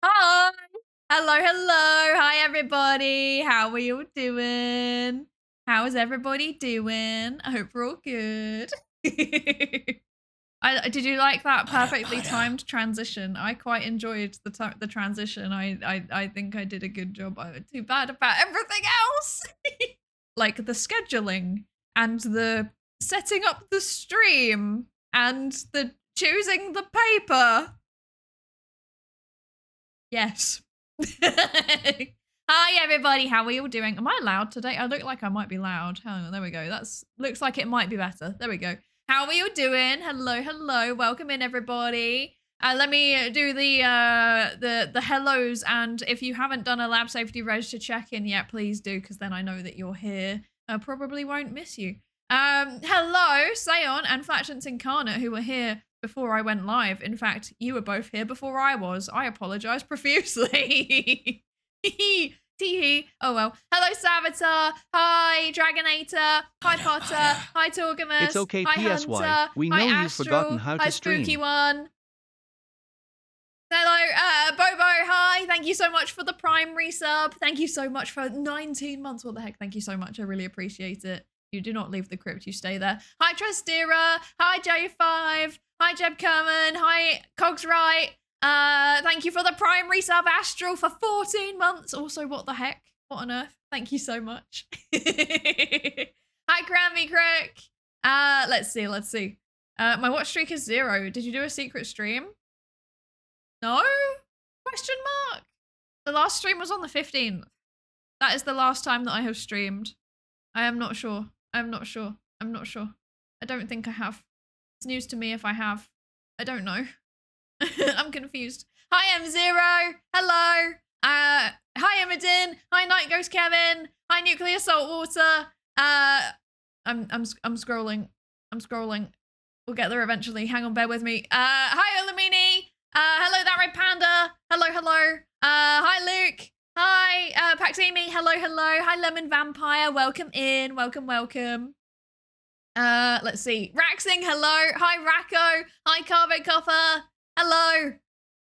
Hi. Hello, hello. Hi, everybody. How are you doing? How is everybody doing? I hope we're all good. Did you like that perfectly timed transition? I quite enjoyed the transition. I think I did a good job. Too bad about everything else. Like the scheduling and the setting up the stream and the choosing the paper. Yes. Hi everybody, how are you all doing? Am I loud today? I look like I might be loud. Oh, there we go. Looks like it might be better. There we go. How are you doing? Hello, hello. Welcome in everybody. Let me do the hellos, and if you haven't done a lab safety register check-in yet, please do, because then I know that you're here. I probably won't miss you. Hello, Seon and Flatchance Incarnate, who were here before I went live. In fact, you were both here before I was. I apologize profusely. Tee-hee. Oh well. Hello, Savitar. Hi, Dragonator. Hi, Potter. Hi, Torgamus. It's okay, Hi, PSY. Hunter. We know Hi, you've Astral. forgotten how Hi, to stream. Spooky One. Hello, Bobo. Hi. Thank you so much for the Prime resub. Thank you so much for 19 months. What the heck? Thank you so much. I really appreciate it. You do not leave the crypt. You stay there. Hi, Trastira. Hi, J5. Hi, Jeb Kerman. Hi, Cogsright. Thank you for the Prime resub, Astral, for 14 months. Also, what the heck? What on earth? Thank you so much. Hi, Crammy Crick. Let's see. My watch streak is 0. Did you do a secret stream? No? Question mark. The last stream was on the 15th. That is the last time that I have streamed. I am not sure. I'm not sure. I don't think I have. It's news to me if I have. I don't know. I'm confused. Hi, M0. Hello. Hi, Imogen. Hi, Night Ghost Kevin. Hi, Nuclear Saltwater. I'm scrolling. We'll get there eventually. Hang on, bear with me. Hi, Olamini. Hello, that red panda. Hello. Hi, Luke. Hi, Paximi. Hello. Hi, Lemon Vampire. Welcome in. Welcome. Let's see. Raxing, hello. Hi, Racco. Hi, Carbo Copper. Hello.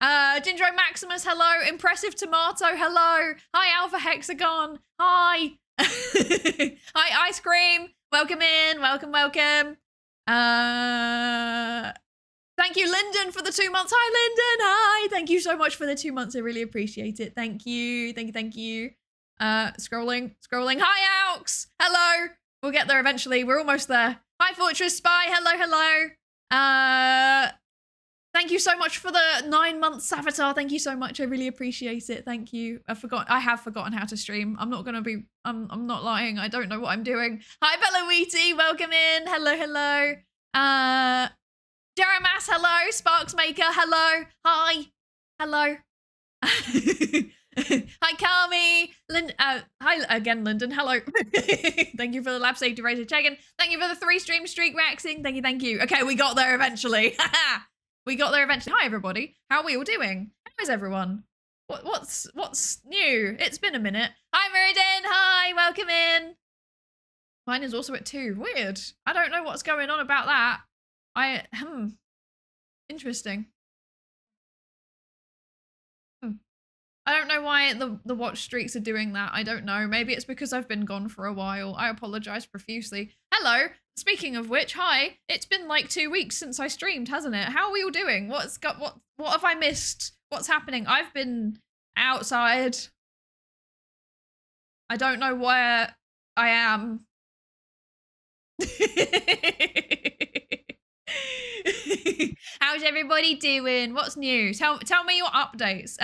Gindro Maximus, hello. Impressive Tomato, hello. Hi, Alpha Hexagon. Hi. Hi, Ice Cream. Welcome in. Welcome. Thank you, Lyndon, for the 2 months. Hi, Lyndon. Hi. Thank you so much for the 2 months. I really appreciate it. Thank you. Scrolling. Hi, Aux. Hello. We'll get there eventually. We're almost there. Hi, Fortress Spy. Hello. Thank you so much for the 9 months, Avatar. Thank you so much. I really appreciate it. Thank you. I have forgotten how to stream. I'm not lying. I don't know what I'm doing. Hi, Bellaweety. Welcome in. Hello. Jeremias, hello. Sparks Maker, hello. Hi. Hello. Hi, Kami. Hi again, Lyndon. Hello. Thank you for the lab safety razor check-in. Thank you for the 3 stream streak waxing. Thank you. Okay, we got there eventually. Hi, everybody. How are we all doing? How is everyone? What's new? It's been a minute. Hi, Meriden. Hi, welcome in. Mine is also at 2. Weird. I don't know what's going on about that. Interesting. I don't know why the watch streaks are doing that. I don't know. Maybe it's because I've been gone for a while. I apologize profusely. Hello. Speaking of which, hi. It's been like 2 weeks since I streamed, hasn't it? How are we all doing? What have I missed? What's happening? I've been outside. I don't know where I am. How's everybody doing? What's new? Tell me your updates.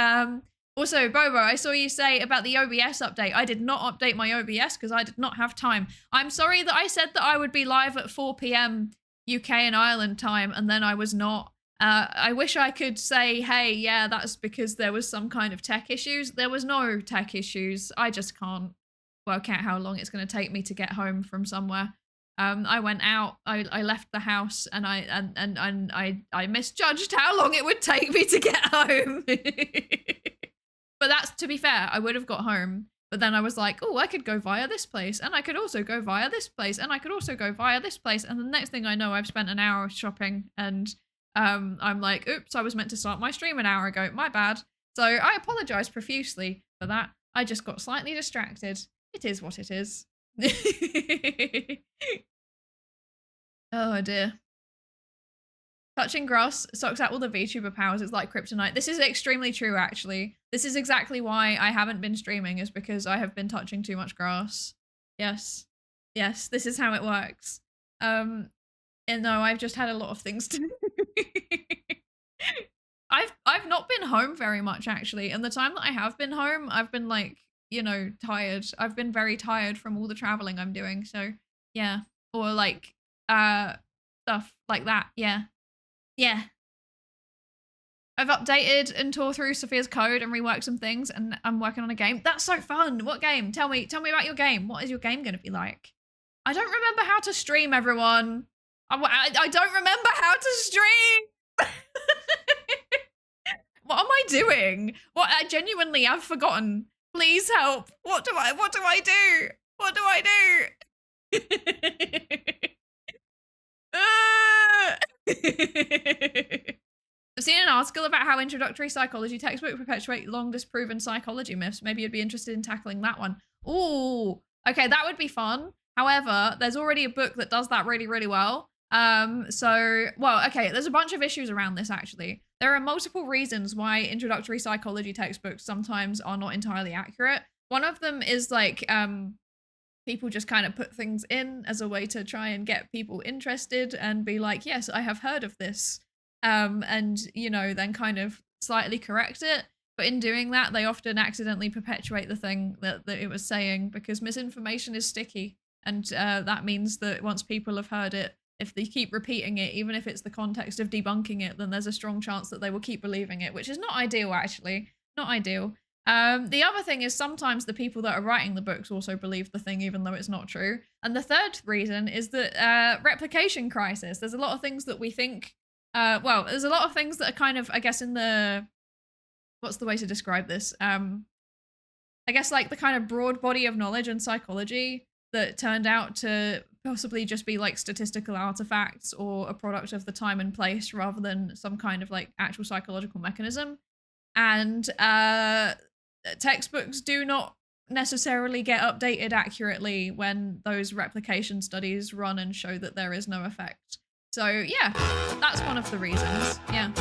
Also, Bobo, I saw you say about the OBS update. I did not update my OBS because I did not have time. I'm sorry that I said that I would be live at 4 p.m. UK and Ireland time, and then I was not. I wish I could say, hey, yeah, that's because there was some kind of tech issues. There was no tech issues. I just can't work out how long it's going to take me to get home from somewhere. I went out, I left the house, and I misjudged how long it would take me to get home. But that's, to be fair, I would have got home, but then I was like, oh, I could go via this place, and I could also go via this place, and I could also go via this place, and the next thing I know, I've spent an hour shopping, and I'm like, oops, I was meant to start my stream an hour ago, my bad. So I apologize profusely for that. I just got slightly distracted. It is what it is. Oh dear. Touching grass sucks out all the VTuber powers. It's like kryptonite. This is extremely true, actually. This is exactly why I haven't been streaming, is because I have been touching too much grass. Yes. Yes, this is how it works. And no, I've just had a lot of things to do. I've not been home very much, actually. And the time that I have been home, I've been like, you know, tired. I've been very tired from all the traveling I'm doing. So yeah. Or like stuff like that. Yeah. Yeah. I've updated and tore through Sophia's code and reworked some things, and I'm working on a game. That's so fun. What game? Tell me about your game. What is your game going to be like? I don't remember how to stream, everyone. I don't remember how to stream. What am I doing? What? I genuinely have forgotten. Please help. What do I do? What do I do? I've seen an article about how introductory psychology textbooks perpetuate long disproven psychology myths. Maybe you'd be interested in tackling that one. Ooh, okay, that would be fun. However, there's already a book that does that really, really well. Well, okay, there's a bunch of issues around this, actually. There are multiple reasons why introductory psychology textbooks sometimes are not entirely accurate. One of them is like, people just kind of put things in as a way to try and get people interested and be like, yes, I have heard of this. And, you know, then kind of slightly correct it. But in doing that, they often accidentally perpetuate the thing that it was saying, because misinformation is sticky. And that means that once people have heard it, if they keep repeating it, even if it's the context of debunking it, then there's a strong chance that they will keep believing it, which is not ideal, actually. Not ideal. The other thing is sometimes the people that are writing the books also believe the thing even though it's not true. And the third reason is that replication crisis. There's a lot of things that we think, well, there's a lot of things that are kind of, I guess, in the, what's the way to describe this? I guess like the kind of broad body of knowledge in psychology that turned out to possibly just be like statistical artifacts or a product of the time and place rather than some kind of like actual psychological mechanism. And textbooks do not necessarily get updated accurately when those replication studies run and show that there is no effect. So yeah, that's one of the reasons. Yeah.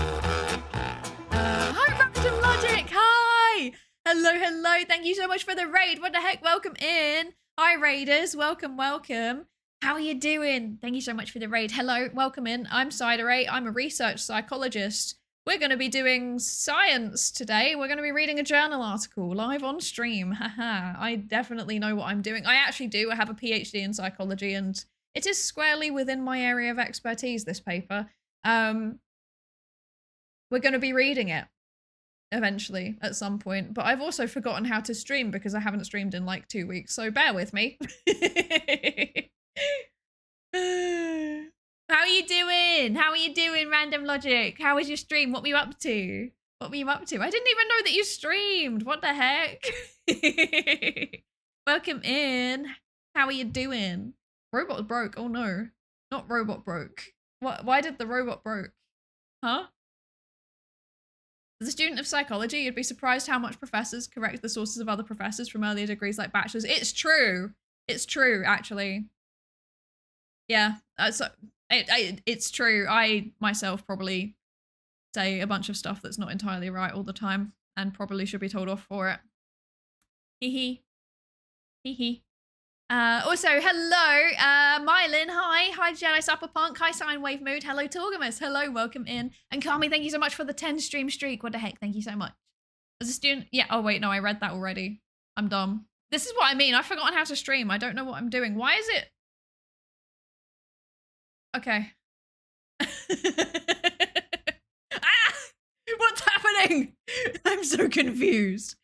Hi, Random Logic. Hi. Hello, hello. Thank you so much for the raid. What the heck? Welcome in. Hi, raiders. Welcome, welcome. How are you doing? Thank you so much for the raid. Hello, welcome in. I'm Psydere. I'm a research psychologist. We're going to be doing science today. We're going to be reading a journal article live on stream. Haha, I definitely know what I'm doing. I actually do. I have a PhD in psychology and it is squarely within my area of expertise, this paper. We're going to be reading it eventually at some point, but I've also forgotten how to stream because I haven't streamed in like 2 weeks, so bear with me. How are you doing? How are you doing, Random Logic? How was your stream? What were you up to? What were you up to? I didn't even know that you streamed. What the heck? Welcome in. How are you doing? Robot broke. Oh no. Not robot broke. What? Why did the robot broke? Huh? As a student of psychology, you'd be surprised how much professors correct the sources of other professors from earlier degrees like bachelor's. It's true. It's true, actually. Yeah. So it's true. I myself probably say a bunch of stuff that's not entirely right all the time and probably should be told off for it. Hee hee. Hee hee. Also, hello, Mylin, hi Jedi Cyberpunk, hi Sine Wave Mood, hello Torgamus, hello, welcome in, and Kami, thank you so much for the 10 stream streak, what the heck, thank you so much. As a student, yeah, oh wait, no, I read that already, I'm dumb. This is what I mean, I've forgotten how to stream, I don't know what I'm doing, why is it? Okay. Ah! What's happening? I'm so confused.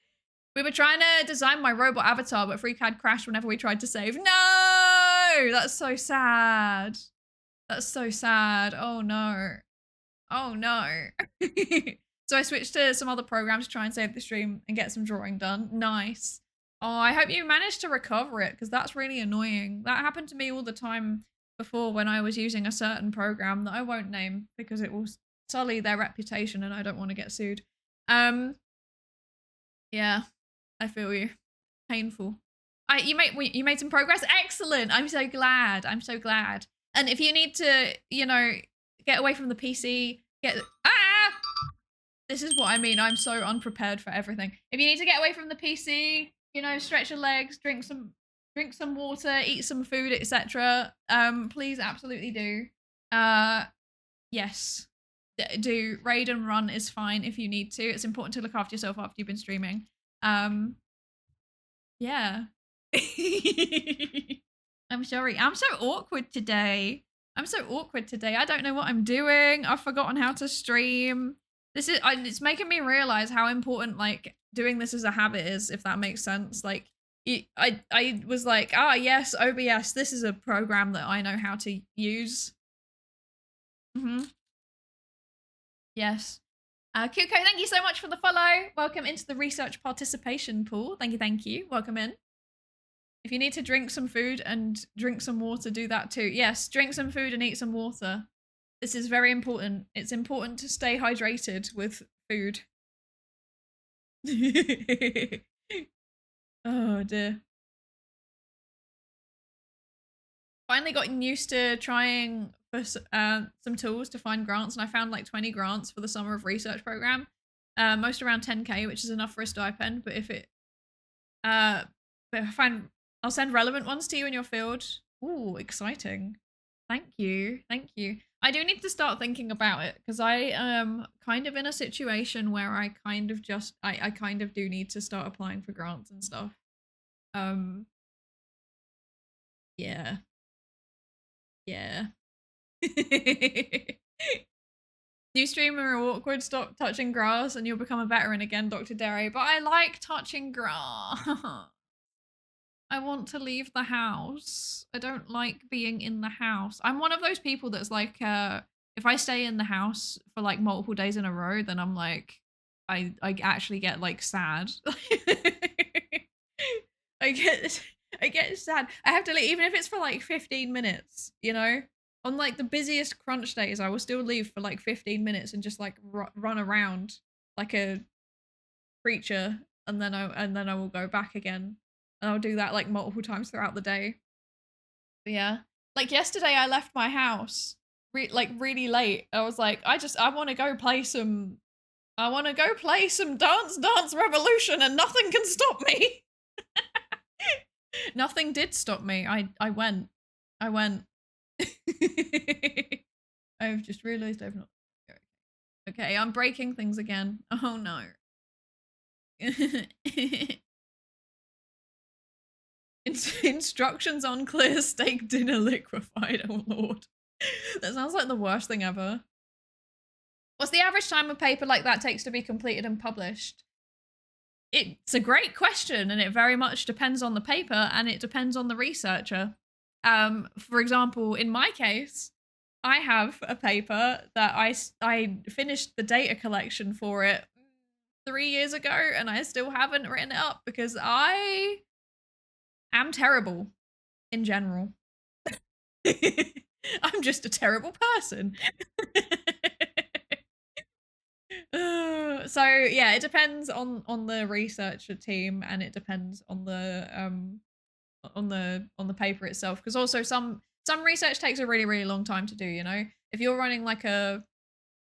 We were trying to design my robot avatar, but FreeCAD crashed whenever we tried to save. No! That's so sad. That's so sad. Oh no. Oh no. So I switched to some other programs to try and save the stream and get some drawing done. Nice. Oh, I hope you managed to recover it because that's really annoying. That happened to me all the time before when I was using a certain program that I won't name because it will sully their reputation and I don't want to get sued. Yeah, I feel you. Painful. You made some progress. Excellent. I'm so glad. I'm so glad. And if you need to, you know, get away from the PC, this is what I mean. I'm so unprepared for everything. If you need to get away from the PC, you know, stretch your legs, drink some water, eat some food, etc. Please absolutely do. Yes. Do raid and run is fine if you need to. It's important to look after yourself after you've been streaming. Yeah. I'm sorry. I'm so awkward today. I'm so awkward today. I don't know what I'm doing. I've forgotten how to stream. It's making me realize how important like doing this as a habit is, if that makes sense. Like I was like, yes, OBS, this is a program that I know how to use. Yes. Kuko, thank you so much for the follow. Welcome into the research participation pool. Thank you. Welcome in. If you need to drink some food and drink some water, do that too. Yes, drink some food and eat some water. This is very important. It's important to stay hydrated with food. Oh dear. Finally gotten used to trying for some tools to find grants, and I found like 20 grants for the summer of research program. Most around 10k, which is enough for a stipend. But if I find, I'll send relevant ones to you in your field. Ooh, exciting. Thank you. Thank you. I do need to start thinking about it because I am kind of in a situation where I kind of just, I kind of do need to start applying for grants and stuff. Yeah. Yeah. New streamer are awkward, stop touching grass and you'll become a veteran again, Dr. Dere. But I like touching grass. I want to leave the house. I don't like being in the house. I'm one of those people that's like, if I stay in the house for like multiple days in a row, then I'm like, I actually get like sad. I get sad. I have to leave, even if it's for like 15 minutes, you know? On like the busiest crunch days, I will still leave for like 15 minutes and just like run around like a creature, and then I will go back again. And I'll do that like multiple times throughout the day. But yeah. Like yesterday I left my house like really late. I was like, I want to go play some Dance Revolution and nothing can stop me. Nothing did stop me. I went. I've just realized I've not. Okay, I'm breaking things again. Oh no. Instructions on clear steak dinner liquefied. Oh lord. That sounds like the worst thing ever. What's the average time a paper like that takes to be completed and published? It's a great question, and it very much depends on the paper and it depends on the researcher. For example, in my case, I have a paper that I finished the data collection for it 3 years ago, and I still haven't written it up because I am terrible in general. I'm just a terrible person. So yeah, it depends on the researcher team, and it depends on the paper itself, because also some research takes a really long time to do, you know. If you're running like a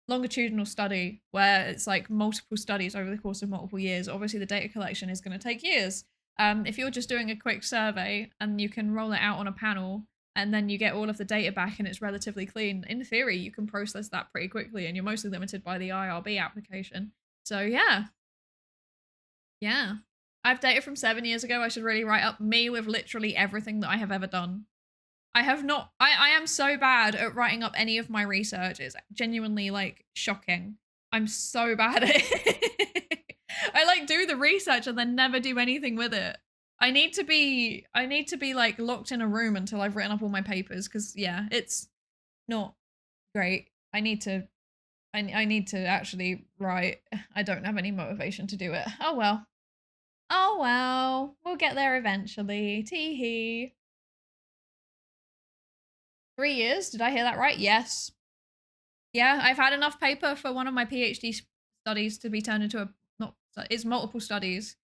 longitudinal study where it's like multiple studies over the course of multiple years, obviously the data collection is going to take years. If you're just doing a quick survey and you can roll it out on a panel and then you get all of the data back and it's relatively clean, in theory you can process that pretty quickly, and you're mostly limited by the IRB application. So yeah. I have data from 7 years ago. I should really write up me with literally everything that I have ever done. I have not. I am so bad at writing up any of my research. It's genuinely like shocking. I'm so bad at it. I like do the research and then never do anything with it. I need to be like locked in a room until I've written up all my papers, because yeah, it's not great. I need to actually write. I don't have any motivation to do it. Oh well. Oh well. We'll get there eventually. Tee hee. 3 years? Did I hear that right? Yes. Yeah, I've had enough paper for one of my PhD studies to be turned into a not, it's multiple studies.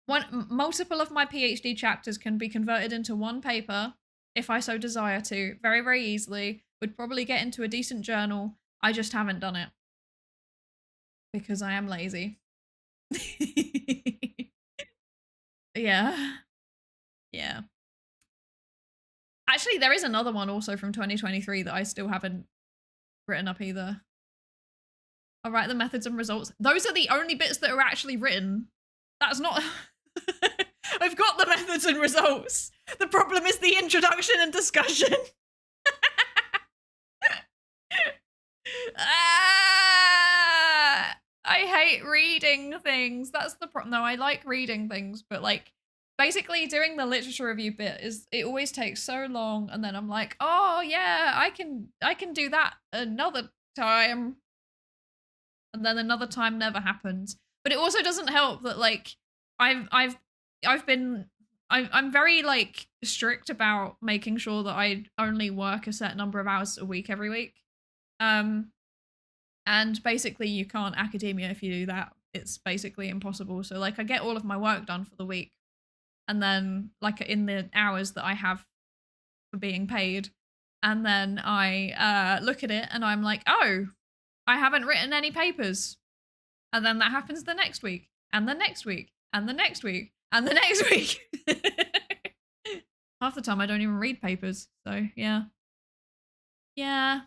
Multiple of my PhD chapters can be converted into one paper if I so desire to, very, very easily. Would probably get into a decent journal. I just haven't done it because I am lazy. Yeah. Yeah. Actually, there is another one also from 2023 that I still haven't written up either. I'll write the methods and results. Those are the only bits that are actually written. That's not... I've got the methods and results. The problem is the introduction and discussion. I hate reading things. That's the problem. No, I like reading things, but like basically doing the literature review bit it always takes so long, and then I'm like, oh yeah, I can do that another time. And then another time never happens. But it also doesn't help that like I'm very like strict about making sure that I only work a set number of hours a week every week. And basically you can't academia if you do that. It's basically impossible. So like I get all of my work done for the week, and then like in the hours that I have for being paid, and then I look at it and I'm like, oh, I haven't written any papers. And then that happens the next week, and the next week, and the next week, and the next week. Half the time I don't even read papers. So yeah. Yeah.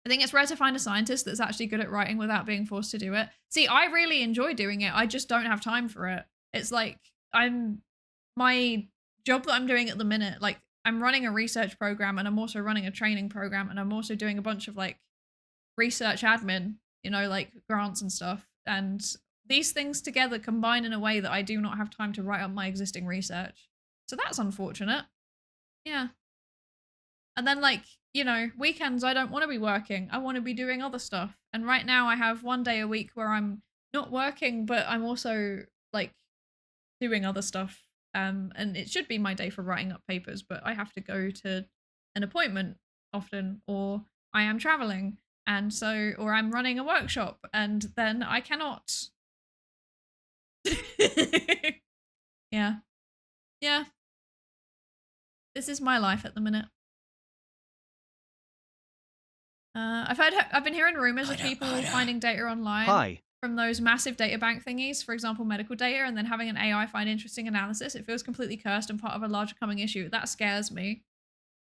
I think it's rare to find a scientist that's actually good at writing without being forced to do it. See, I really enjoy doing it. I just don't have time for it. It's like my job that I'm doing at the minute, like I'm running a research program, and I'm also running a training program, and I'm also doing a bunch of like research admin, you know, like grants and stuff. And these things together combine in a way that I do not have time to write up my existing research. So that's unfortunate. Yeah. And then like, you know, weekends I don't want to be working. I want to be doing other stuff. And right now I have one day a week where I'm not working, but I'm also like doing other stuff. And it should be my day for writing up papers, but I have to go to an appointment often, or I am traveling, and so, or I'm running a workshop, and then I cannot. Yeah. Yeah. This is my life at the minute. I've been hearing rumors of people finding data online from those massive data bank thingies, for example, medical data, and then having an AI find interesting analysis. It feels completely cursed and part of a larger coming issue. That scares me.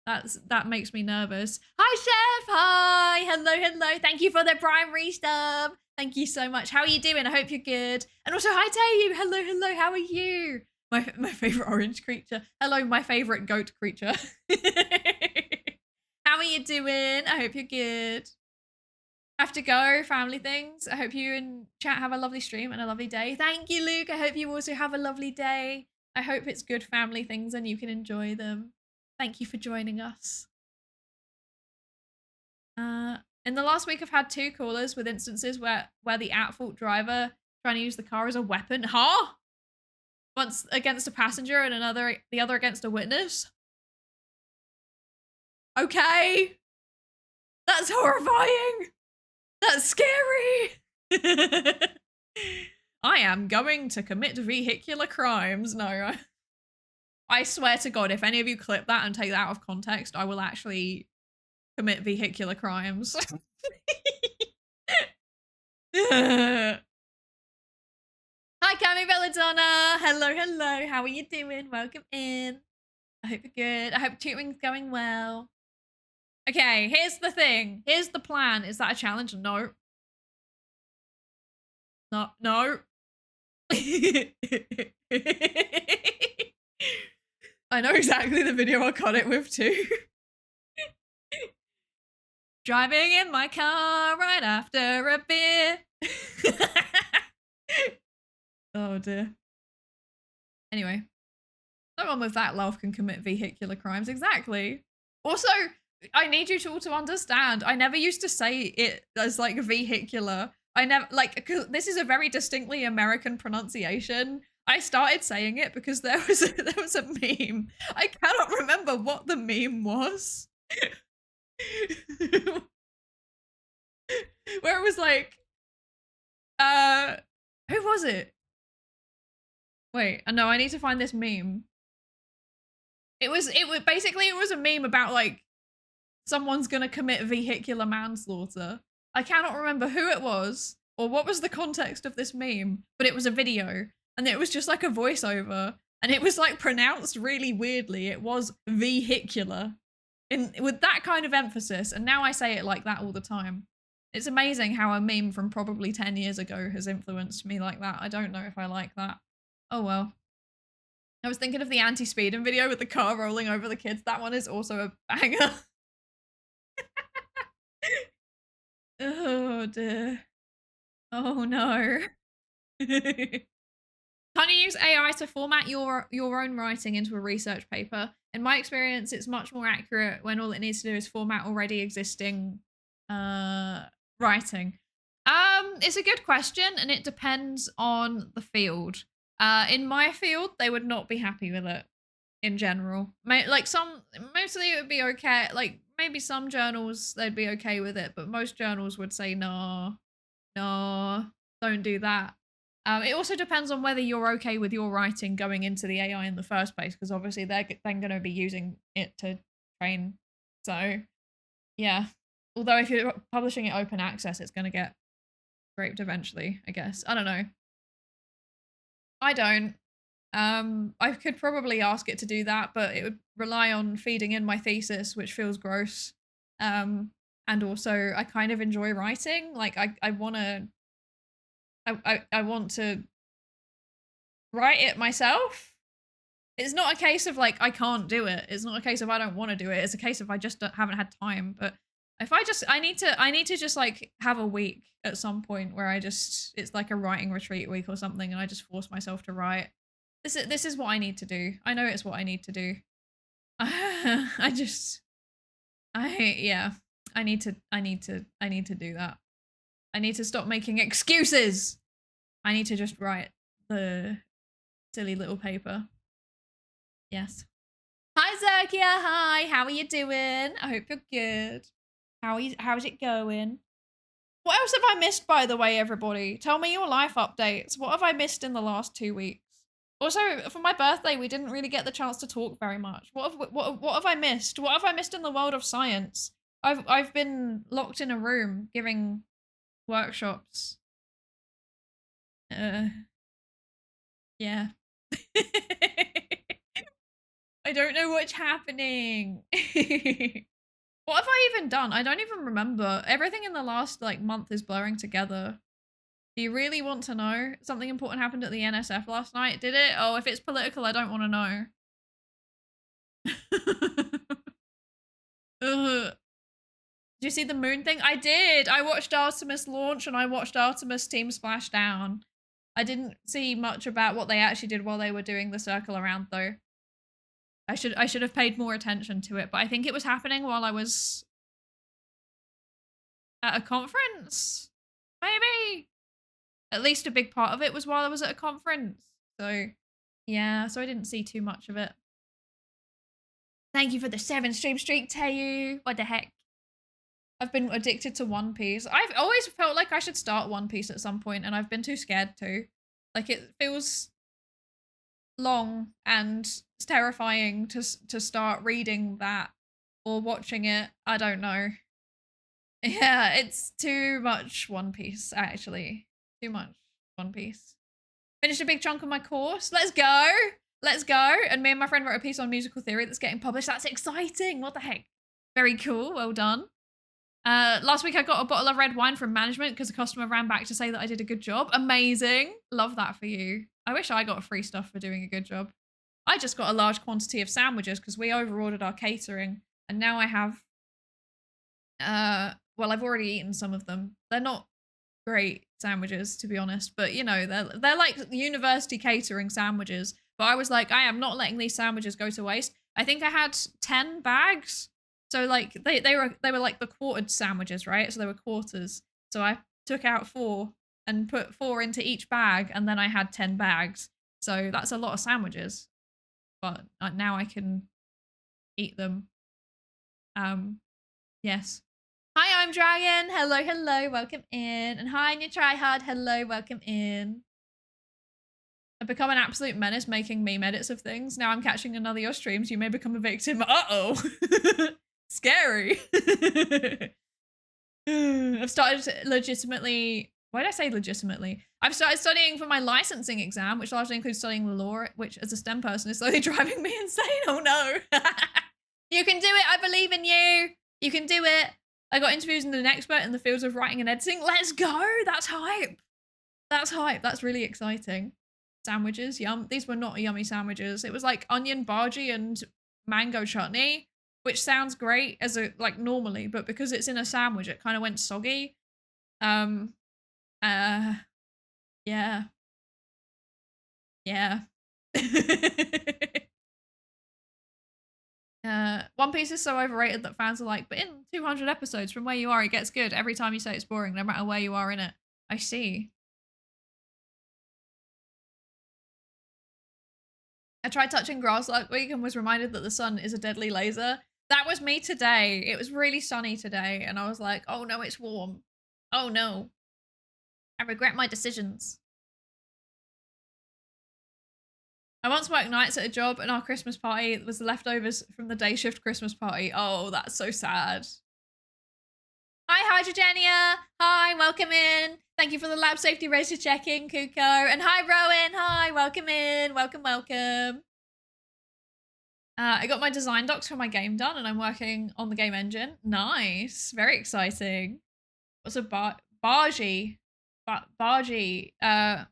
That makes me nervous. Hi, Chef. Hi. Hello, hello. Thank you for the Prime resub. Thank you so much. How are you doing? I hope you're good. And also, hi, Tayu. Hello, hello. How are you? My favorite orange creature. Hello, my favorite goat creature. How are you doing? I hope you're good. Have to go, family things. I hope you and chat have a lovely stream and a lovely day. Thank you, Luke. I hope you also have a lovely day. I hope it's good family things and you can enjoy them. Thank you for joining us. In the last week, I've had 2 callers with instances where the at-fault driver trying to use the car as a weapon. Huh? Once against a passenger and the other against a witness. Okay. That's horrifying. That's scary. I am going to commit vehicular crimes. No, I swear to God, if any of you clip that and take that out of context, I will actually commit vehicular crimes. Hi, Cami Belladonna. Hello, hello. How are you doing? Welcome in. I hope you're good. I hope tutoring's going well. Okay, here's the thing. Here's the plan. Is that a challenge? No. No. No. I know exactly the video I'll cut it with too. Driving in my car right after a beer. Oh dear. Anyway, no one with that laugh can commit vehicular crimes. Exactly. Also, I need you all to understand, I never used to say it as like vehicular. I never, like, 'cause this is a very distinctly American pronunciation. I started saying it because there was a meme. I cannot remember what the meme was. Where it was like, Who was it? Wait, no, I need to find this meme. It was basically it was a meme about like someone's gonna commit vehicular manslaughter. I cannot remember who it was or what was the context of this meme, but it was a video and it was just like a voiceover and it was like pronounced really weirdly. It was vehicular with that kind of emphasis, and now I say it like that all the time. It's amazing how a meme from probably 10 years ago has influenced me like that. I don't know if I like that. Oh well. I was thinking of the anti-speeding video with the car rolling over the kids. That one is also a banger. Oh dear. Oh no. Can't you use AI to format your own writing into a research paper? In my experience, it's much more accurate when all it needs to do is format already existing writing. It's a good question, and it depends on the field. In my field, they would not be happy with it in general. Like mostly it would be okay. Like maybe some journals they'd be okay with it, but most journals would say no, don't do that. It also depends on whether you're okay with your writing going into the AI in the first place, because obviously they're then going to be using it to train. So, yeah. Although if you're publishing it open access, it's going to get scraped eventually, I guess. I don't know. I don't. I could probably ask it to do that, but it would rely on feeding in my thesis, which feels gross. And also, I kind of enjoy writing. Like, I want to I want to write it myself. It's not a case of like I can't do it. It's not a case of I don't want to do it. It's a case of I just haven't had time. But if I need to just like have a week at some point where it's like a writing retreat week or something, and I just force myself to write. This is what I need to do. I know it's what I need to do. I need to do that. I need to stop making excuses. I need to just write the silly little paper. Yes. Hi Zerkia, hi. How are you doing? I hope you're good. How's it going? What else have I missed, by the way, everybody? Tell me your life updates. What have I missed in the last 2 weeks? Also, for my birthday, we didn't really get the chance to talk very much. What have I missed? What have I missed in the world of science? I've been locked in a room giving workshops. Yeah. I don't know what's happening. What have I even done? I don't even remember. Everything in the last like month is blurring together. Do you really want to know? Something important happened at the NSF last night. Did it? Oh, if it's political, I don't want to know. Ugh. Did you see the moon thing? I did. I watched Artemis launch and I watched Artemis team splash down. I didn't see much about what they actually did while they were doing the circle around though. I should have paid more attention to it, but I think it was happening while I was at a conference. Maybe. At least a big part of it was while I was at a conference. So, yeah, so I didn't see too much of it. Thank you for the 7 stream streak, Tayu. What the heck? I've been addicted to One Piece. I've always felt like I should start One Piece at some point, and I've been too scared to. Like, it feels long and terrifying to start reading that or watching it. I don't know. Yeah, it's too much One Piece, actually. Too much One Piece. Finished a big chunk of my course. Let's go. Let's go. And me and my friend wrote a piece on musical theory that's getting published. That's exciting. What the heck? Very cool. Well done. Last week I got a bottle of red wine from management because a customer ran back to say that I did a good job. Amazing. Love that for you. I wish I got free stuff for doing a good job. I just got a large quantity of sandwiches because we overordered our catering. And now I have, well, I've already eaten some of them. They're not great sandwiches, to be honest, but you know, they're like university catering sandwiches. But I was like, I am not letting these sandwiches go to waste. I think I had 10 bags. So like they were like the quartered sandwiches, right? So they were quarters. So I took out 4 and put 4 into each bag, and then I had 10 bags. So that's a lot of sandwiches. But now I can eat them. Yes. Hi, I'm Dragon. Hello, welcome in. And hi, New Tryhard. Hello, welcome in. I've become an absolute menace making meme edits of things. Now I'm catching another of your streams. You may become a victim. Uh-oh. Scary. I've started legitimately... Why did I say legitimately? I've started studying for my licensing exam, which largely includes studying the law, which as a STEM person is slowly driving me insane. Oh no. You can do it. I believe in you. You can do it. I got interviews with an expert in the fields of writing and editing. Let's go. That's hype. That's hype. That's really exciting. Sandwiches, yum. These were not yummy sandwiches. It was like onion bhaji and mango chutney, which sounds great as a like normally, but because it's in a sandwich, it kind of went soggy. Yeah. Yeah. One Piece is so overrated that fans are like, but in 200 episodes from where you are, it gets good every time you say it's boring, no matter where you are in it. I see. I tried touching grass last week and was reminded that the sun is a deadly laser. That was me today. It was really sunny today, and I was like, oh no, it's warm. Oh no. I regret my decisions. I once worked nights at a job, and our Christmas party was the leftovers from the day shift Christmas party. Oh, that's so sad. Hi, Hydrogenia. Hi, welcome in. Thank you for the lab safety racer check-in, Kuko. And hi, Rowan. Hi, welcome in. Welcome, welcome. I got my design docs for my game done, and I'm working on the game engine. Nice. Very exciting. What's a bhaji? Bhaji. I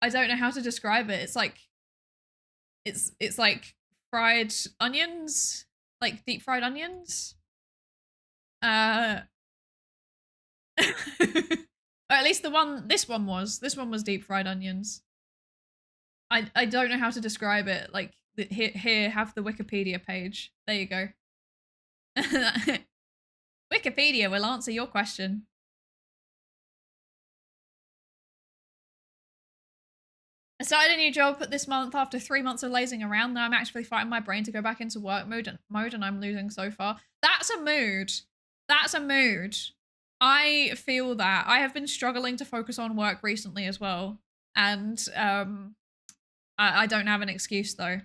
don't know how to describe it. It's like it's like fried onions, like deep fried onions. Or at least this one was deep fried onions. I don't know how to describe it. Like here have the Wikipedia page. There you go. Wikipedia will answer your question. I started a new job this month after 3 months of lazing around. Now I'm actually fighting my brain to go back into work mode and I'm losing so far. That's a mood. That's a mood. I feel that. I have been struggling to focus on work recently as well. And I don't have an excuse though.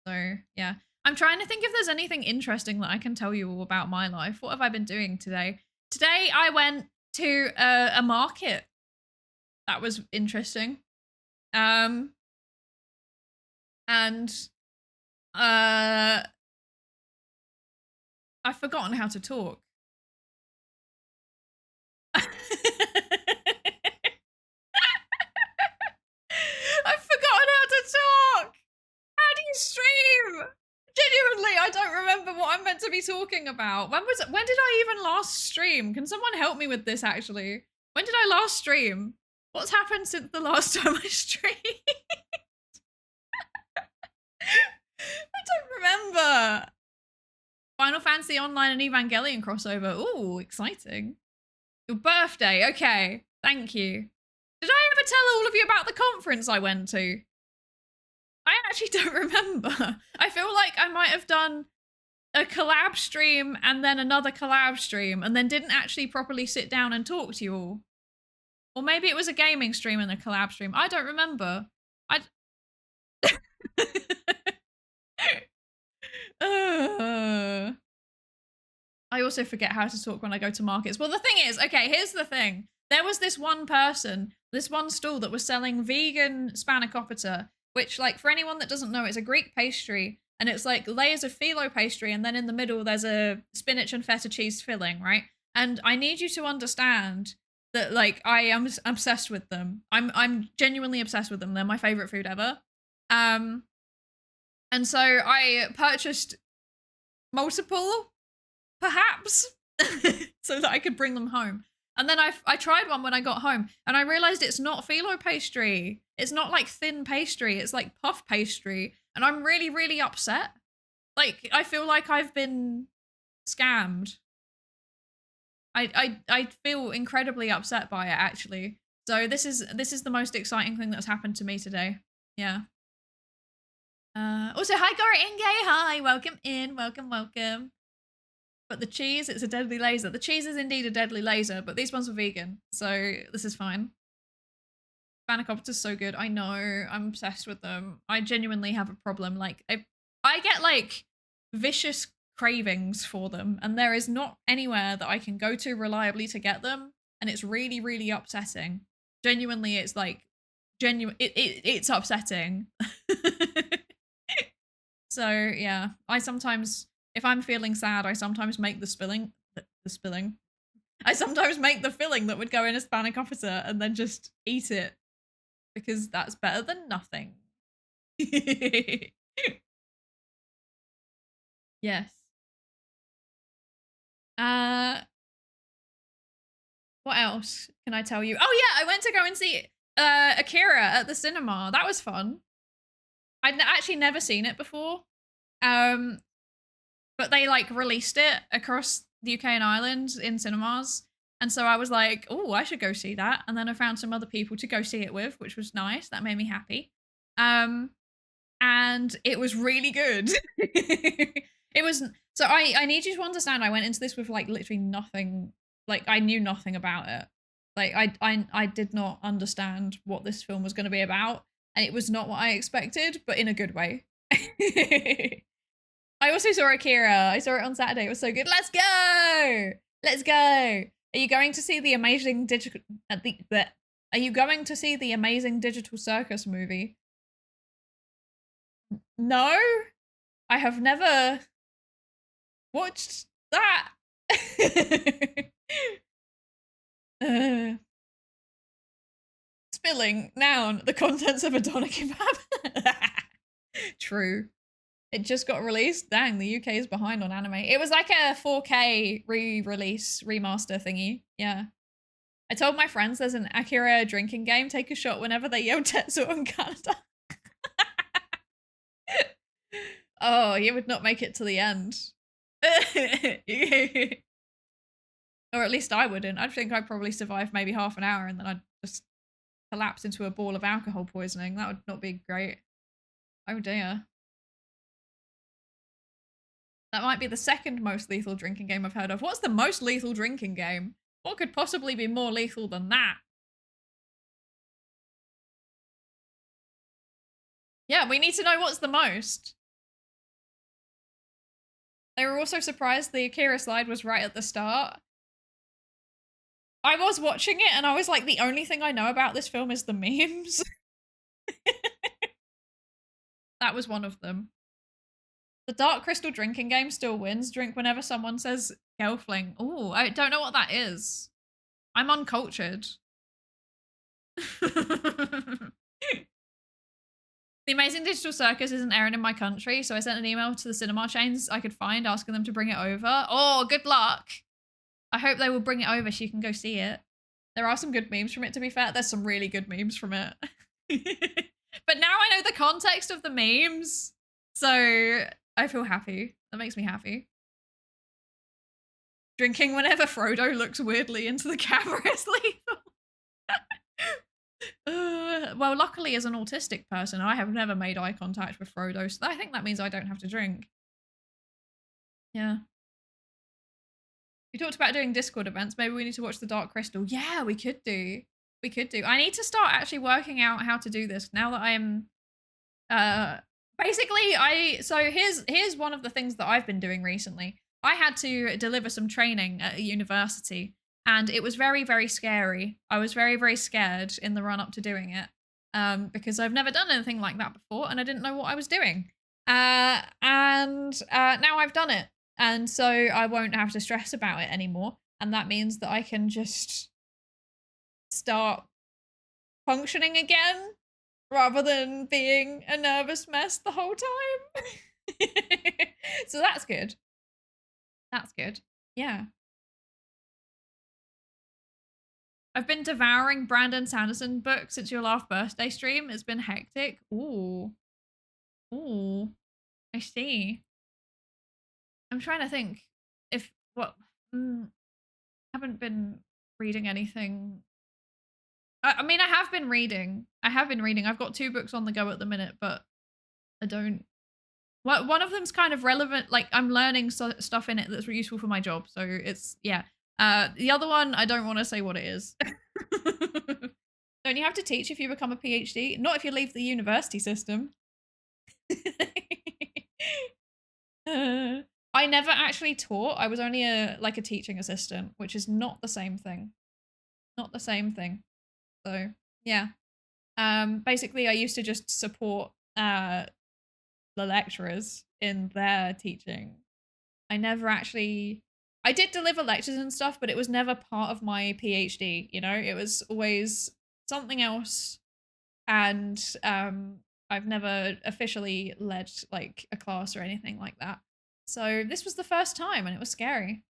So yeah. I'm trying to think if there's anything interesting that I can tell you all about my life. What have I been doing today? Today I went to a market. That was interesting. And I've forgotten how to talk. I've forgotten how to talk. How do you stream? Genuinely, I don't remember what I'm meant to be talking about. When did I even last stream? Can someone help me with this actually? When did I last stream? What's happened since the last time I streamed? I don't remember. Final Fantasy Online and Evangelion crossover. Ooh, exciting. Your birthday. Okay. Thank you. Did I ever tell all of you about the conference I went to? I actually don't remember. I feel like I might have done a collab stream and then another collab stream and then didn't actually properly sit down and talk to you all. Or maybe it was a gaming stream and a collab stream. I don't remember. I also forget how to talk when I go to markets. Well, the thing is, okay, here's the thing. There was this one person, this one stall that was selling vegan spanakopita, which, like, for anyone that doesn't know, it's a Greek pastry, and it's like layers of phyllo pastry, and then in the middle there's a spinach and feta cheese filling, right? And I need you to understand that, like, I am obsessed with them. I'm genuinely obsessed with them. They're my favorite food ever. And so I purchased multiple, perhaps, so that I could bring them home. And then I tried one when I got home, and I realized it's not phyllo pastry. It's not like thin pastry. It's like puff pastry, and I'm really, really upset. Like, I feel like I've been scammed. I feel incredibly upset by it, actually. So this is the most exciting thing that's happened to me today. Yeah. Also, hi Gora Inge. Hi, welcome in. Welcome, welcome. but the cheese, it's a deadly laser. The cheese is indeed a deadly laser, but these ones are vegan, so this is fine. Spanakopita's is so good. I know. I'm obsessed with them. I genuinely have a problem. Like, I get, like, vicious cravings for them, and there is not anywhere that I can go to reliably to get them, and it's really, really upsetting. Genuinely, it's, like, it's upsetting. So, yeah. I sometimes, if I'm feeling sad, I sometimes make the spilling. I sometimes make the filling that would go in a spanakopita and then just eat it, because that's better than nothing. Yes. What else can I tell you? Oh yeah, I went to go and see Akira at the cinema. That was fun. I'd actually never seen it before. But they like released it across the UK and Ireland in cinemas. And so I was like, oh, I should go see that. And then I found some other people to go see it with, which was nice. That made me happy. And it was really good. It was, so I need you to understand, I went into this with like literally nothing, like I knew nothing about it. Like I did not understand what this film was going to be about, and it was not what I expected, but in a good way. I also saw Akira. I saw it on Saturday. It was so good. Let's go. Let's go. Are you going to see the amazing digital Are you going to see the amazing Digital Circus movie? No, I have never watched that. Spilling, noun, the contents of a doner kebab. True. It just got released. Dang, the UK is behind on anime. It was like a 4K re-release, remaster thingy. Yeah. I told my friends there's an Akira drinking game. Take a shot whenever they yell Tetsuo in Canada. Oh, you would not make it to the end. Or at least I wouldn't. I think I'd probably survive maybe half an hour and then I'd just collapse into a ball of alcohol poisoning. That would not be great. Oh dear. That might be the second most lethal drinking game I've heard of. What's the most lethal drinking game? What could possibly be more lethal than that? Yeah, we need to know what's the most. They were also surprised the Akira slide was right at the start. I was watching it and I was like, the only thing I know about this film is the memes. That was one of them. The Dark Crystal drinking game still wins. Drink whenever someone says Gelfling. Oh, I don't know what that is. I'm uncultured. The Amazing Digital Circus isn't airing in my country, so I sent an email to the cinema chains I could find asking them to bring it over. Oh, good luck. I hope they will bring it over so you can go see it. There are some good memes from it, to be fair. There's some really good memes from it. But now I know the context of the memes, so I feel happy. That makes me happy. Drinking whenever Frodo looks weirdly into the camera is lethal. Well, luckily as an autistic person, I have never made eye contact with Frodo, so I think that means I don't have to drink. Yeah. We talked about doing Discord events. Maybe we need to watch the Dark Crystal. Yeah, we could do. We could do. I need to start actually working out how to do this now that I'm basically so here's one of the things that I've been doing recently. I had to deliver some training at a university and it was very, very scary. I was very, very scared in the run up to doing it because I've never done anything like that before and I didn't know what I was doing. Now I've done it. And so I won't have to stress about it anymore. And that means that I can just start functioning again rather than being a nervous mess the whole time. So that's good. That's good. Yeah. I've been devouring Brandon Sanderson books since your last birthday stream. It's been hectic. Ooh. Ooh. I see. I'm trying to think if haven't been reading anything. I mean, I have been reading. I've got 2 books on the go at the minute, but I don't One of them's kind of relevant. Like I'm learning stuff in it that's useful for my job. So it's yeah. The other one, I don't want to say what it is. Don't you have to teach if you become a PhD? Not if you leave the university system. I never actually taught. I was only a teaching assistant, which is not the same thing. Not the same thing. So yeah. Basically I used to just support the lecturers in their teaching. I never actually I did deliver lectures and stuff, but it was never part of my PhD, you know? It was always something else. And I've never officially led like a class or anything like that. So this was the first time and it was scary.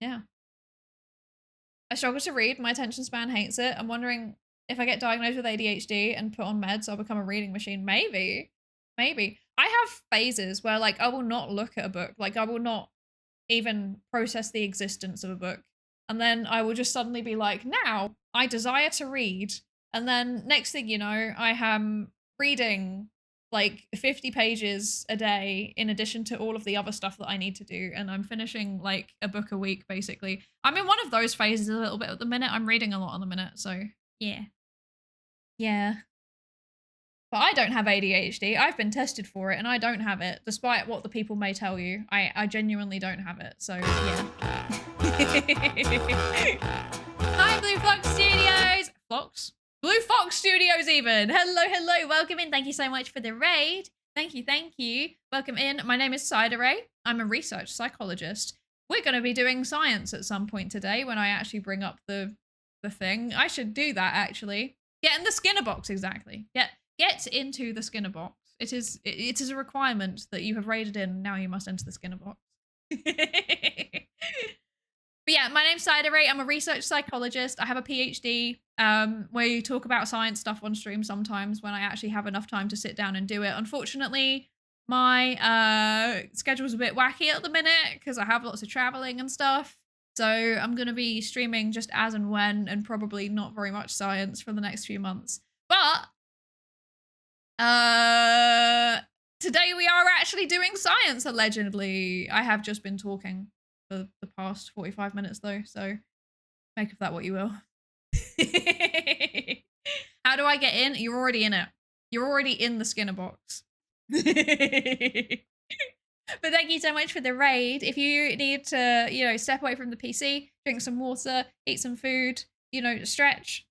Yeah. I struggle to read. My attention span hates it. I'm wondering if I get diagnosed with ADHD and put on meds, I'll become a reading machine. Maybe. Maybe. I have phases where like I will not look at a book. Like I will not even process the existence of a book. And then I will just suddenly be like, now I desire to read. And then next thing you know, I am reading like 50 pages a day in addition to all of the other stuff that I need to do. And I'm finishing like a book a week, basically. I'm in one of those phases a little bit at the minute. I'm reading a lot on the minute. So yeah. Yeah. But I don't have ADHD. I've been tested for it and I don't have it, despite what the people may tell you. I genuinely don't have it. So yeah. Hi, Blue Fox Studios. Fox? Blue Fox Studios even. Hello, hello. Welcome in. Thank you so much for the raid. Thank you, thank you. Welcome in. My name is Psydere. I'm a research psychologist. We're going to be doing science at some point today when I actually bring up the thing. I should do that, actually. Get in the Skinner box, exactly. Get into the Skinner box. It is a requirement that you have raided in. Now you must enter the Skinner box. But yeah, my name's Psydere. I'm a research psychologist. I have a PhD. We talk about science stuff on stream sometimes when I actually have enough time to sit down and do it. Unfortunately, my schedule's a bit wacky at the minute because I have lots of traveling and stuff. So I'm going to be streaming just as and when, and probably not very much science for the next few months. But today we are actually doing science, allegedly. I have just been talking for the past 45 minutes though, so make of that what you will. How do I get in? You're already in it. You're already in the Skinner box. But thank you so much for the raid. If you need to, you know, step away from the PC, drink some water, eat some food, you know, stretch,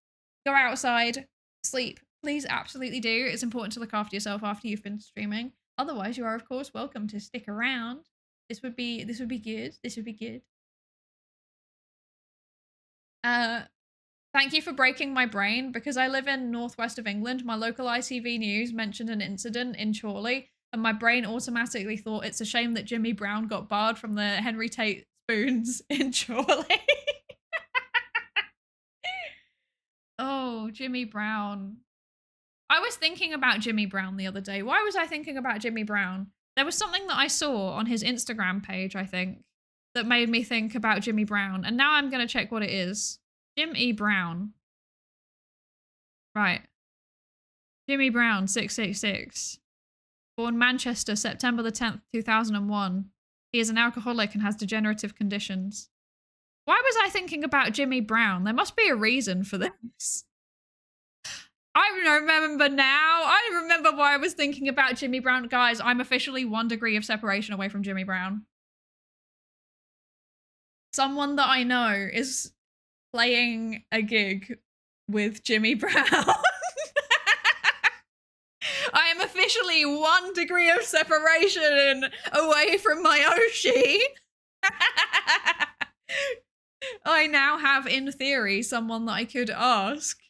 go outside, sleep, please absolutely do. It's important to look after yourself after you've been streaming. Otherwise, you are of course welcome to stick around. This would be good. This would be good. Thank you for breaking my brain. Because I live in northwest of England, my local ITV News mentioned an incident in Chorley, and my brain automatically thought it's a shame that Jimmy Brown got barred from the Henry Tate spoons in Chorley. Oh, Jimmy Brown. I was thinking about Jimmy Brown the other day. Why was I thinking about Jimmy Brown? There was something that I saw on his Instagram page, I think, that made me think about Jimmy Brown. And now I'm going to check what it is. Jimmy Brown. Right. Jimmy Brown, 666. Born Manchester, September the 10th, 2001. He is an alcoholic and has degenerative conditions. Why was I thinking about Jimmy Brown? There must be a reason for this. I remember now. I remember why I was thinking about Jimmy Brown. Guys, I'm officially 1 degree of separation away from Jimmy Brown. Someone that I know is playing a gig with Jimmy Brown. I am officially 1 degree of separation away from my Oshi. I now have, in theory, someone that I could ask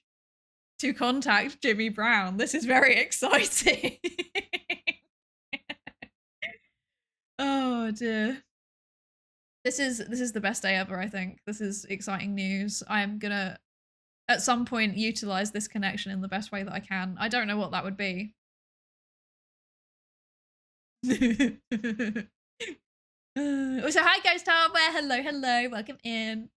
to contact Jimmy Brown. This is very exciting. Oh dear. This is the best day ever, I think. This is exciting news. I'm gonna, at some point, utilize this connection in the best way that I can. I don't know what that would be. Also, hi Ghost Hardware. Hello, hello. Welcome in.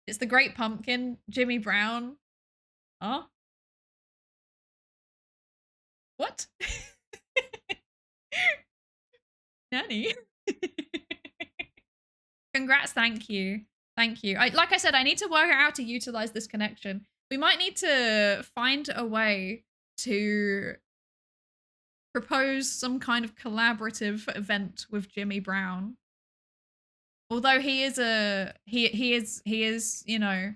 It's the Great Pumpkin, Jimmy Brown. Huh? What? Nanny. Congrats, thank you. Thank you. Like I said, I need to work out how to utilize this connection. We might need to find a way to propose some kind of collaborative event with Jimmy Brown. Although he is you know,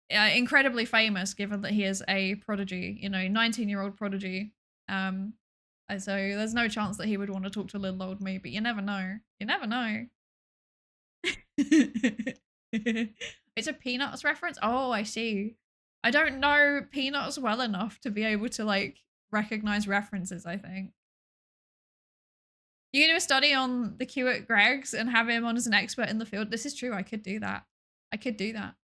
incredibly famous, given that he is a prodigy, you know, 19-year-old prodigy. So there's no chance that he would want to talk to little old me, but you never know. You never know. It's a Peanuts reference? Oh, I see. I don't know Peanuts well enough to be able to, like, recognize references, I think. You can do a study on the Q at Greg's and have him on as an expert in the field. This is true. I could do that. I could do that.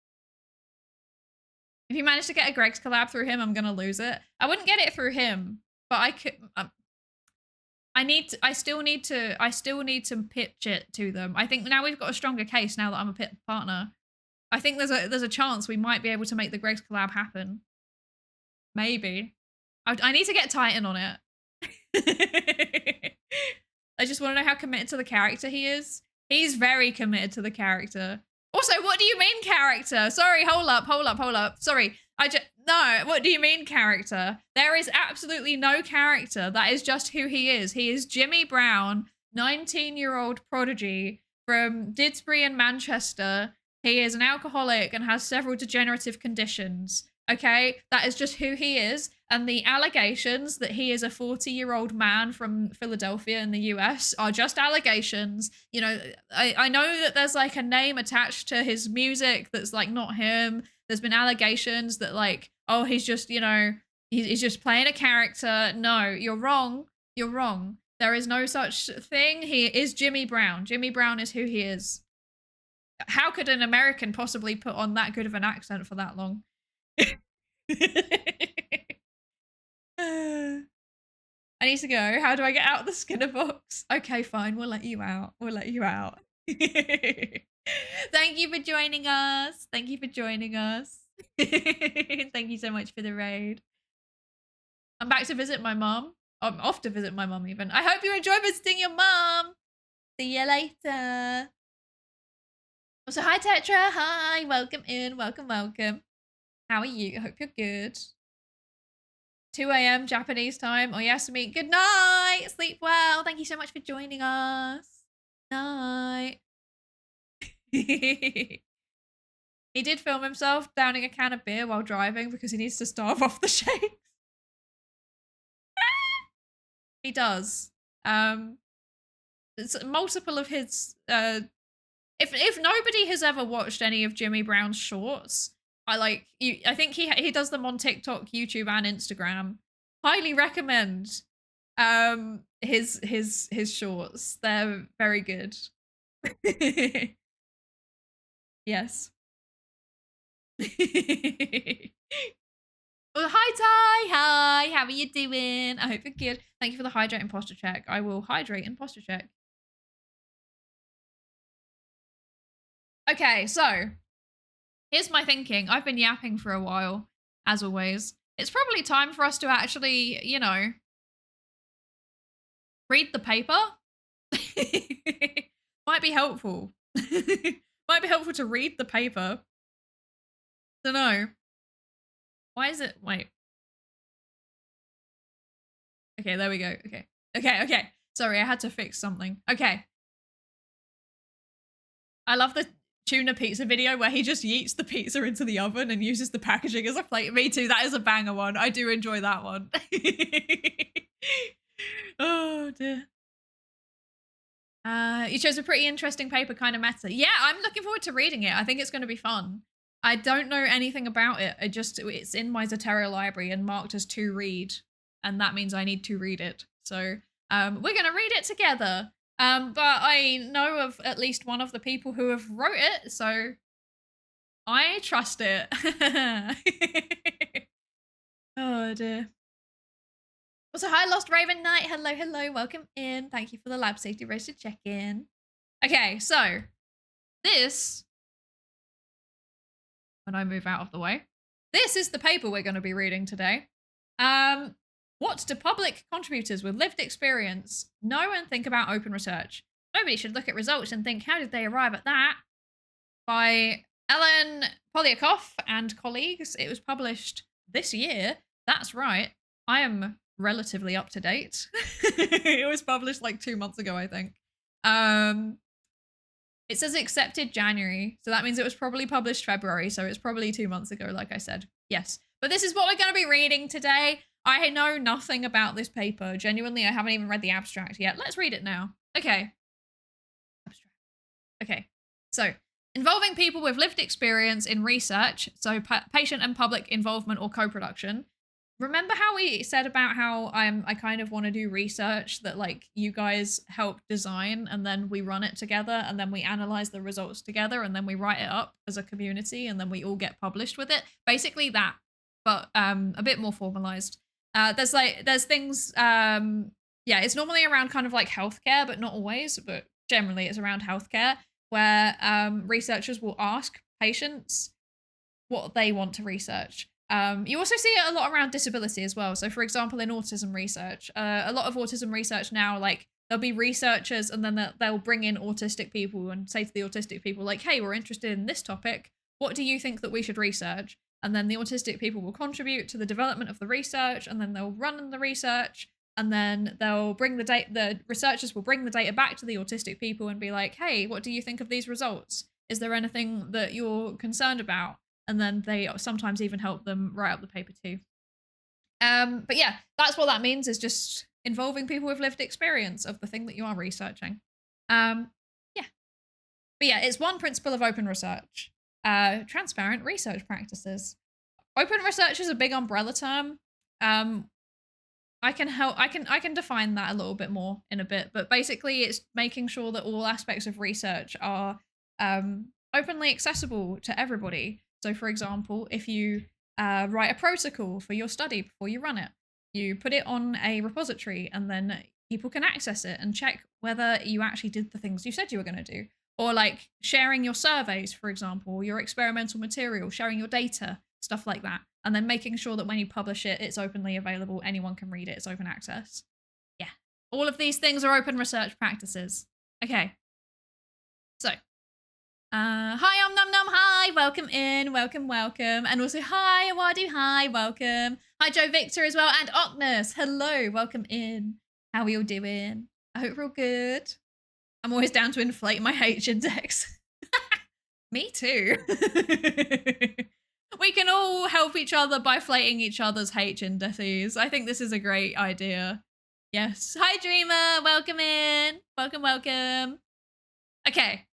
If you manage to get a Greg's collab through him, I'm going to lose it. I wouldn't get it through him, but I could... I still need to pitch it to them. I think now we've got a stronger case now that I'm a pit partner. I think there's a chance we might be able to make the Greg's collab happen. Maybe. I need to get Titan on it. I just want to know how committed to the character he is. He's very committed to the character. Also, what do you mean character? Sorry, hold up. Sorry. No, what do you mean character? There is absolutely no character. That is just who he is. He is Jimmy Brown, 19-year-old prodigy from Didsbury in Manchester. He is an alcoholic and has several degenerative conditions. Okay, that is just who he is. And the allegations that he is a 40-year-old man from Philadelphia in the US are just allegations. You know, I know that there's like a name attached to his music that's like not him. There's been allegations that like, oh, he's just, you know, he's just playing a character. No, you're wrong. You're wrong. There is no such thing. He is Jimmy Brown. Jimmy Brown is who he is. How could an American possibly put on that good of an accent for that long? I need to go. How do I get out of the Skinner box? Okay, fine. We'll let you out. We'll let you out. Thank you for joining us. Thank you for joining us. Thank you so much for the raid. I'm back to visit my mom. I'm off to visit my mom even. I hope you enjoy visiting your mom. See you later. Also, hi Tetra. Hi. Welcome in. Welcome, welcome. How are you? I hope you're good. 2 a.m. Japanese time. Oh, Yasumi. Good night. Sleep well. Thank you so much for joining us. Night. He did film himself downing a can of beer while driving because he needs to starve off the shakes. He does. It's multiple of his if nobody has ever watched any of Jimmy Brown's shorts, I think he does them on TikTok, YouTube, and Instagram. Highly recommend his shorts. They're very good. Yes. Well, hi Ty. Hi. How are you doing? I hope you're good. Thank you for the hydrate and posture check. I will hydrate and posture check. Okay, so here's my thinking. I've been yapping for a while, as always. It's probably time for us to actually, you know, read the paper. Might be helpful. Might be helpful to read the paper. Don't know. Why is it? Wait. Okay, there we go. Okay. Sorry, I had to fix something. Okay. I love the tuna pizza video where he just yeets the pizza into the oven and uses the packaging as a plate. Me too. That is a banger one. I do enjoy that one. Oh dear. You chose a pretty interesting paper, kind of meta. Yeah, I'm looking forward to reading it. I think it's going to be fun. I don't know anything about it. It's in my Zotero library and marked as to read, and that means I need to read it. So we're going to read it together. But I know of at least one of the people who have wrote it, so I trust it. Oh dear. Also, hi, Lost Raven Knight. Hello. Welcome in. Thank you for the lab safety roasted check-in. Okay, so this, when I move out of the way, this is the paper we're going to be reading today. What do public contributors with lived experience know and think about open research? Nobody should look at results and think, how did they arrive at that? By Ellen Poliakoff and colleagues. It was published this year. That's right. I am relatively up to date. It was published like 2 months ago, I think. It says accepted January, so that means it was probably published February, so it's probably 2 months ago, like I said. Yes. But this is what we're going to be reading today. I know nothing about this paper. Genuinely, I haven't even read the abstract yet. Let's read it now. Okay. Abstract. Okay. So, involving people with lived experience in research, so patient and public involvement or co-production. Remember how we said about how I kind of want to do research that like you guys help design and then we run it together and then we analyze the results together and then we write it up as a community and then we all get published with it. Basically that, but a bit more formalized. There's things, yeah, it's normally around kind of like healthcare, but not always, but generally it's around healthcare where researchers will ask patients what they want to research. You also see it a lot around disability as well. So for example, in autism research, a lot of autism research now, like there'll be researchers and then they'll bring in autistic people and say to the autistic people like, hey, we're interested in this topic. What do you think that we should research? And then the autistic people will contribute to the development of the research and then they'll run the research and then they'll bring the data, the researchers will bring the data back to the autistic people and be like, hey, what do you think of these results? Is there anything that you're concerned about? And then they sometimes even help them write up the paper too. But yeah, that's what that means, is just involving people with lived experience of the thing that you are researching. Yeah. But yeah, it's one principle of open research. Transparent research practices. Open research is a big umbrella term. I can define that a little bit more in a bit, but basically it's making sure that all aspects of research are openly accessible to everybody. So for example, if you write a protocol for your study before you run it, you put it on a repository and then people can access it and check whether you actually did the things you said you were going to do. Or like sharing your surveys, for example, your experimental material, sharing your data, stuff like that. And then making sure that when you publish it, it's openly available. Anyone can read it. It's open access. Yeah. All of these things are open research practices. Okay. So, hi, Num Num, hi, welcome in, welcome. And also, hi, Awadu, hi, welcome. Hi, Joe Victor as well, and Oknus, hello, welcome in. How are we all doing? I hope we're all good. I'm always down to inflate my H index. Me too. We can all help each other by inflating each other's H indices. I think this is a great idea. Yes. Hi, Dreamer. Welcome in. Welcome. Okay.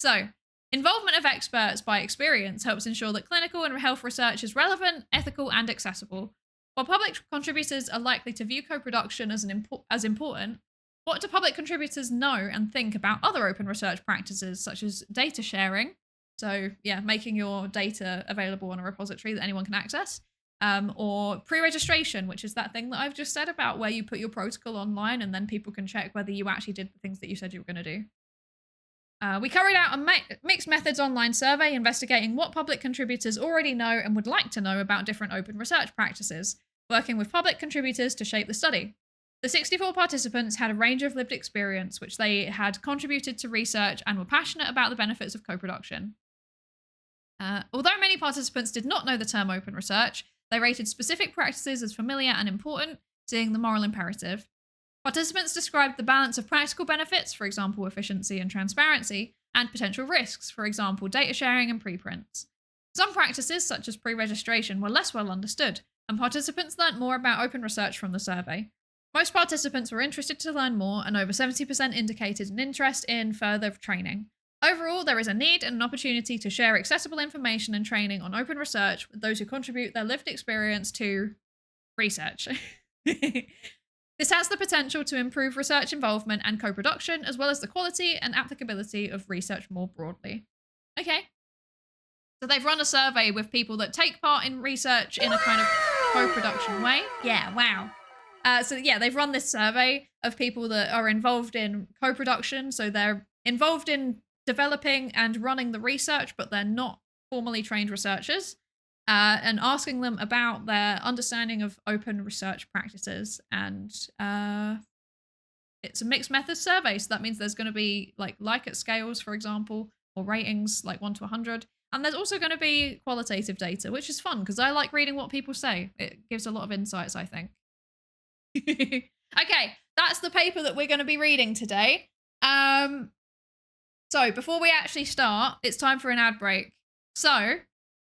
So, involvement of experts by experience helps ensure that clinical and health research is relevant, ethical, and accessible. While public contributors are likely to view co-production as important, what do public contributors know and think about other open research practices, such as data sharing? So yeah, making your data available on a repository that anyone can access. Or pre-registration, which is that thing that I've just said about where you put your protocol online and then people can check whether you actually did the things that you said you were going to do. We carried out a mixed methods online survey investigating what public contributors already know and would like to know about different open research practices, working with public contributors to shape the study. The 64 participants had a range of lived experience, which they had contributed to research and were passionate about the benefits of co-production. Although many participants did not know the term open research, they rated specific practices as familiar and important, seeing the moral imperative. Participants described the balance of practical benefits, for example, efficiency and transparency, and potential risks, for example, data sharing and preprints. Some practices, such as pre-registration, were less well understood, and participants learnt more about open research from the survey. Most participants were interested to learn more, and over 70% indicated an interest in further training. Overall, there is a need and an opportunity to share accessible information and training on open research with those who contribute their lived experience to research. This has the potential to improve research involvement and co-production, as well as the quality and applicability of research more broadly. Okay. So they've run a survey with people that take part in research in a kind of co-production way. Yeah, wow. So yeah, they've run this survey of people that are involved in co-production. So they're involved in developing and running the research, but they're not formally trained researchers. and asking them about their understanding of open research practices. And it's a mixed method survey, so that means there's going to be like Likert scales, for example, or ratings like 1 to 100. And there's also going to be qualitative data, which is fun because I like reading what people say. It gives a lot of insights, I think. Okay, that's the paper that we're going to be reading today. So before we actually start, it's time for an ad break. So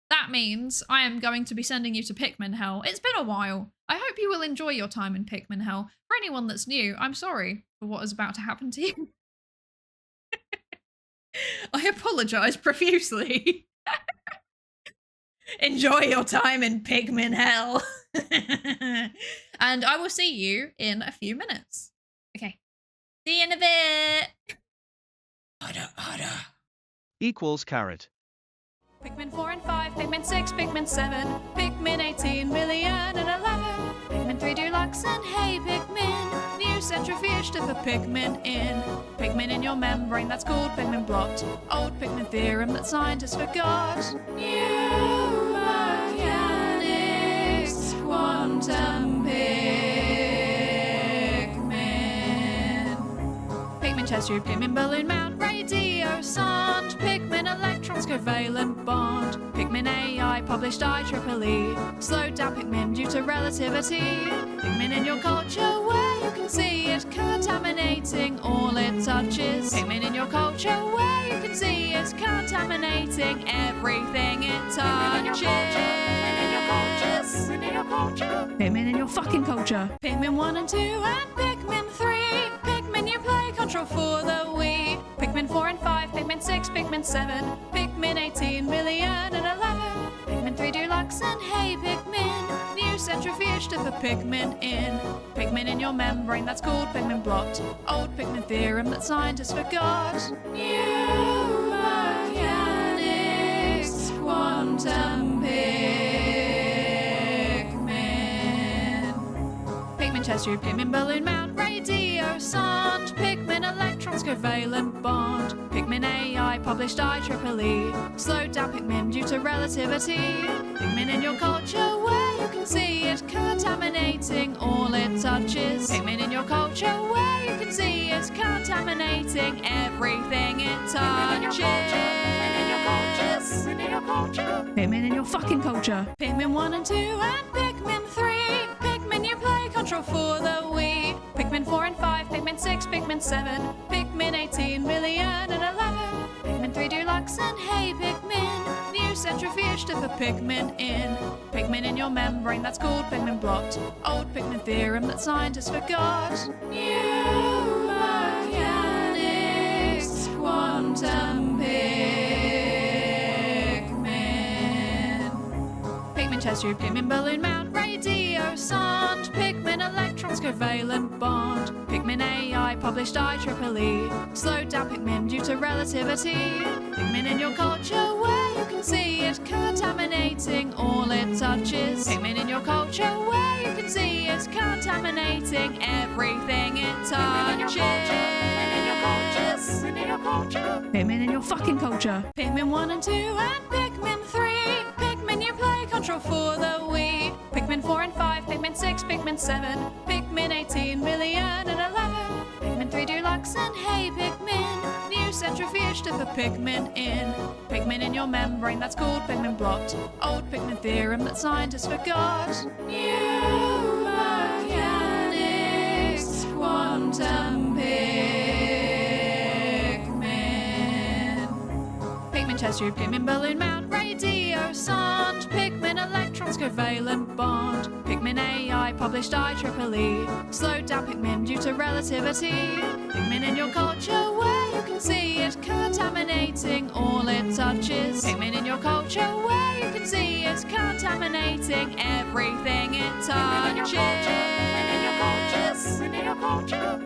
that means I am going to be sending you to Pikmin Hell. It's been a while. I hope you will enjoy your time in Pikmin Hell. For anyone that's new, I'm sorry for what is about to happen to you. I apologise profusely. Enjoy your time in Pikmin Hell. And I will see you in a few minutes. Okay. See you in a bit. Harder. Equals carrot. Pikmin 4 and 5, Pikmin 6, Pikmin 7, Pikmin 18 million and 11, Pikmin 3 Deluxe and hey Pikmin, new centrifuge to put Pikmin in. Pikmin in your membrane, that's called Pikmin blot. Old Pikmin theorem that scientists forgot. New mechanics, quantum Pikmin. Pikmin chest tube, Pikmin balloon mount, radio sound, Pikmin electrons covalent bond, Pikmin AI published IEEE, slowed down Pikmin due to relativity, Pikmin in your culture where you can see it contaminating all it touches, Pikmin in your culture where you can see it contaminating everything it touches. Pikmin in your fucking culture. Pikmin 1 and 2 and Pikmin 3, Pikmin you play control for the Wii, Pikmin 4 and 5, Pikmin 6, Pikmin 7, Pikmin 18 million and 11, Pikmin 3 Deluxe and hey Pikmin, new centrifuge to put Pikmin in. Pikmin in your membrane, that's called Pikmin blot. Old Pikmin theorem that scientists forgot. New mechanics, quantum Pikmin. Pikmin chest tube, Pikmin balloon mount, radio sound, Pikmin electrons covalent bond, Pikmin AI published IEEE, slowed down Pikmin due to relativity, Pikmin in your culture where you can see it contaminating all it touches, Pikmin in your culture where you can see it contaminating everything it touches. Pikmin in your fucking culture. Pikmin 1 and 2 and Pikmin 3, Pikmin you play control for the Wii, Pikmin 4 and 5, Pikmin 6, Pikmin 7, Pikmin 18 million and 11, Pikmin 3 Deluxe and hey Pikmin, new centrifuge to put Pikmin in. Pikmin in your membrane, that's called Pikmin blot. Old Pikmin theorem that scientists forgot. New mechanics, quantum Pikmin. Pikmin chest tube, Pikmin balloon mount, radio sound, Pikmin electrons covalent bond, Pikmin AI published IEEE, slowed down Pikmin due to relativity, Pikmin in your culture where you can see it contaminating all it touches, Pikmin in your culture where you can see it contaminating everything it touches. Pikmin in your fucking culture. Pikmin 1 and 2 and Pikmin 3, Pikmin you play control for the Wii, Pikmin 4 and 5, Pikmin 6, Pikmin 7, Pikmin 18 million and 11, Pikmin 3 Deluxe and hey Pikmin, new centrifuge to put Pikmin in. Pikmin in your membrane, that's called Pikmin blot. Old Pikmin theorem that scientists forgot. New mechanics, quantum Pikmin. Pikmin chest tube, Pikmin balloon mount, radio sound, Pikmin electrons covalent bond, Pikmin AI published IEEE, slowed down Pikmin due to relativity, Pikmin in your culture where you can see it contaminating all it touches, Pikmin in your culture where you can see it contaminating everything it touches.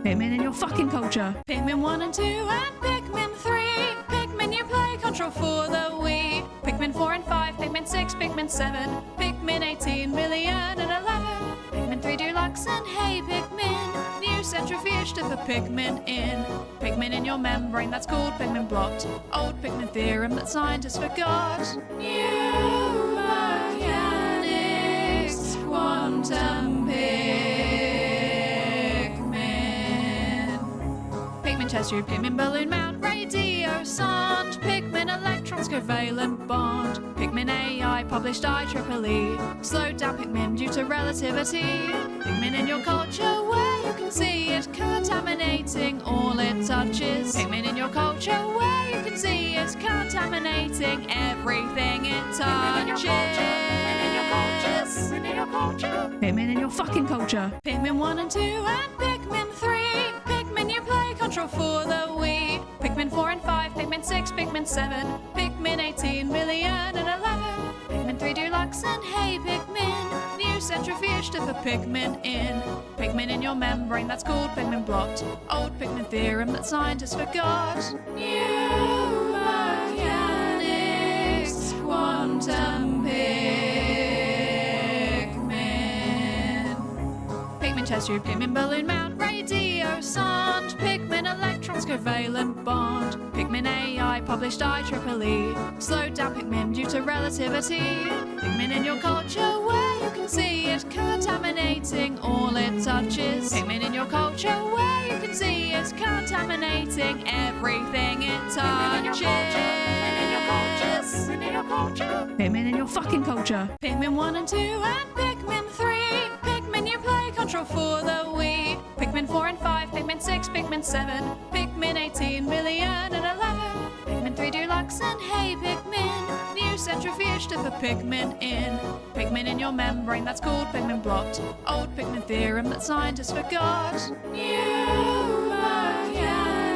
Pikmin in your fucking culture. Pikmin 1 and 2 and Pikmin 3, Pikmin you play control for the Wii, Pikmin 4 and 5, Pikmin 6, Pikmin 7, Pikmin 18 million and 11, Pikmin 3 Deluxe and hey Pikmin, new centrifuge to put Pikmin in. Pikmin in your membrane, that's called Pikmin blot. Old Pikmin theorem that scientists forgot. New mechanics. Pigment chest tube, pigment balloon mount, radio sound, pigment electrons covalent bond, pigment AI published IEEE, slowed down pigment due to relativity, pigment in your culture where you can see it contaminating all it touches, pigment in your culture where you can see it contaminating everything it touches. Pigment in your fucking culture. Pigment 1 and 2 and Pigment 3. Pigment you play control for the Wii. Pigment 4 and 5, Pigment 6, Pigment 7, Pigment 18 million and 11. Pigment 3 Deluxe and Hey Pigment. New centrifuge to put pigment in. Pigment in your membrane that's called pigment blot. Old pigment theorem that scientists forgot. New mechanics, quantum pigment. Pigment chest tube, pigment balloon mount, radio sound, pigment electrons covalent bond, pigment AI published IEEE, slowed down pigment due to relativity, pigment in your culture where you can see it contaminating all it touches, pigment in your culture where you can see it contaminating everything it touches. Pigment in your fucking culture. Pigment 1 and 2 and Pigment 3. Pigment you play control for the Wii. Pigment 4 and 5, Pigment 6, Pigment 7, Pigment 18 million and 11. Pigment 3 Deluxe and Hey Pigment. New centrifuge to put pigment in. Pigment in your membrane that's called pigment blot. Old pigment theorem that scientists forgot. New mechanics,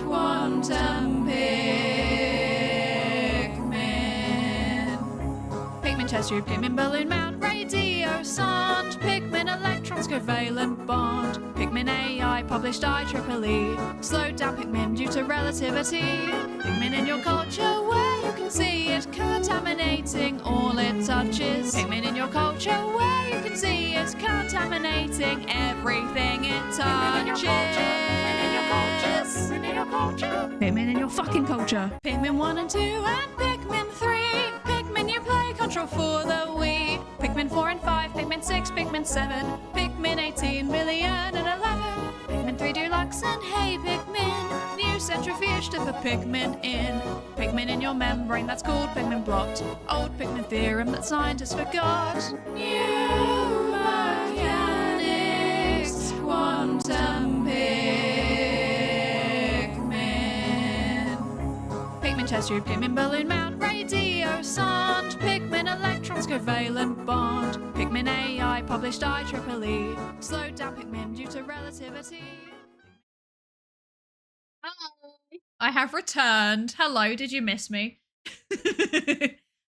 quantum pigment. Pigment chest tube, pigment balloon mount, radio sound, pigment electrons covalent bond, pigment AI published IEEE, slowed down pigment due to relativity, pigment in your culture where you can see it contaminating all it touches, pigment in your culture where you can see it contaminating everything it touches. Pigment in your fucking culture. Pigment 1 and 2 and Pigment 3. Pigment you play control for the Wii. Pigment 4 and 5, Pigment 6, Pigment 7, Pigment 18 million and 11. Pigment 3 Deluxe and Hey Pigment. New centrifuge to put pigment in. Pigment in your membrane that's called pigment blot. Old pigment theorem that scientists forgot. New mechanics, quantum pigment. Pigment chest tube, pigment balloon mount, radio sound, pigment electrons covalent bond, pigment AI published IEEE, slowed down pigment due to relativity. Hi, I have returned. Hello, did you miss me?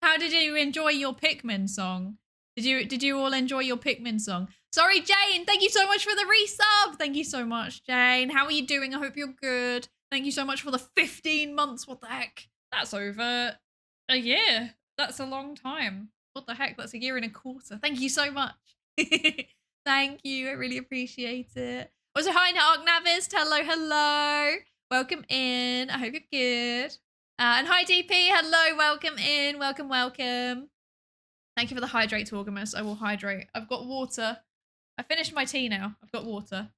How did you enjoy your Pikmin song? Did you all enjoy your Pikmin song? Sorry, Jane, thank you so much for the resub. Thank you so much, Jane. How are you doing? I hope you're good. Thank you so much for the 15 months. What the heck? That's over a year. That's a long time. What the heck? That's a year and a quarter. Thank you so much. Thank you. I really appreciate it. Also, hi, Argnavist. Hello, hello. Welcome in. I hope you're good. And hi, DP. Hello. Welcome in. Welcome, welcome. Thank you for the hydrate, Torgamus. I will hydrate. I've got water. I finished my tea now. I've got water.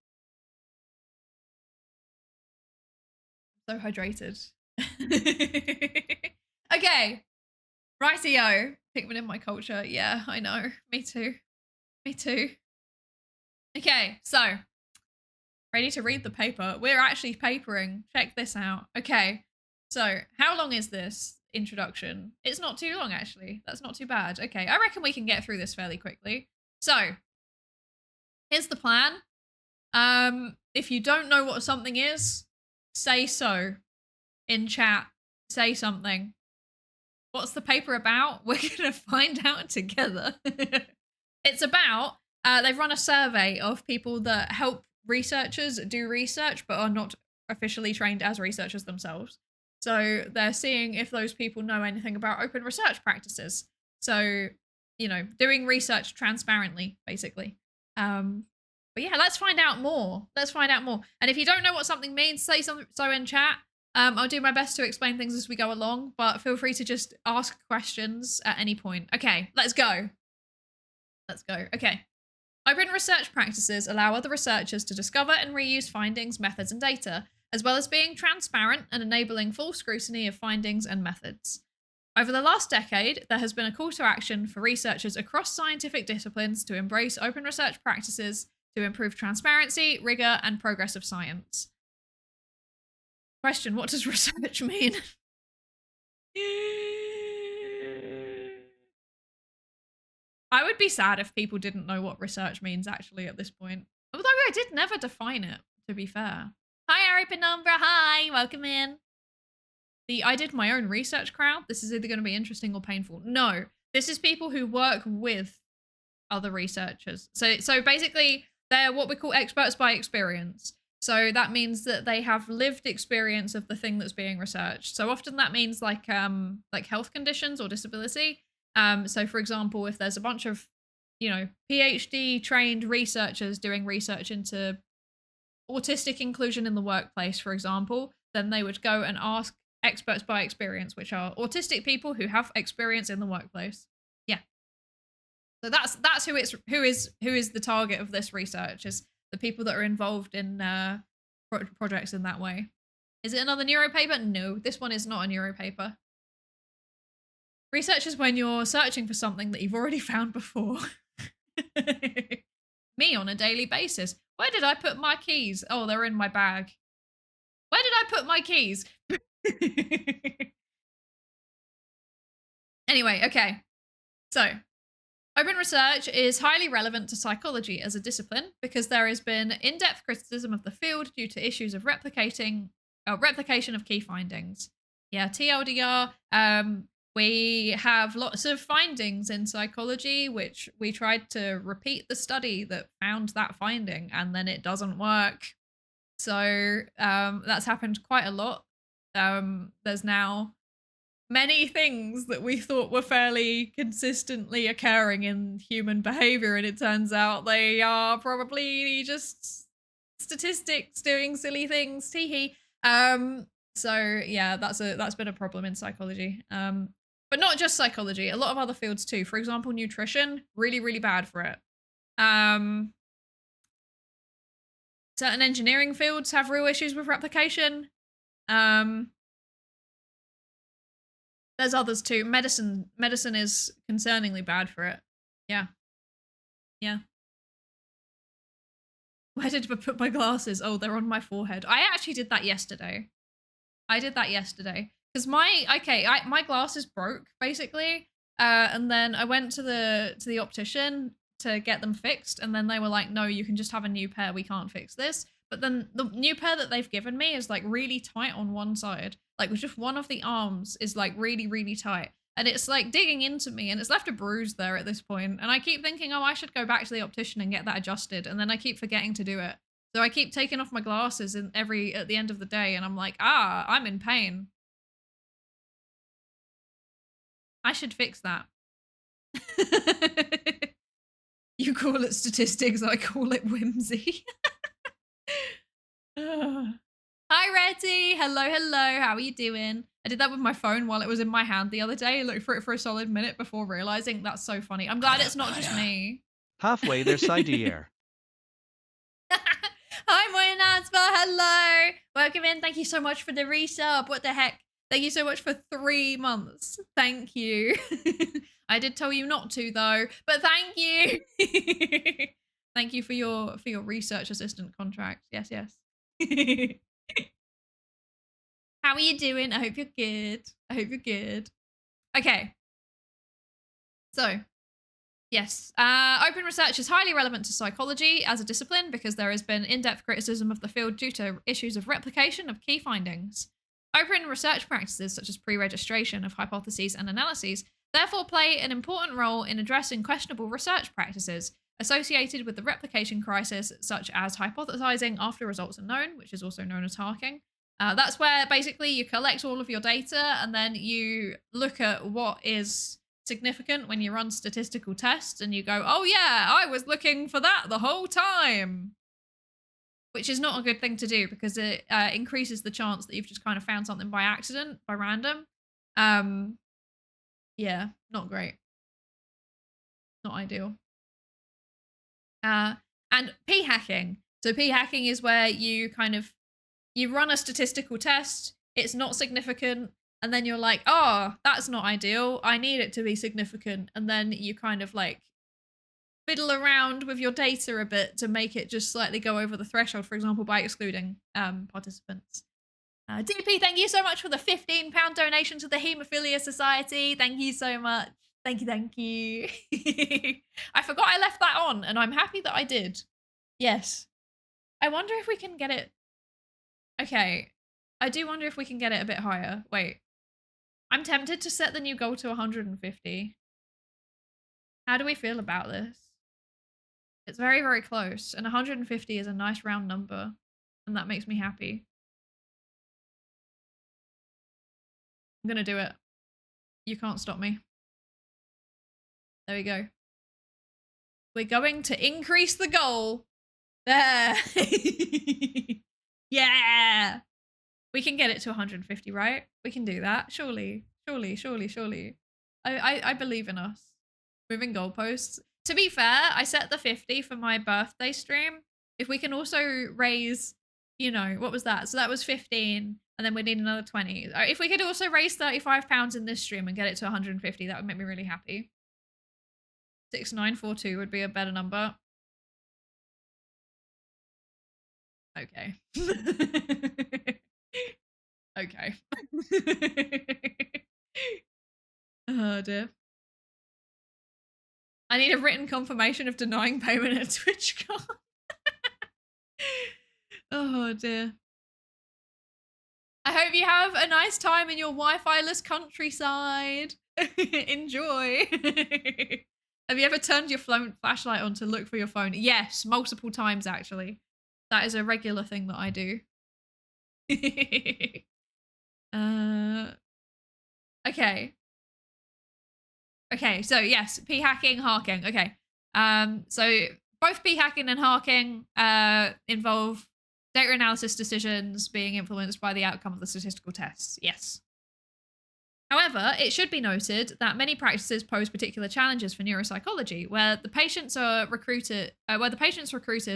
So hydrated. Okay. Rightio. Pikmin in my culture. Yeah, I know. Me too. Me too. Okay, so. Ready to read the paper. We're actually papering. Check this out. Okay. So, how long is this introduction? It's not too long, actually. That's not too bad. Okay, I reckon we can get through this fairly quickly. So, here's the plan. If you don't know what something is, say so in chat. Say something. What's the paper about? We're gonna find out together. It's about, they've run a survey of people that help researchers do research but are not officially trained as researchers themselves. So they're seeing if those people know anything about open research practices. So, you know, doing research transparently, basically. But yeah, let's find out more. Let's find out more. And if you don't know what something means, say so in chat. I'll do my best to explain things as we go along, but feel free to just ask questions at any point. Okay, let's go. Let's go. Okay. Open research practices allow other researchers to discover and reuse findings, methods, and data, as well as being transparent and enabling full scrutiny of findings and methods. Over the last decade, there has been a call to action for researchers across scientific disciplines to embrace open research practices to improve transparency, rigor, and progress of science. Question, what does research mean? I would be sad if people didn't know what research means actually at this point. Although I did never define it, to be fair. Hi, Ari Penumbra. Hi, welcome in. I did my own research crowd. This is either going to be interesting or painful. No, this is people who work with other researchers. So basically, they're what we call experts by experience. So that means that they have lived experience of the thing that's being researched. So often that means like health conditions or disability. So for example, if there's a bunch of, PhD trained researchers doing research into autistic inclusion in the workplace, for example, then they would go and ask experts by experience, which are autistic people who have experience in the workplace. Yeah. So that's who is the target of this research, is the people that are involved in projects in that way. Is it another neuro paper? No, this one is not a neuro paper. Research is when you're searching for something that you've already found before. Me on a daily basis. Where did I put my keys? Oh, they're in my bag. Where did I put my keys? Anyway, okay. So, open research is highly relevant to psychology as a discipline because there has been in-depth criticism of the field due to issues of replication of key findings. Yeah, TLDR. We have lots of findings in psychology, which we tried to repeat the study that found that finding, and then it doesn't work. So that's happened quite a lot. There's now many things that we thought were fairly consistently occurring in human behavior, and it turns out they are probably just statistics doing silly things. Teehee. So yeah, that's been a problem in psychology. But not just psychology, a lot of other fields too. For example, nutrition, really, really bad for it. Certain engineering fields have real issues with replication. There's others too. Medicine is concerningly bad for it. Yeah. Yeah. Where did I put my glasses? Oh, they're on my forehead. I actually did that yesterday. Because my glasses broke basically, and then I went to the optician to get them fixed, and then they were like, no, you can just have a new pair, we can't fix this. But then the new pair that they've given me is like really tight on one side, like with just one of the arms is like really, really tight, and it's like digging into me, and it's left a bruise there at this point, and I keep thinking, oh, I should go back to the optician and get that adjusted, and then I keep forgetting to do it. So I keep taking off my glasses at the end of the day, and I'm like, I'm in pain. I should fix that. You call it statistics, I call it whimsy. Hi, Retty. Hello. How are you doing? I did that with my phone while it was in my hand the other day. I looked for it for a solid minute before realizing that's so funny. I'm glad it's not just me. Halfway there, Psydere. Hi, Moya Nanspa. Hello. Welcome in. Thank you so much for the resub. What the heck? Thank you so much for 3 months. Thank you. I did tell you not to though, but thank you. Thank you for your research assistant contract. Yes. How are you doing? I hope you're good. Okay. So, yes, open research is highly relevant to psychology as a discipline because there has been in-depth criticism of the field due to issues of replication of key findings. Open research practices such as pre-registration of hypotheses and analyses therefore play an important role in addressing questionable research practices associated with the replication crisis, such as hypothesizing after results are known, which is also known as harking. That's where basically you collect all of your data and then you look at what is significant when you run statistical tests and you go, oh yeah, I was looking for that the whole time. Which is not a good thing to do because it increases the chance that you've just kind of found something by accident, by random. Yeah, not great. Not ideal. And p hacking. So p hacking is where you you run a statistical test, it's not significant, and then you're like, oh, that's not ideal, I need it to be significant, and then you kind of like fiddle around with your data a bit to make it just slightly go over the threshold, for example, by excluding participants. DP, thank you so much for the £15 donation to the Haemophilia Society. Thank you so much. Thank you, thank you. I forgot I left that on, and I'm happy that I did. Yes. I wonder if we can get it. Okay. I do wonder if we can get it a bit higher. Wait. I'm tempted to set the new goal to 150. How do we feel about this? It's very, very close, and 150 is a nice round number, and that makes me happy. I'm gonna do it. You can't stop me. There we go. We're going to increase the goal. There. Yeah. We can get it to 150, right? We can do that. Surely. Surely. I believe in us. Moving goalposts. To be fair, I set the 50 for my birthday stream. If we can also raise, you know, what was that? So that was 15, and then we need another 20. If we could also raise £35 in this stream and get it to 150, that would make me really happy. 6942 would be a better number. Okay. Okay. Oh dear. I need a written confirmation of denying payment at Twitch card. Oh dear. I hope you have a nice time in your Wi-Fi-less countryside. Enjoy. Have you ever turned your flashlight on to look for your phone? Yes, multiple times actually. That is a regular thing that I do. Okay. Okay, so yes, p-hacking, harking. Okay. So both p-hacking and harking involve data analysis decisions being influenced by the outcome of the statistical tests. Yes. However, it should be noted that many practices pose particular challenges for neuropsychology, where the patients recruited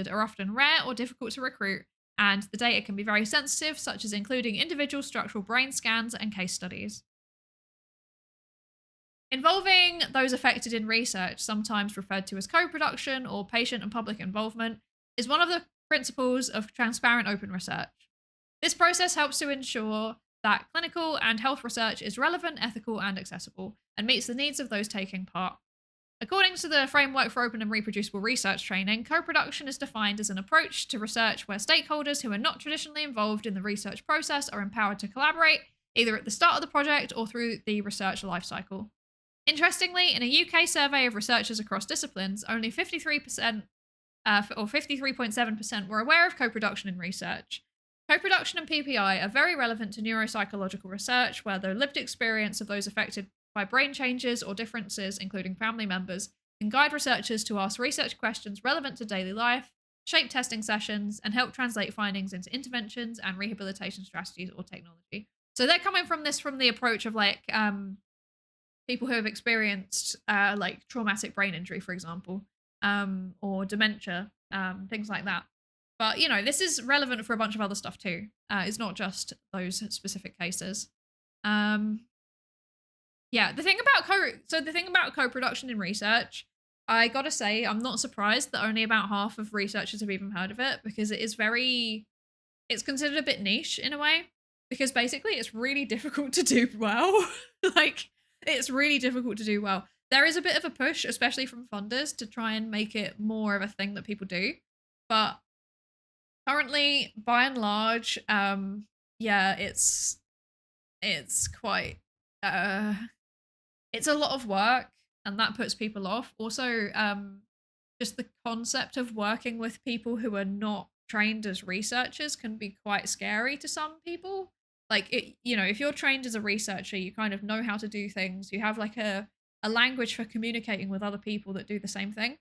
are often rare or difficult to recruit, and the data can be very sensitive, such as including individual structural brain scans and case studies. Involving those affected in research, sometimes referred to as co-production or patient and public involvement, is one of the principles of transparent open research. This process helps to ensure that clinical and health research is relevant, ethical, and accessible, and meets the needs of those taking part. According to the Framework for Open and Reproducible Research Training, co-production is defined as an approach to research where stakeholders who are not traditionally involved in the research process are empowered to collaborate, either at the start of the project or through the research lifecycle. Interestingly, in a UK survey of researchers across disciplines, only 53% or 53.7% were aware of co-production in research. Co-production and PPI are very relevant to neuropsychological research, where the lived experience of those affected by brain changes or differences, including family members, can guide researchers to ask research questions relevant to daily life, shape testing sessions, and help translate findings into interventions and rehabilitation strategies or technology. So they're coming from the approach of like people who have experienced like traumatic brain injury, for example, or dementia, things like that. But, you know, this is relevant for a bunch of other stuff too. It's not just those specific cases. Yeah, the thing about co-production in research, I gotta say, I'm not surprised that only about half of researchers have even heard of it, because it's considered a bit niche in a way, because basically it's really difficult to do well. Like, it's really difficult to do well. There is a bit of a push, especially from funders, to try and make it more of a thing that people do. But currently, by and large, yeah, it's quite, it's a lot of work, and that puts people off. Also, just the concept of working with people who are not trained as researchers can be quite scary to some people. Like, you know, if you're trained as a researcher, you kind of know how to do things. You have like a language for communicating with other people that do the same thing.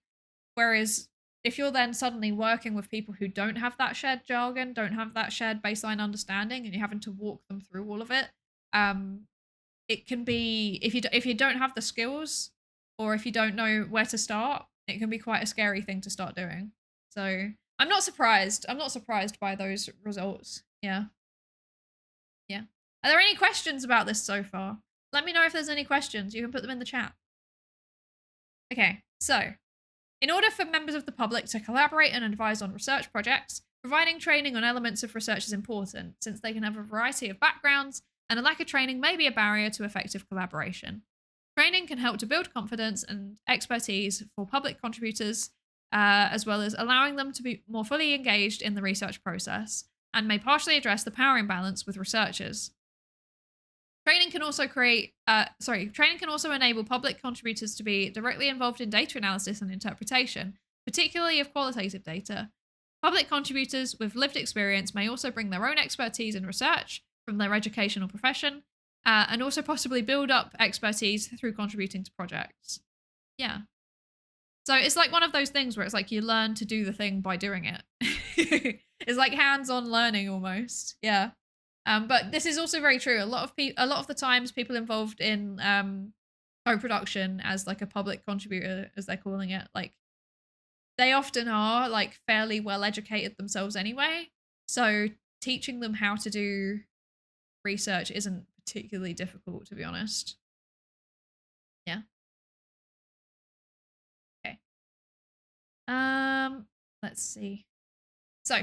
Whereas if you're then suddenly working with people who don't have that shared jargon, don't have that shared baseline understanding, and you're having to walk them through all of it, it can be, if you don't have the skills, or if you don't know where to start, it can be quite a scary thing to start doing. So I'm not surprised. I'm not surprised by those results. Yeah. Yeah. Are there any questions about this so far? Let me know if there's any questions. You can put them in the chat. Okay, so in order for members of the public to collaborate and advise on research projects, providing training on elements of research is important, since they can have a variety of backgrounds, and a lack of training may be a barrier to effective collaboration. Training can help to build confidence and expertise for public contributors, as well as allowing them to be more fully engaged in the research process, and may partially address the power imbalance with researchers. Training can also enable public contributors to be directly involved in data analysis and interpretation, particularly of qualitative data. Public contributors with lived experience may also bring their own expertise in research from their educational profession, and also possibly build up expertise through contributing to projects. Yeah. So it's like one of those things where it's like you learn to do the thing by doing it. It's like hands-on learning almost. Yeah. But this is also very true. A lot of the times people involved in co-production as like a public contributor, as they're calling it, like they often are like fairly well educated themselves anyway. So teaching them how to do research isn't particularly difficult, to be honest. Yeah. Okay. Let's see. So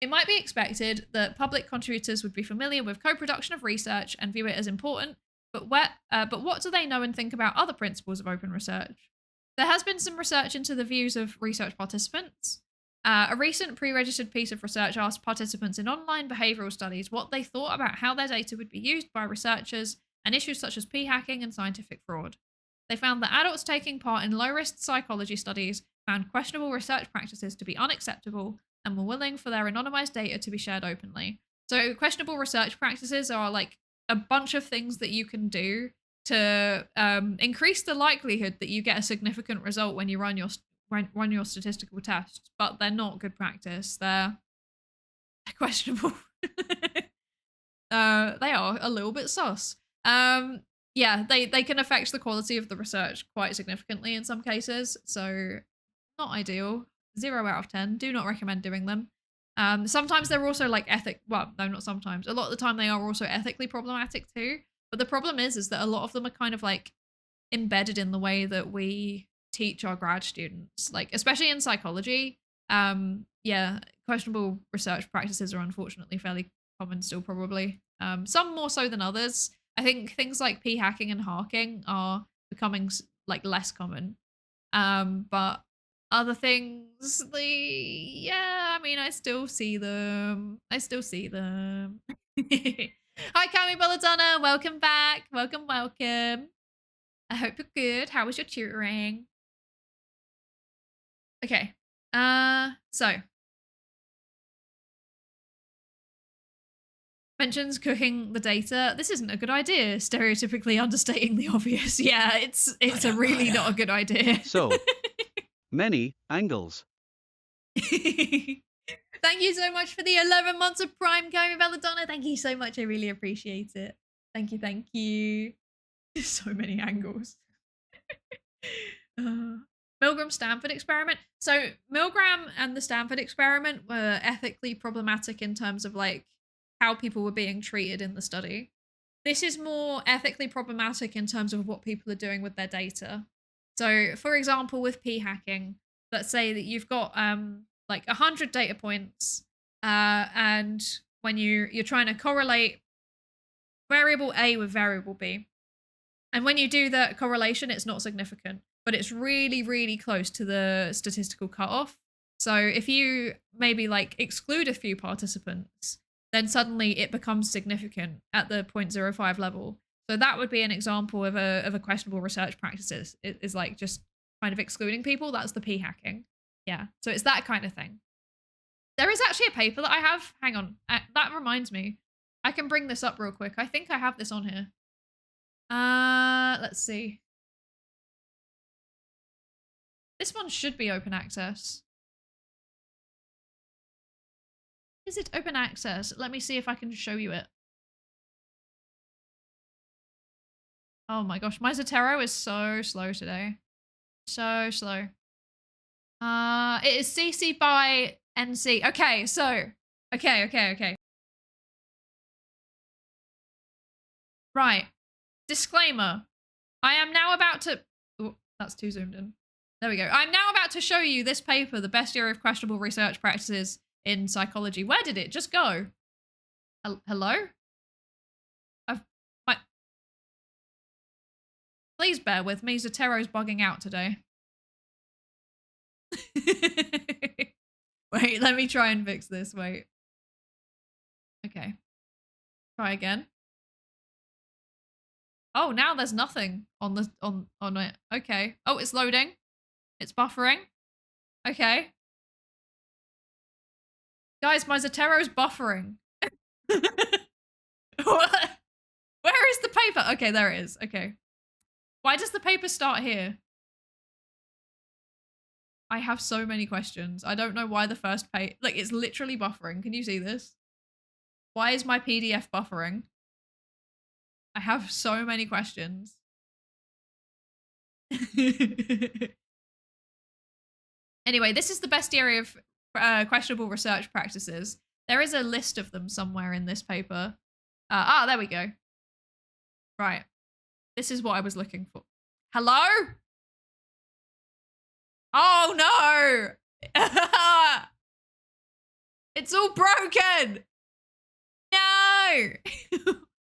it might be expected that public contributors would be familiar with co-production of research and view it as important, but what do they know and think about other principles of open research? There has been some research into the views of research participants. A recent pre-registered piece of research asked participants in online behavioral studies what they thought about how their data would be used by researchers and issues such as p-hacking and scientific fraud. They found that adults taking part in low-risk psychology studies found questionable research practices to be unacceptable and were willing for their anonymized data to be shared openly. So questionable research practices are like a bunch of things that you can do to increase the likelihood that you get a significant result when you run your statistical tests, but they're not good practice. They're questionable. They are a little bit sus. Yeah, they can affect the quality of the research quite significantly in some cases, so not ideal. 0 out of 10. Do not recommend doing them. Sometimes they're also like not sometimes. A lot of the time they are also ethically problematic too. But the problem is that a lot of them are kind of like embedded in the way that we teach our grad students, like especially in psychology. Yeah, questionable research practices are unfortunately fairly common still, probably. Some more so than others. I think things like p-hacking and harking are becoming like less common. But other things, I mean, I still see them. Hi, Cami Belladonna. Welcome back. Welcome. I hope you're good. How was your tutoring? Okay. So mentions cooking the data. This isn't a good idea. Stereotypically understating the obvious. Yeah, it's a really not a good idea. So many angles. Thank you so much for the 11 months of Prime, Cami Belladonna. Thank you so much. I really appreciate it. Thank you. So many angles. Milgram Stanford experiment. So Milgram and the Stanford experiment were ethically problematic in terms of like how people were being treated in the study. This is more ethically problematic in terms of what people are doing with their data. So for example, with p-hacking, let's say that you've got like 100 data points, and when you're trying to correlate variable A with variable B, and when you do the correlation, it's not significant, but it's really, really close to the statistical cutoff. So if you maybe like exclude a few participants, then suddenly it becomes significant at the 0.05 level. So that would be an example of a questionable research practices. It is like just kind of excluding people. That's the p-hacking. Yeah, so it's that kind of thing. There is actually a paper that I have. Hang on, that reminds me. I can bring this up real quick. I think I have this on here. Let's see. This one should be open access. Is it open access? Let me see if I can show you it. Oh my gosh, my Zotero is so slow today. So slow. It is CC by NC. Okay, so okay. Right. Disclaimer. I am now about to... Oh, that's too zoomed in. There we go. I'm now about to show you this paper, The Best Area of Questionable Research Practices in Psychology. Where did it just go? Hello? Please bear with me. Zatero's bugging out today. Wait, let me try and fix this. Wait. Okay. Try again. Oh, now there's nothing on the on it. Okay. Oh, it's loading. It's buffering. Okay. Guys, my Zatero's buffering. What? Where is the paper? Okay, there it is. Okay. Why does the paper start here? I have so many questions. I don't know why the first page... Like, it's literally buffering. Can you see this? Why is my PDF buffering? I have so many questions. Anyway, this is the best area of questionable research practices. There is a list of them somewhere in this paper. There we go. Right. This is what I was looking for. Hello? Oh, no. It's all broken. No.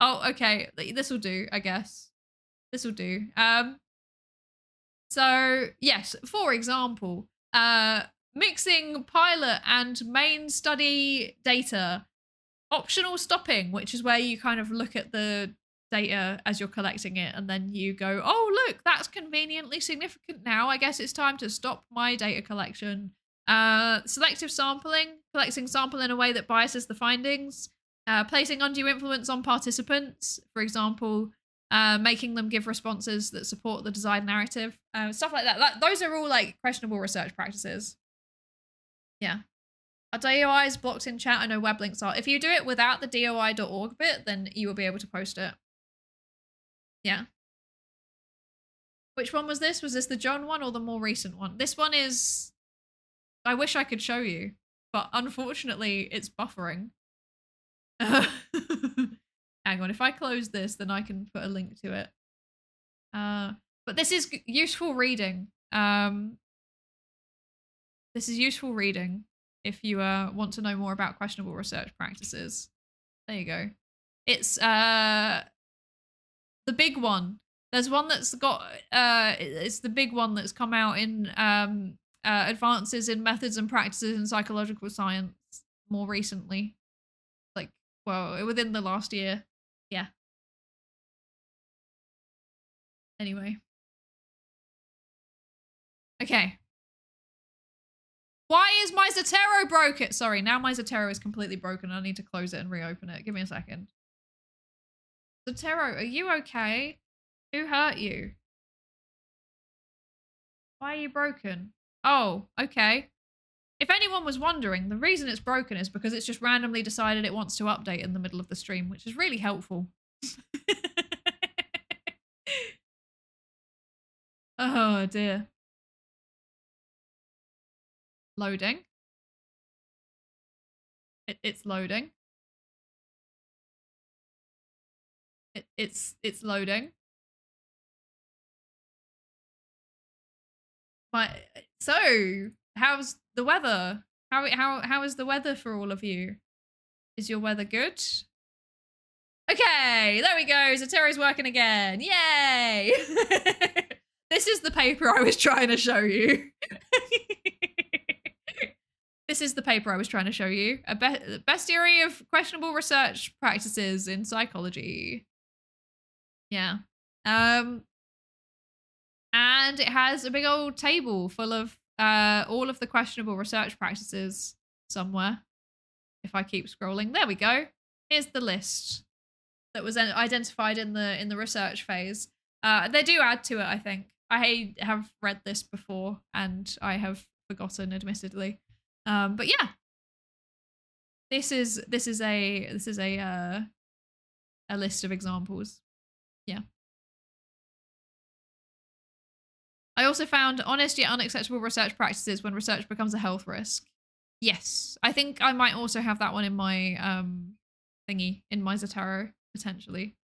Oh, okay. This will do, I guess. This will do. So, yes, for example, mixing pilot and main study data. Optional stopping, which is where you kind of look at the data as you're collecting it and then you go, oh, look, that's conveniently significant now. I guess it's time to stop my data collection. Selective sampling, collecting sample in a way that biases the findings. Placing undue influence on participants, for example, making them give responses that support the desired narrative. Stuff like that. Those are all like questionable research practices. Yeah. Are DOIs blocked in chat? I know web links are. If you do it without the DOI.org bit, then you will be able to post it. Yeah. Which one was this? Was this the John one or the more recent one? This one is... I wish I could show you, but unfortunately it's buffering. Hang on, if I close this, then I can put a link to it. But this is useful reading. This is useful reading if you want to know more about questionable research practices. There you go. It's the big one. There's one that's got it's the big one that's come out in advances in methods and practices in psychological science more recently. Like, well, within the last year. Yeah. Anyway. Okay. Why is my Zatero broken? Sorry, now my Zatero is completely broken. I need to close it and reopen it. Give me a second. Zatero, are you okay? Who hurt you? Why are you broken? Oh, okay. If anyone was wondering, the reason it's broken is because it's just randomly decided it wants to update in the middle of the stream, which is really helpful. Oh dear. Loading. It's loading. It's loading. So how's the weather? How is the weather for all of you? Is your weather good? Okay, there we go. Zatero's working again. Yay! This is the paper I was trying to show you. This is the paper I was trying to show you. Best area of questionable research practices in psychology. Yeah. And it has a big old table full of all of the questionable research practices somewhere. If I keep scrolling, there we go. Here's the list that was identified in the research phase. They do add to it, I think. I have read this before and I have forgotten, admittedly. But yeah, this is a list of examples. Yeah. I also found honest yet unacceptable research practices when research becomes a health risk. Yes, I think I might also have that one in my thingy, in my Zataro, potentially.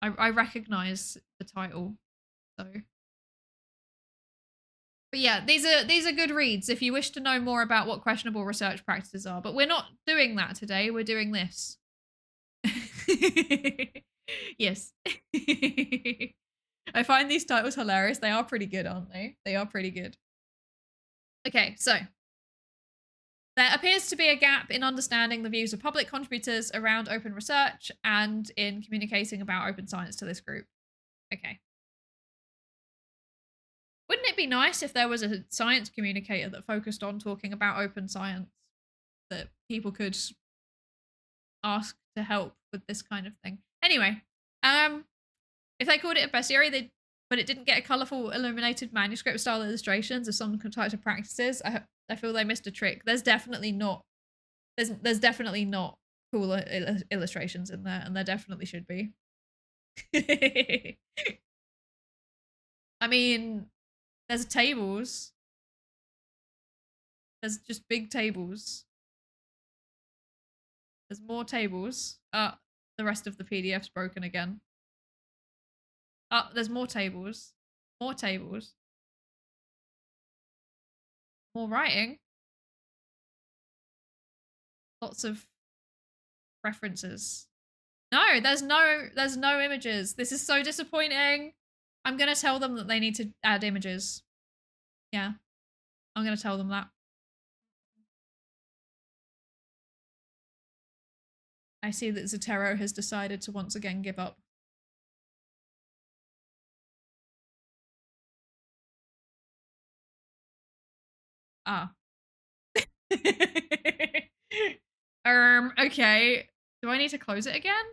I recognize the title, so. But yeah, these are good reads if you wish to know more about what questionable research practices are. But we're not doing that today. We're doing this. Yes. I find these titles hilarious. They are pretty good, aren't they? They are pretty good. Okay, so there appears to be a gap in understanding the views of public contributors around open research and in communicating about open science to this group. Okay. Wouldn't it be nice if there was a science communicator that focused on talking about open science that people could ask to help with this kind of thing? Anyway, if they called it a bestiary, but it didn't get a colourful illuminated manuscript style illustrations of some types of practices, I feel they missed a trick. There's definitely not cool illustrations in there, and there definitely should be. I mean, there's tables. There's just big tables. There's more tables. The rest of the PDF's broken again. There's more tables. More tables. More writing. Lots of references. No, there's no images. This is so disappointing. I'm gonna tell them that they need to add images. Yeah. I'm gonna tell them that. I see that Zatero has decided to once again give up. Ah. Okay. Do I need to close it again?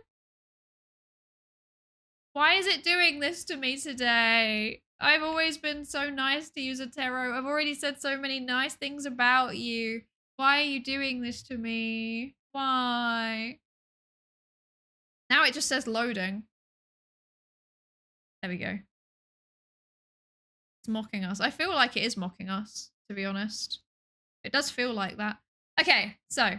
Why is it doing this to me today? I've always been so nice to you, Zatero. I've already said so many nice things about you. Why are you doing this to me? Why? Now it just says loading. There we go. It's mocking us. I feel like it is mocking us, to be honest. It does feel like that. Okay, so.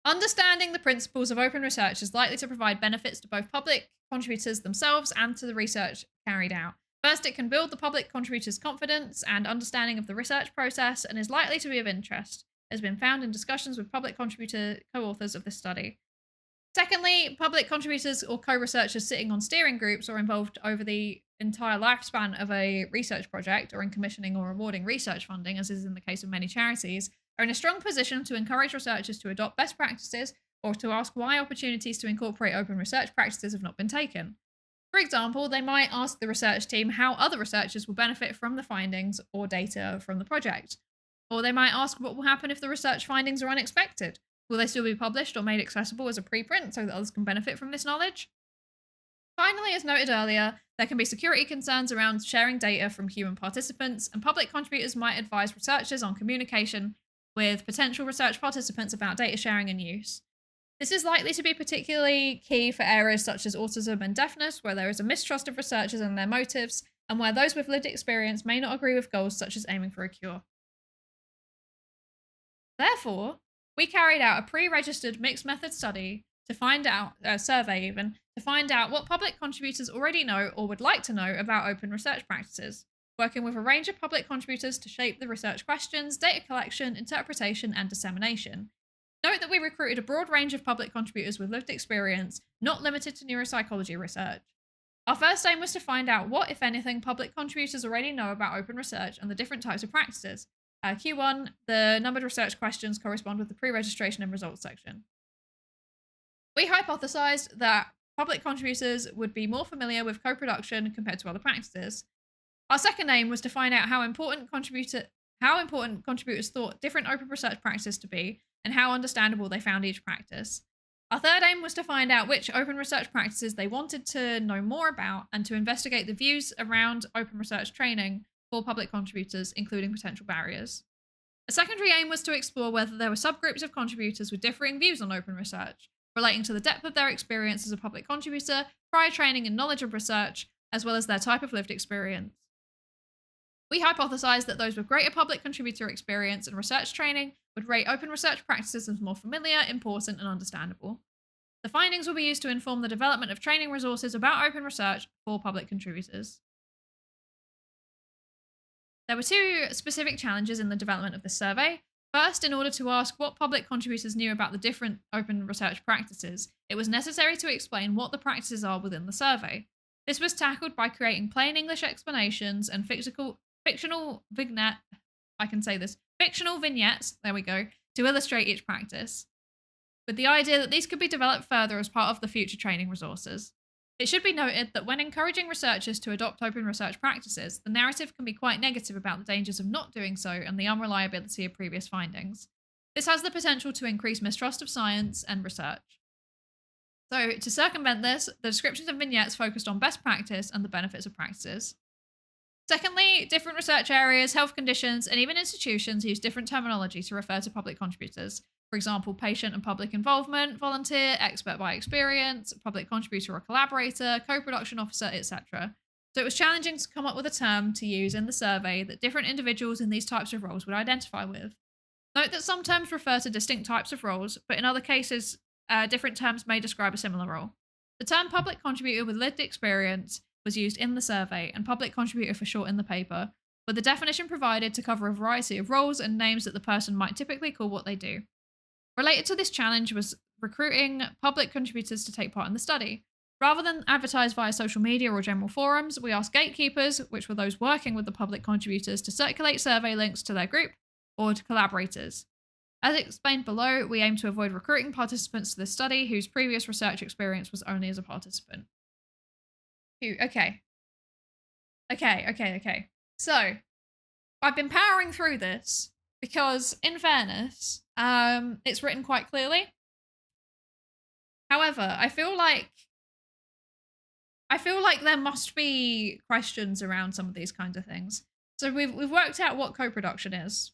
Understanding the principles of open research is likely to provide benefits to both public contributors themselves and to the research carried out. First, it can build the public contributors' confidence and understanding of the research process and is likely to be of interest, as has been found in discussions with public contributor co-authors of this study. Secondly, public contributors or co-researchers sitting on steering groups or involved over the entire lifespan of a research project or in commissioning or awarding research funding, as is in the case of many charities, are in a strong position to encourage researchers to adopt best practices or to ask why opportunities to incorporate open research practices have not been taken. For example, they might ask the research team how other researchers will benefit from the findings or data from the project. Or they might ask what will happen if the research findings are unexpected. Will they still be published or made accessible as a preprint so that others can benefit from this knowledge? Finally, as noted earlier, there can be security concerns around sharing data from human participants, and public contributors might advise researchers on communication with potential research participants about data sharing and use. This is likely to be particularly key for areas such as autism and deafness, where there is a mistrust of researchers and their motives, and where those with lived experience may not agree with goals such as aiming for a cure. Therefore, we carried out a pre-registered mixed method study to find out, survey even, to find out what public contributors already know or would like to know about open research practices, working with a range of public contributors to shape the research questions, data collection, interpretation, and dissemination. Note that we recruited a broad range of public contributors with lived experience, not limited to neuropsychology research. Our first aim was to find out what, if anything, public contributors already know about open research and the different types of practices. Q1, the numbered research questions correspond with the pre-registration and results section. We hypothesized that public contributors would be more familiar with co-production compared to other practices. Our second aim was to find out how important contributors thought different open research practices to be and how understandable they found each practice. Our third aim was to find out which open research practices they wanted to know more about and to investigate the views around open research training for public contributors, including potential barriers. A secondary aim was to explore whether there were subgroups of contributors with differing views on open research, relating to the depth of their experience as a public contributor, prior training and knowledge of research, as well as their type of lived experience. We hypothesized that those with greater public contributor experience and research training would rate open research practices as more familiar, important, and understandable. The findings will be used to inform the development of training resources about open research for public contributors. There were two specific challenges in the development of this survey. First, in order to ask what public contributors knew about the different open research practices, it was necessary to explain what the practices are within the survey. This was tackled by creating plain English explanations and fictional vignettes, there we go, to illustrate each practice, with the idea that these could be developed further as part of the future training resources. It should be noted that when encouraging researchers to adopt open research practices, the narrative can be quite negative about the dangers of not doing so and the unreliability of previous findings. This has the potential to increase mistrust of science and research. So, to circumvent this, the descriptions and vignettes focused on best practice and the benefits of practices. Secondly, different research areas, health conditions, and even institutions use different terminology to refer to public contributors. For example, patient and public involvement, volunteer, expert by experience, public contributor or collaborator, co-production officer, etc. So it was challenging to come up with a term to use in the survey that different individuals in these types of roles would identify with. Note that some terms refer to distinct types of roles, but in other cases, different terms may describe a similar role. The term public contributor with lived experience was used in the survey, and public contributor for short in the paper, with the definition provided to cover a variety of roles and names that the person might typically call what they do. Related to this challenge was recruiting public contributors to take part in the study. Rather than advertise via social media or general forums, we asked gatekeepers, which were those working with the public contributors, to circulate survey links to their group or to collaborators. As explained below, we aim to avoid recruiting participants to this study whose previous research experience was only as a participant. Okay. So, I've been powering through this because, in fairness, it's written quite clearly. However, I feel like there must be questions around some of these kinds of things. So we've worked out what co-production is.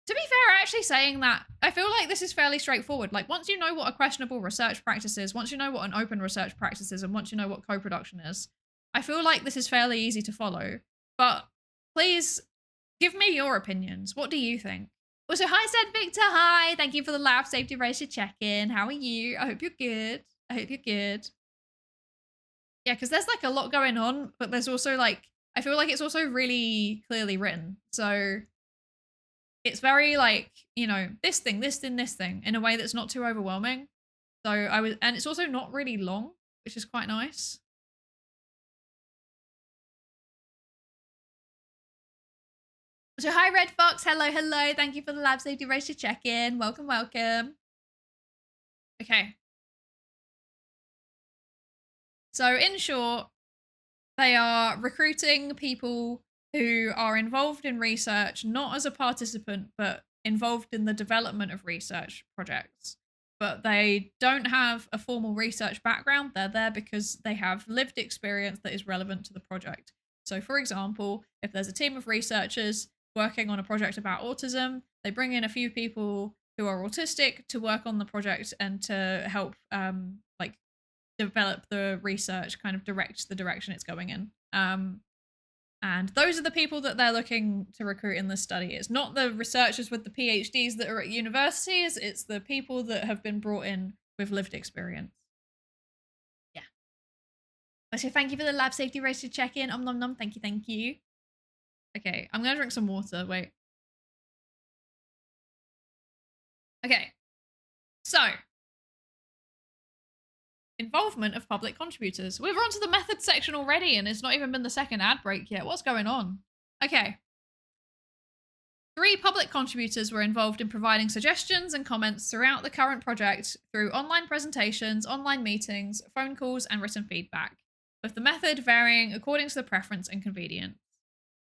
To be fair, actually saying that, I feel like this is fairly straightforward. Like, once you know what a questionable research practice is, once you know what an open research practice is, and once you know what co-production is, I feel like this is fairly easy to follow. But please give me your opinions. What do you think? Also, hi, said Victor. Hi. Thank you for the lab safety ratio check-in. How are you? I hope you're good. Yeah, because there's like a lot going on, but there's also like, I feel like it's also really clearly written. So it's very like, you know, this thing, in a way that's not too overwhelming. So and it's also not really long, which is quite nice. So hi, Red Fox. Hello. Thank you for the lab safety ratio check-in. Welcome. Okay. So in short, they are recruiting people who are involved in research, not as a participant, but involved in the development of research projects. But they don't have a formal research background. They're there because they have lived experience that is relevant to the project. So for example, if there's a team of researchers working on a project about autism, they bring in a few people who are autistic to work on the project and to help like develop the research, kind of direct the direction it's going in. And those are the people that they're looking to recruit in this study. It's not the researchers with the PhDs that are at universities, it's the people that have been brought in with lived experience. Yeah. So thank you for the lab safety ratio check-in. Nom nom. Thank you. Okay, I'm gonna drink some water. Wait. Okay. So, involvement of public contributors. We're on to the methods section already, and it's not even been the second ad break yet. What's going on? Okay. 3 public contributors were involved in providing suggestions and comments throughout the current project through online presentations, online meetings, phone calls, and written feedback, with the method varying according to the preference and convenience.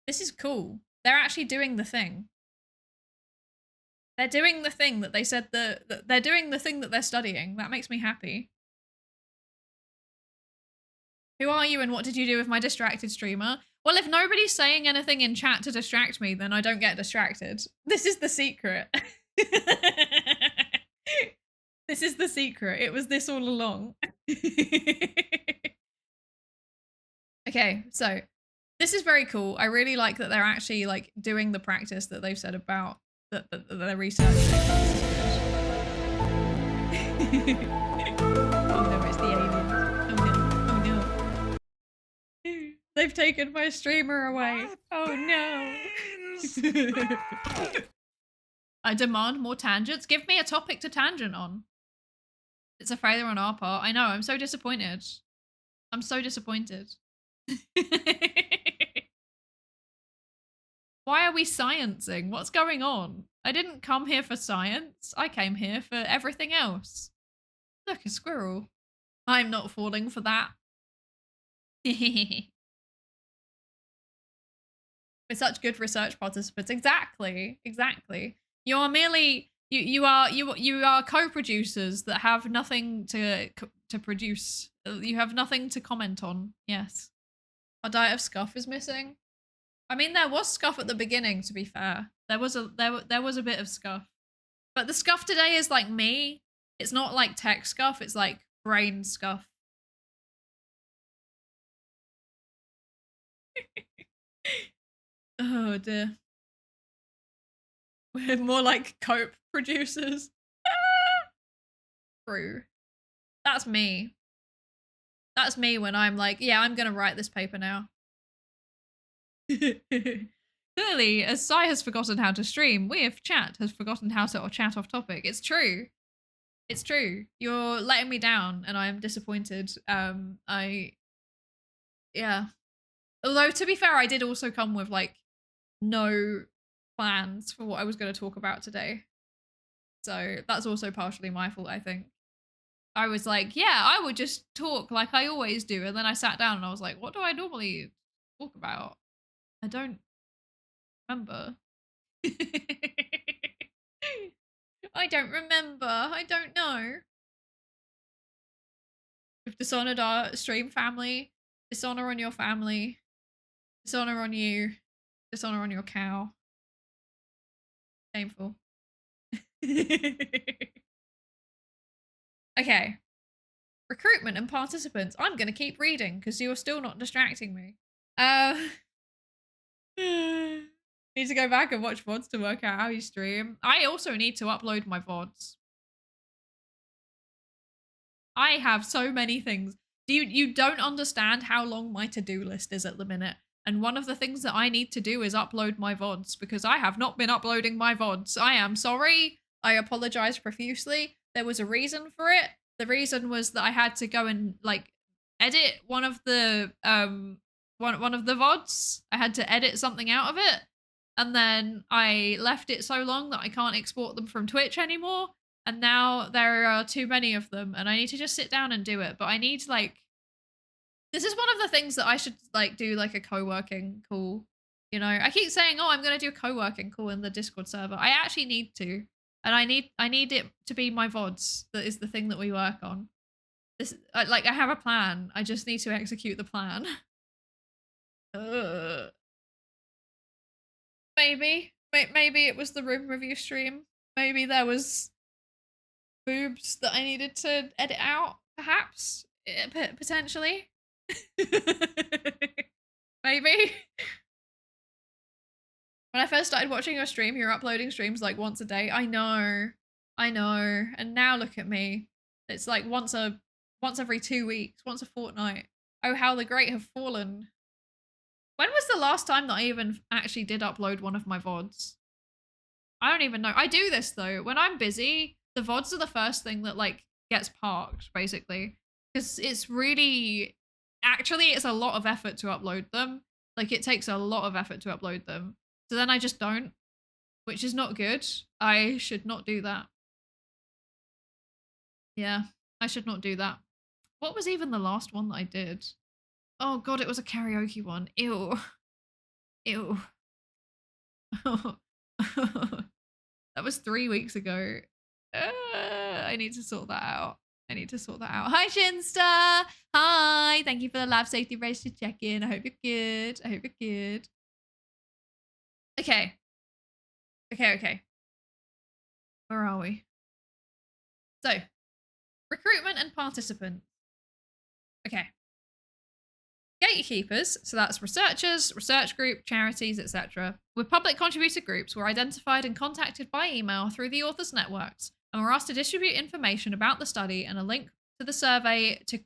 This is cool. They're actually doing the thing. They're doing the thing that they said they're doing the thing that they're studying. That makes me happy. Who are you and what did you do with my distracted streamer? Well, if nobody's saying anything in chat to distract me, then I don't get distracted. This is the secret. This is the secret. It was this all along. Okay, so this is very cool. I really like that they're actually like doing the practice that they've said about that they're researching. Oh no, it's the aliens. Oh no, oh no. They've taken my streamer away. Oh no. I demand more tangents. Give me a topic to tangent on. It's a failure on our part. I know, I'm so disappointed. I'm so disappointed. Why are we sciencing? What's going on? I didn't come here for science. I came here for everything else. Look, a squirrel. I'm not falling for that. We're such good research participants. Exactly. Exactly. You are merely you are co-producers that have nothing to produce. You have nothing to comment on. Yes. Our diet of scuff is missing. I mean, there was scuff at the beginning, to be fair. There was a bit of scuff. But the scuff today is like me. It's not like tech scuff, it's like brain scuff. Oh dear. We're more like cope producers. True. That's me. That's me when I'm like, yeah, I'm gonna write this paper now. Clearly, as Sai has forgotten how to stream, we of chat has forgotten how to chat off topic. It's true. It's true. You're letting me down and I'm disappointed. Yeah. Although to be fair, I did also come with like no plans for what I was going to talk about today. So that's also partially my fault, I think. I was like, yeah, I would just talk like I always do. And then I sat down and I was like, what do I normally talk about? I don't remember. I don't remember. I don't know. We've dishonored our stream family. Dishonor on your family. Dishonor on you. Dishonor on your cow. Shameful. Okay. Recruitment and participants. I'm going to keep reading because you're still not distracting me. Need to go back and watch VODs to work out how you stream. I also need to upload my VODs. I have so many things. You don't understand how long my to-do list is at the minute. And one of the things that I need to do is upload my VODs because I have not been uploading my VODs. I am sorry. I apologize profusely. There was a reason for it. The reason was that I had to go and like edit one of the VODs. I had to edit something out of it. And then I left it so long that I can't export them from Twitch anymore. And now there are too many of them and I need to just sit down and do it. But I need like, this is one of the things that I should like do like a co-working call. You know, I keep saying, oh, I'm going to do a co-working call in the Discord server. I actually need to. And I need it to be my VODs. That is the thing that we work on. This, like, I have a plan. I just need to execute the plan. Maybe it was the room review stream. Maybe there was boobs that I needed to edit out, perhaps, potentially. Maybe. When I first started watching your stream, you were uploading streams like once a day. I know. And now look at me. It's like once every 2 weeks, once a fortnight. Oh, how the great have fallen. When was the last time that I even actually did upload one of my VODs? I don't even know. I do this though. When I'm busy, the VODs are the first thing that like gets parked, basically. Because it's really, actually, it's a lot of effort to upload them. Like it takes a lot of effort to upload them. So then I just don't, which is not good. I should not do that. Yeah, I should not do that. What was even the last one that I did? Oh god, it was a karaoke one. Ew. Ew. That was 3 weeks ago. I need to sort that out. Hi, Shinsta. Hi. Thank you for the lab safety race to check in. I hope you're good. Okay. Where are we? So, recruitment and participants. Okay. Gatekeepers, so that's researchers, research group, charities, etc., with public contributor groups were identified and contacted by email through the authors' networks and were asked to distribute information about the study and a link to the survey to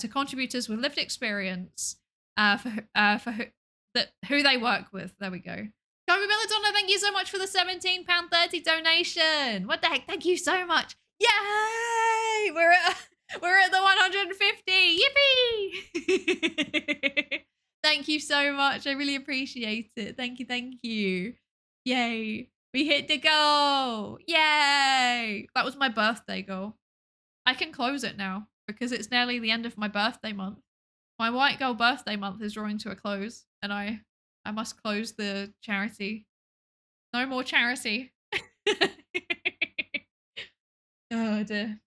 contributors with lived experience who they work with. There we go. Kobe Belladonna, thank you so much for the £17.30 donation. What the heck? Thank you so much. Yay! We're at the 150. Yippee! Thank you so much. I really appreciate it. Thank you. Yay. We hit the goal. Yay. That was my birthday goal. I can close it now because it's nearly the end of my birthday month. My white girl birthday month is drawing to a close and I must close the charity. No more charity. Oh dear.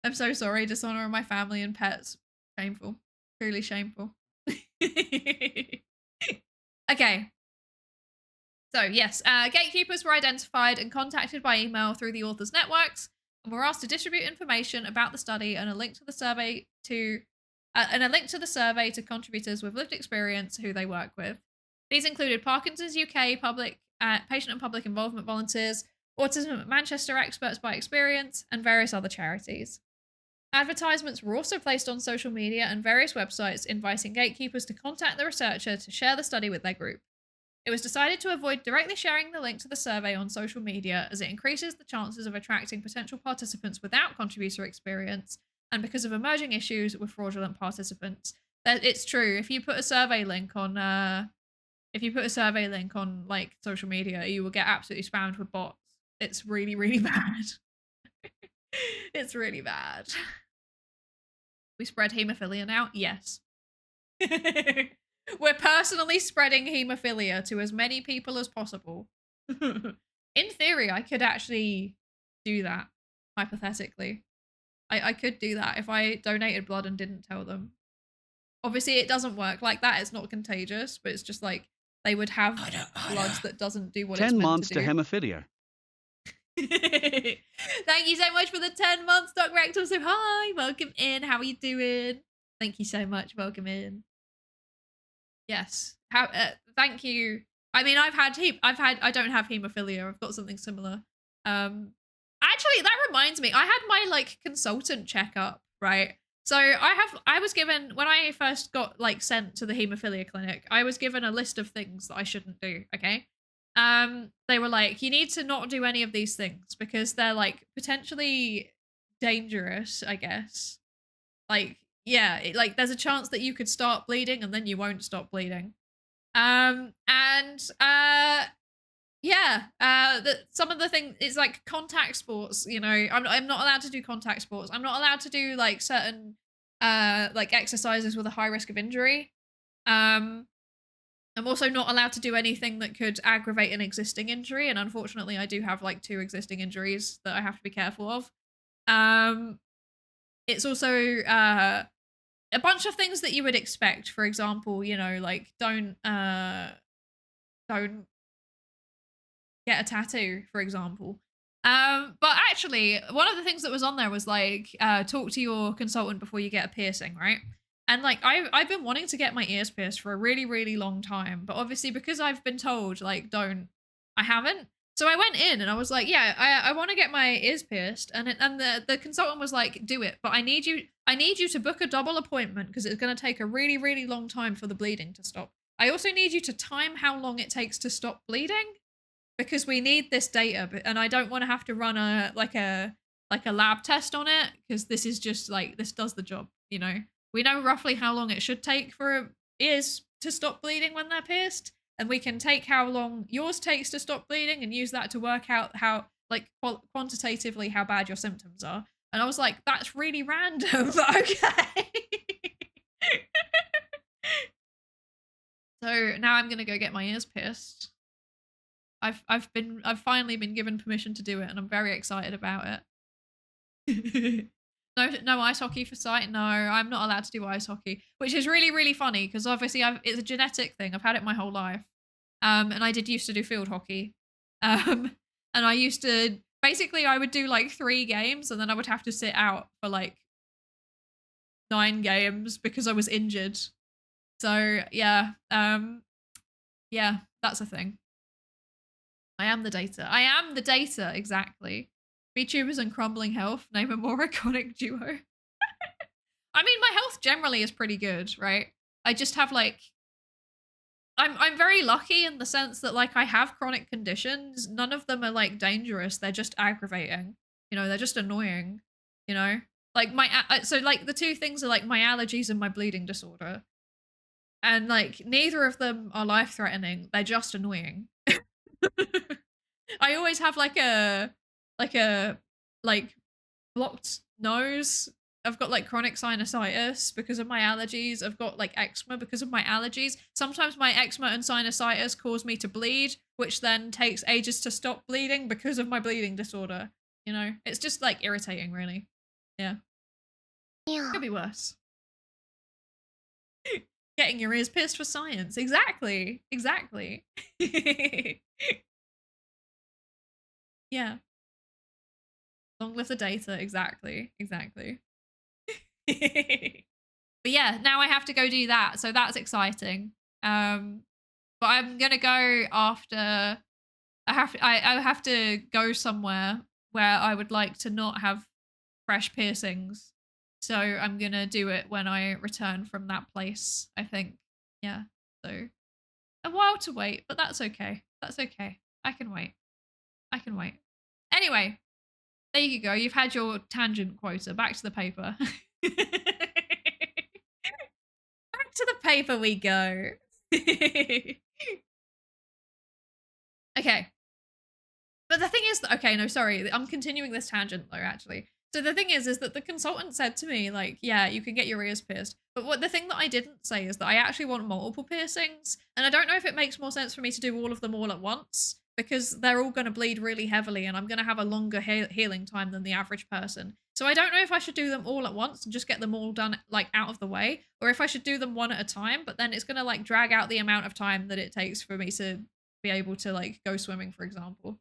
I'm so sorry. Dishonor of my family and pets. Shameful. Truly shameful. Okay. So yes, gatekeepers were identified and contacted by email through the authors' networks and were asked to distribute information about the study and a link to the survey to contributors with lived experience who they work with. These included Parkinson's UK public patient and public involvement volunteers, Autism at Manchester experts by experience, and various other charities. Advertisements were also placed on social media and various websites inviting gatekeepers to contact the researcher to share the study with their group. It was decided to avoid directly sharing the link to the survey on social media as it increases the chances of attracting potential participants without contributor experience and because of emerging issues with fraudulent participants. It's true. If you put a survey link on like social media, you will get absolutely spammed with bots. It's really, really bad. It's really bad. We spread haemophilia now? Yes. We're personally spreading haemophilia to as many people as possible. In theory, I could actually do that, hypothetically. I could do that if I donated blood and didn't tell them. Obviously, it doesn't work like that. It's not contagious, but it's just like they would have bloods that doesn't do what it's 10 meant months to to do. hemophilia. Thank you so much for the 10 months, Doc Rectal. So hi, welcome in. How are you doing? Thank you so much. Welcome in. Yes. Thank you. I mean, I don't have hemophilia. I've got something similar. Actually, that reminds me. I had my like consultant checkup, right? So I was given, when I first got like sent to the hemophilia clinic, I was given a list of things that I shouldn't do, okay? They were like, you need to not do any of these things because they're like potentially dangerous, I guess. Like, yeah, like there's a chance that you could start bleeding and then you won't stop bleeding. Some of the things, it's like contact sports, you know, I'm not allowed to do contact sports. I'm not allowed to do like certain like exercises with a high risk of injury. I'm also not allowed to do anything that could aggravate an existing injury, and unfortunately I do have like 2 existing injuries that I have to be careful of. It's also a bunch of things that you would expect. For example, you know, like don't get a tattoo, for example. But actually, one of the things that was on there was like, talk to your consultant before you get a piercing, right? And like, I've been wanting to get my ears pierced for a really, really long time. But obviously, because I've been told, like, don't, I haven't. So I went in and I was like, yeah, I want to get my ears pierced. And the consultant was like, do it. But I need you to book a double appointment because it's going to take a really, really long time for the bleeding to stop. I also need you to time how long it takes to stop bleeding, because we need this data, and I don't want to have to run a lab test on it, because this is just like, this does the job, you know. We know roughly how long it should take for ears to stop bleeding when they're pierced, and we can take how long yours takes to stop bleeding and use that to work out how, like, quantitatively how bad your symptoms are. And I was like, that's really random, but okay. So now I'm gonna go get my ears pierced. I've finally been given permission to do it, and I'm very excited about it. No ice hockey for sight. No, I'm not allowed to do ice hockey, which is really, really funny because obviously it's a genetic thing. I've had it my whole life. And I used to do field hockey. And I used to, basically I would do like 3 games and then I would have to sit out for like 9 games because I was injured. So yeah, yeah, that's a thing. I am the data. I am the data, exactly. VTubers and crumbling health, name a more iconic duo. I mean, my health generally is pretty good, right? I just have like I'm very lucky in the sense that like I have chronic conditions. None of them are like dangerous. They're just aggravating. You know, they're just annoying, you know? Like so like the two things are like my allergies and my bleeding disorder. And like neither of them are life-threatening. They're just annoying. I always have like a like blocked nose. I've got like chronic sinusitis because of my allergies. I've got like eczema because of my allergies. Sometimes my eczema and sinusitis cause me to bleed, which then takes ages to stop bleeding because of my bleeding disorder. You know, it's just like irritating, really. Yeah. Could be worse. Getting your ears pierced for science. Exactly. Exactly. Yeah. Long live the data. Exactly. Exactly. But yeah, now I have to go do that, so that's exciting. But I'm gonna go after. I have to go somewhere where I would like to not have fresh piercings. So I'm gonna do it when I return from that place. I think. Yeah. So a while to wait, but that's okay. That's okay. I can wait. I can wait. Anyway, there you go. You've had your tangent quota. Back to the paper. Back to the paper we go. Okay. But the thing is that, okay, no, sorry. I'm continuing this tangent though, actually. So the thing is that the consultant said to me, like, yeah, you can get your ears pierced. But what the thing that I didn't say is that I actually want multiple piercings. And I don't know if it makes more sense for me to do all of them all at once because they're all going to bleed really heavily and I'm going to have a longer healing time than the average person. So I don't know if I should do them all at once and just get them all done like out of the way, or if I should do them one at a time, but then it's going to like drag out the amount of time that it takes for me to be able to like go swimming, for example.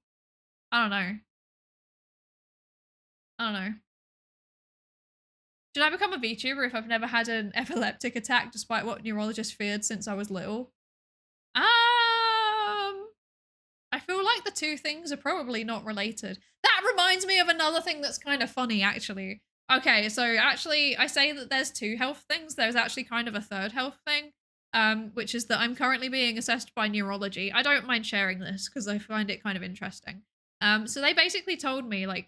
I don't know. I don't know. Should I become a VTuber if I've never had an epileptic attack despite what neurologists feared since I was little? I feel like the two things are probably not related. That reminds me of another thing that's kind of funny, actually. Okay, so actually, I say that there's two health things. There's actually kind of a third health thing, which is that I'm currently being assessed by neurology. I don't mind sharing this because I find it kind of interesting. So they basically told me, like,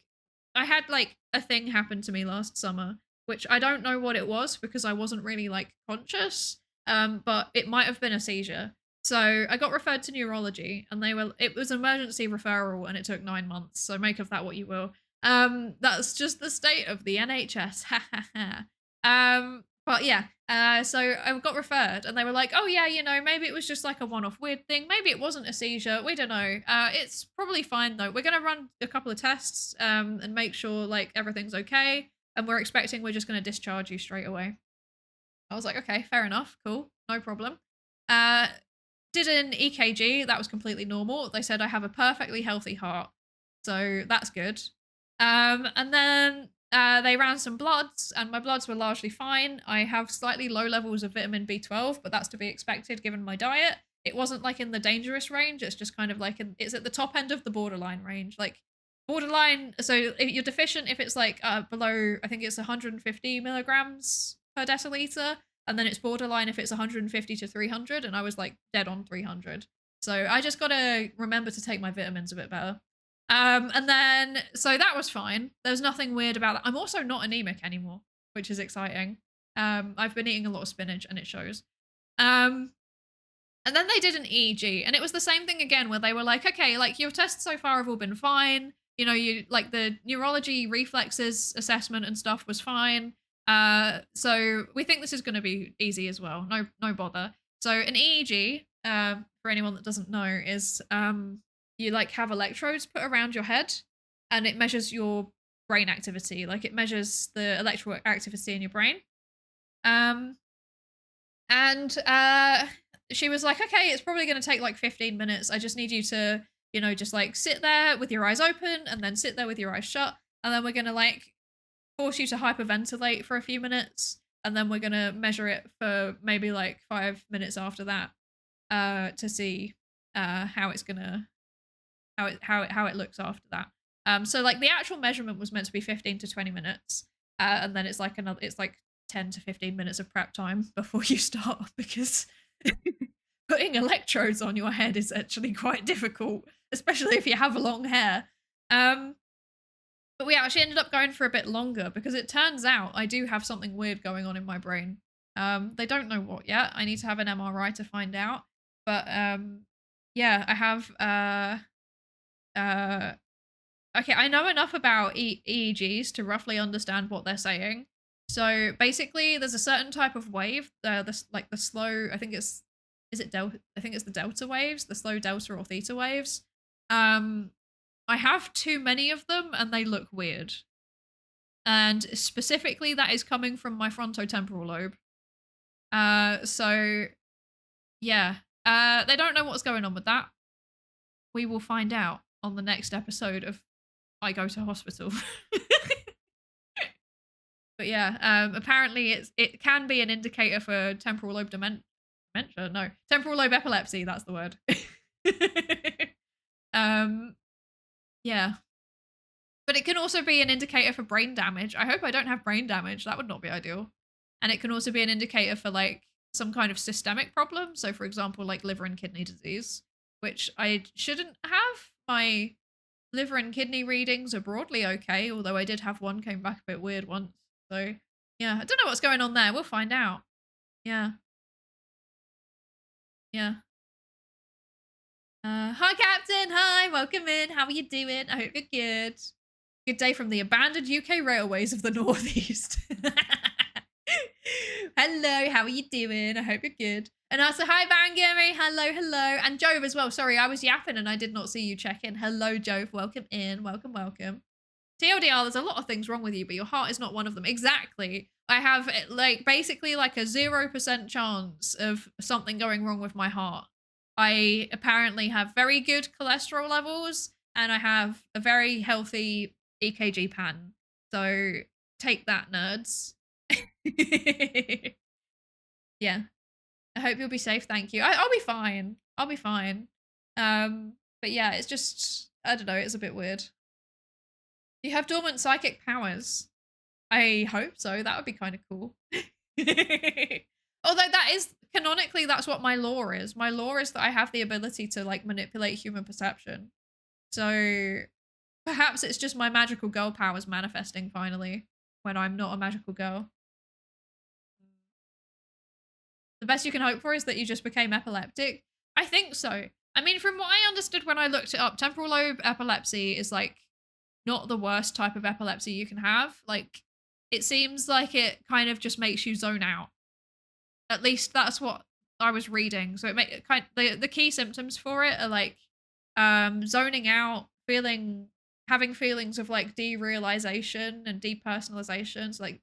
I had, like, a thing happen to me last summer, which I don't know what it was because I wasn't really, like, conscious, but it might have been a seizure. So I got referred to neurology and it was an emergency referral and it took 9 months. So make of that what you will. That's just the state of the NHS. But yeah, so I got referred and they were like, oh yeah, you know, maybe it was just like a one-off weird thing. Maybe it wasn't a seizure. We don't know. It's probably fine though. We're going to run a couple of tests and make sure like everything's okay. And we're just going to discharge you straight away. I was like, okay, fair enough. Cool. No problem. Did an EKG, that was completely normal. They said I have a perfectly healthy heart, so that's good. And then they ran some bloods, and my bloods were largely fine. I have slightly low levels of vitamin B12, but that's to be expected given my diet. It wasn't like in the dangerous range, it's just kind of like, it's at the top end of the borderline range. Like, borderline, so if you're deficient if it's like below, I think it's 150 milligrams per deciliter. And then it's borderline if it's 150 to 300, and I was like dead on 300. So I just gotta remember to take my vitamins a bit better. And then, so that was fine. There's nothing weird about that. I'm also not anemic anymore, which is exciting. I've been eating a lot of spinach and it shows. And then they did an EEG and it was the same thing again where they were like, okay, like your tests so far have all been fine. You know, you like the neurology reflexes assessment and stuff was fine. So we think this is going to be easy as well. No bother. So an EEG, for anyone that doesn't know, is you like have electrodes put around your head, and it measures your brain activity. Like it measures the electrical activity in your brain. And she was like, okay, it's probably going to take like 15 minutes. I just need you to, you know, just like sit there with your eyes open, and then sit there with your eyes shut, and then we're going to like force you to hyperventilate for a few minutes, and then we're gonna measure it for maybe like 5 minutes after that to see how it's gonna how it looks after that. So like the actual measurement was meant to be 15 to 20 minutes, and then it's like 10 to 15 minutes of prep time before you start because putting electrodes on your head is actually quite difficult, especially if you have long hair. But we actually ended up going for a bit longer because it turns out I do have something weird going on in my brain. They don't know what yet. I need to have an MRI to find out. But yeah, I have okay, I know enough about EEGs to roughly understand what they're saying. So basically, there's a certain type of wave, like the slow. I think it's delta. I think it's the delta waves, the slow delta or theta waves. I have too many of them, and they look weird. And specifically, that is coming from my frontotemporal lobe. So yeah, they don't know what's going on with that. We will find out on the next episode of I Go to Hospital. But yeah, apparently it can be an indicator for temporal lobe dementia. No, temporal lobe epilepsy. That's the word. Yeah, but it can also be an indicator for brain damage. I hope I don't have brain damage. That would not be ideal. And it can also be an indicator for like some kind of systemic problem. So, for example, like liver and kidney disease, which I shouldn't have. My liver and kidney readings are broadly okay, although I did have one came back a bit weird once. So yeah, I don't know what's going on there. We'll find out. Yeah. Yeah. Hi Captain, hi, welcome in. How are you doing? I hope you're good. Good day from the abandoned UK railways of the Northeast. Hello, how are you doing? I hope you're good. And also, hi Barangami, hello, hello. And Jove as well. Sorry, I was yapping and I did not see you check in. Hello, Jove, welcome in, welcome, welcome. TLDR, there's a lot of things wrong with you, but your heart is not one of them. Exactly. I have like basically like a 0% chance of something going wrong with my heart. I apparently have very good cholesterol levels and I have a very healthy EKG pan. So take that, nerds. Yeah. I hope you'll be safe. Thank you. I'll be fine. I'll be fine. But yeah, it's just, I don't know. It's a bit weird. You have dormant psychic powers. I hope so. That would be kind of cool. Although that is canonically, that's what my lore is. My lore is that I have the ability to like manipulate human perception. So perhaps it's just my magical girl powers manifesting finally when I'm not a magical girl. The best you can hope for is that you just became epileptic. I think so. I mean, from what I understood when I looked it up, temporal lobe epilepsy is like not the worst type of epilepsy you can have. Like, it seems like it kind of just makes you zone out. At least that's what I was reading. So the key symptoms for it are like zoning out, having feelings of like derealization and depersonalization, so like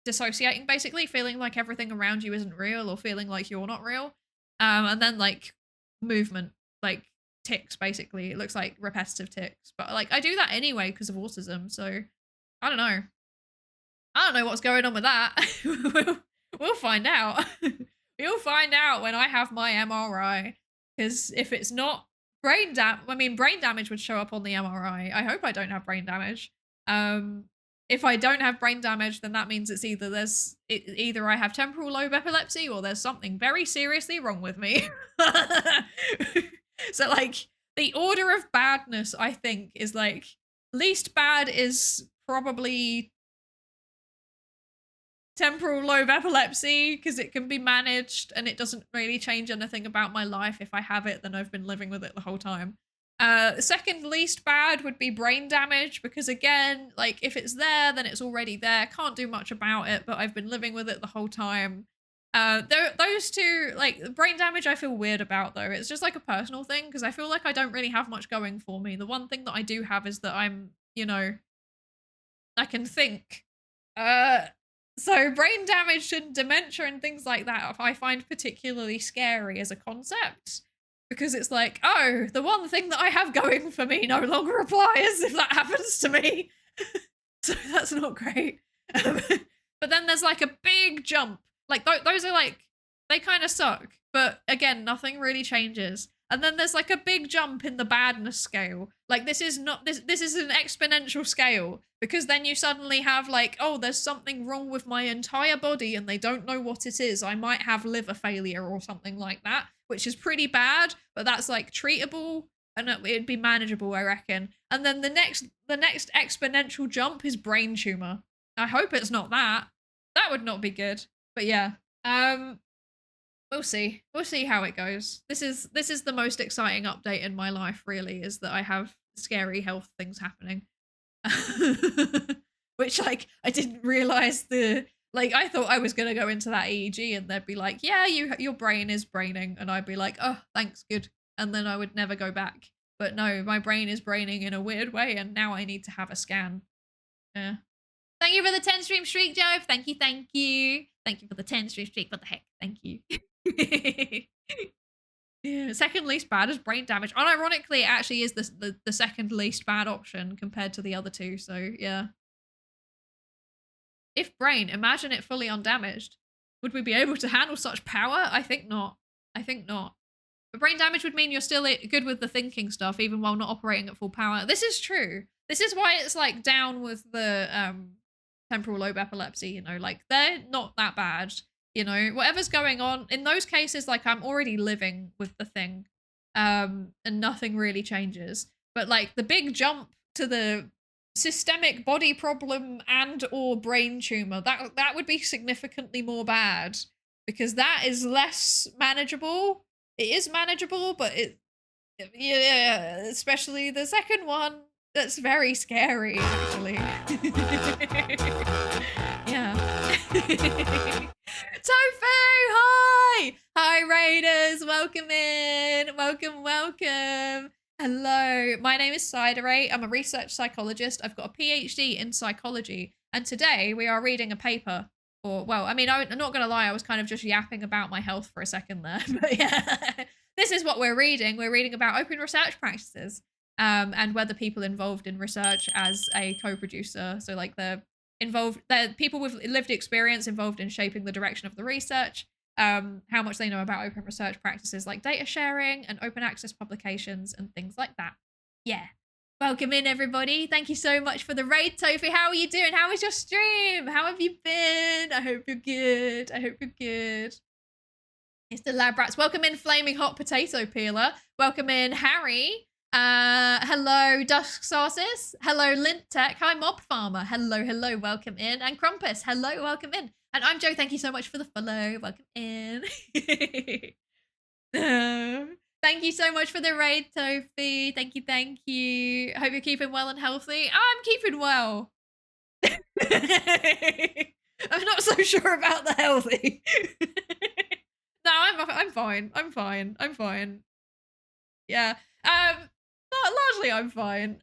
dissociating, basically feeling like everything around you isn't real or feeling like you're not real, and then like movement, like tics, basically. It looks like repetitive tics, but like I do that anyway because of autism, so I don't know what's going on with that. We'll find out. We'll find out when I have my MRI, because if it's not brain damage would show up on the MRI. I hope I don't have brain damage. If I don't have brain damage, then that means it's either I have temporal lobe epilepsy or there's something very seriously wrong with me. So like the order of badness, I think, is like least bad is probably temporal lobe epilepsy because it can be managed and it doesn't really change anything about my life. If I have it, then I've been living with it the whole time. Second least bad would be brain damage because, again, like if it's there, then it's already there. Can't do much about it, but I've been living with it the whole time. Those two, like brain damage, I feel weird about though. It's just like a personal thing because I feel like I don't really have much going for me. The one thing that I do have is that I'm, I can think. So brain damage and dementia and things like that, I find particularly scary as a concept. Because it's like, oh, the one thing that I have going for me no longer applies if that happens to me. So that's not great. But then there's like a big jump. Like those are like, they kind of suck. But again, nothing really changes. And then there's like a big jump in the badness scale. Like this is not, this is an exponential scale, because then you suddenly have like, oh, there's something wrong with my entire body and they don't know what it is. I might have liver failure or something like that, which is pretty bad, but that's like treatable and it'd be manageable, I reckon. And then the next exponential jump is brain tumor. I hope it's not that. That would not be good. But yeah. We'll see. We'll see how it goes. This is the most exciting update in my life, really, is that I have scary health things happening. Which, like, I didn't realize I thought I was gonna go into that EEG and they'd be like, yeah, your brain is braining, and I'd be like, oh, thanks, good. And then I would never go back. But no, my brain is braining in a weird way, and now I need to have a scan. Yeah. Thank you for the 10 stream streak, Joe. Thank you, thank you. Thank you for the 10 stream streak. What the heck? Thank you. Yeah, second least bad is brain damage. Unironically, it actually is the second least bad option compared to the other two. So yeah. If brain, imagine it fully undamaged. Would we be able to handle such power? I think not. I think not. But brain damage would mean you're still good with the thinking stuff, even while not operating at full power. This is true. This is why it's like down with the temporal lobe epilepsy, you know, like they're not that bad. You know, whatever's going on in those cases, like I'm already living with the thing, and nothing really changes. But like the big jump to the systemic body problem and or brain tumor, that would be significantly more bad, because that is less manageable. It is manageable, but yeah, especially the second one, that's very scary, actually. Yeah. Tofu, hi! Hi, Raiders, welcome in. Welcome, welcome. Hello, my name is Psydere. I'm a research psychologist. I've got a PhD in psychology. And today we are reading a paper. Or, well, I mean, I'm not going to lie, I was kind of just yapping about my health for a second there. But yeah, this is what we're reading. We're reading about open research practices, and whether people involved in research as a co-producer, so like they're people with lived experience involved in shaping the direction of the research, how much they know about open research practices like data sharing and open access publications and things like that. Yeah. Welcome in, everybody. Thank you so much for the raid, Tofu. How are you doing? How was your stream? How have you been? I hope you're good. I hope you're good. It's the Lab Rats. Welcome in, Flaming Hot Potato Peeler. Welcome in, Harry. Hello, Dusk Sauces. Hello, Lint Tech. Hi, Mob Farmer. Hello, hello. Welcome in. And Crumpus. Hello, welcome in. And I'm Joe. Thank you so much for the follow. Welcome in. Thank you so much for the raid, Tofi. Thank you, thank you. Hope you're keeping well and healthy. I'm keeping well. I'm not so sure about the healthy. No, I'm fine. I'm fine. I'm fine. Yeah. Largely I'm fine.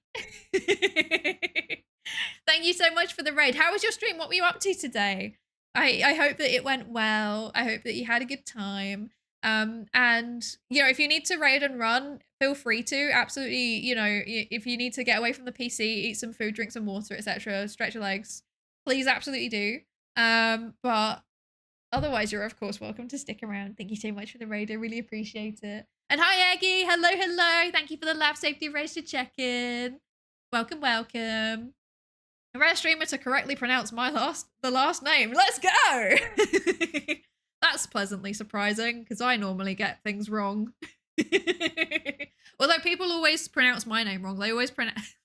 Thank you so much for the raid. How was your stream? What were you up to today? I hope that it went well. I hope that you had a good time. And you know, if you need to raid and run, feel free to. Absolutely, you know, if you need to get away from the PC, eat some food, drink some water, etc., stretch your legs, please absolutely do. But otherwise, you're of course welcome to stick around. Thank you so much for the raid. I really appreciate it. And hi, Eggy. Hello, hello. Thank you for the lab safety race to check in. Welcome, welcome. A rare streamer to correctly pronounce the last name. Let's go. That's pleasantly surprising, because I normally get things wrong. Although people always pronounce my name wrong. They always pronounce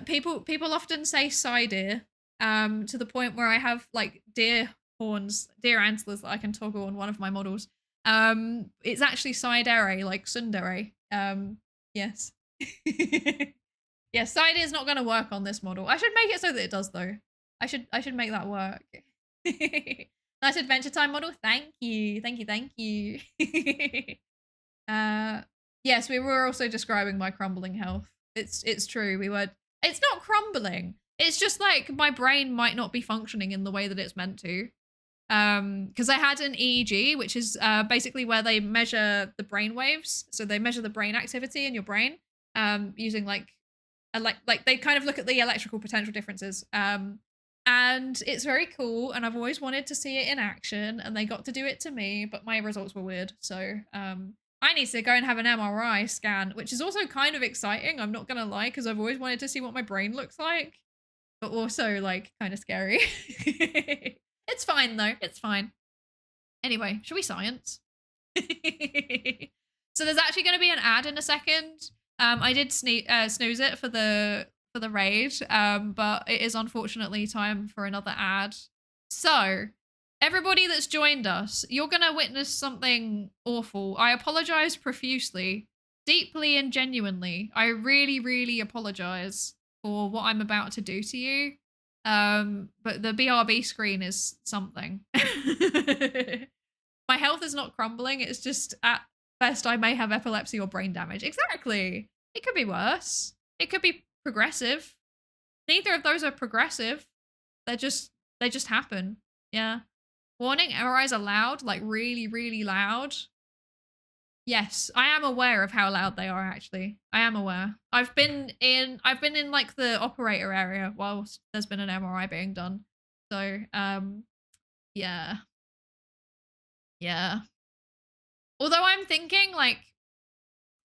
people often say Psydere, to the point where I have like deer antlers that I can toggle on one of my models. It's actually Psydere, like Sundere. Yes. Yeah, Psydere is not going to work on this model. I should make it so that it does, though. I should make that work. Nice Adventure Time model. Thank you. Thank you. Thank you. Yes, we were also describing my crumbling health. It's true. It's not crumbling. It's just like my brain might not be functioning in the way that it's meant to. Because I had an EEG, which is basically where they measure the brain waves. So they measure the brain activity in your brain, using like they kind of look at the electrical potential differences. And it's very cool, and I've always wanted to see it in action, and they got to do it to me, but my results were weird. So I need to go and have an MRI scan, which is also kind of exciting, I'm not gonna lie, because I've always wanted to see what my brain looks like, but also like kind of scary. It's fine though, it's fine. Anyway, should we science? So there's actually going to be an ad in a second. I did snooze it for the raid, but it is unfortunately time for another ad. So everybody that's joined us, you're going to witness something awful. I apologize profusely, deeply and genuinely. I really, really apologize for what I'm about to do to you. But the BRB screen is something. My health is not crumbling. It's just at best I may have epilepsy or brain damage. Exactly. It could be worse. It could be progressive. Neither of those are progressive. They just happen. Yeah. Warning, MRIs are loud, like really, really loud. Yes, I am aware of how loud they are actually. I am aware. I've been in like the operator area whilst there's been an MRI being done. So, yeah. Yeah. Although I'm thinking like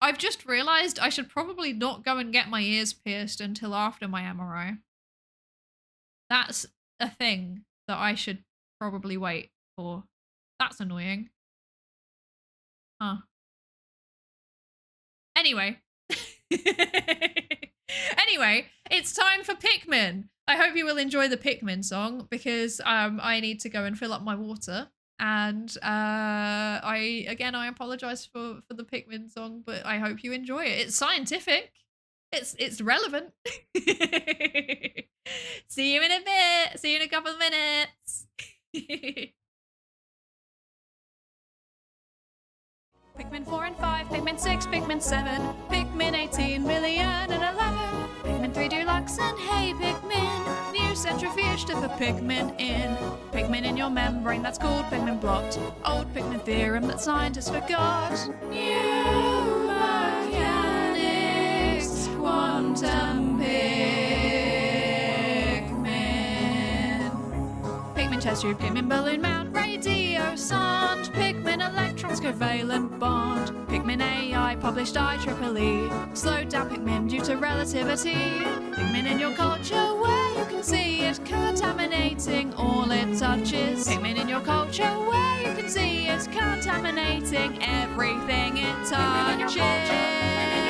I've just realized I should probably not go and get my ears pierced until after my MRI. That's a thing that I should probably wait for. That's annoying. Huh. Anyway. Anyway, it's time for Pikmin. I hope you will enjoy the Pikmin song because I need to go and fill up my water. And I apologize for the Pikmin song, but I hope you enjoy it. It's scientific. It's relevant. See you in a bit. See you in a couple of minutes. Pikmin 4 and 5, Pikmin 6, Pikmin 7, Pikmin 18 million and 11, Pikmin 3 Deluxe and hey Pikmin, new centrifuge to put Pikmin in. Pikmin in your membrane, that's called Pikmin blocked. Old Pikmin theorem that scientists forgot. New mechanics, quantum Pikmin. Pikmin chest tube, Pikmin balloon mount, radio sonde, Pikmin electrons covalent bond, Pikmin AI published IEEE, slowed down Pikmin due to relativity. Pikmin in your culture where you can see it contaminating all it touches. Pikmin in your culture where you can see it contaminating everything it touches. Pikmin in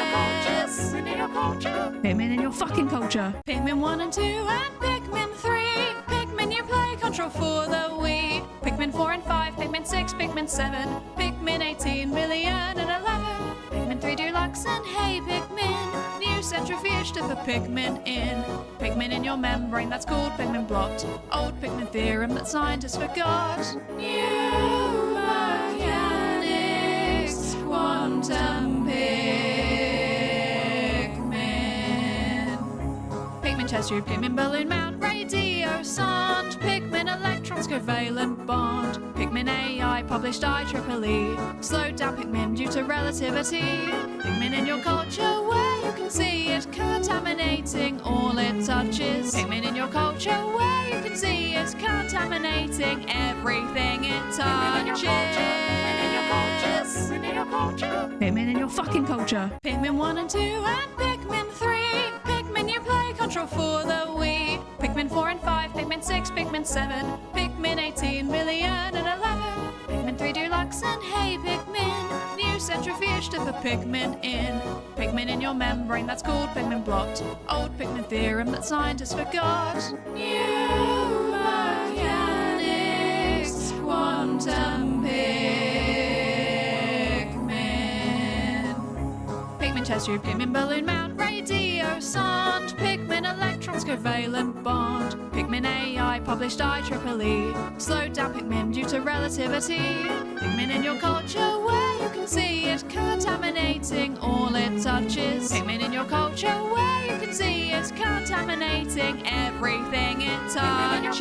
your culture. Pikmin in your fucking culture. Pikmin 1 and 2 and Pikmin 3. Pikmin you play control for the Wii. Pikmin 4 and 5, Pikmin 6, Pikmin 7, Pikmin 18 million and 11, Pikmin 3 Deluxe and hey Pikmin, new centrifuge to put Pikmin in. Pikmin in your membrane, that's called Pikmin blocked. Old Pikmin theorem that scientists forgot. New mechanics, quantum Pikmin. Pikmin chest tube, Pikmin balloon mount, radio sonde, Pikmin electrons covalent bond, Pikmin AI published IEEE, slowed down Pikmin due to relativity. Pikmin in your culture where you can see it contaminating all it touches. Pikmin in your culture where you can see it contaminating everything it touches. Pikmin in your culture. Pikmin in your fucking culture. Pikmin 1 and 2 and Pikmin 3. Pikmin you play control for the Wii. Pikmin 4 and 5, Pikmin 6, Pikmin 7, Pikmin 18 million and 11, Pikmin 3 Deluxe and hey Pikmin, new centrifuge to put Pikmin in. Pikmin in your membrane, that's called Pikmin blocked. Old Pikmin theorem that scientists forgot. New mechanics, quantum Pikmin. Pikmin chest tube, Pikmin balloon mount, radio sonde, Pikmin electrons covalent bond, Pikmin AI published IEEE, slowed down Pikmin due to relativity. Pikmin in your culture where you can see it contaminating all it touches. Pikmin in your culture where you can see it contaminating everything it touches.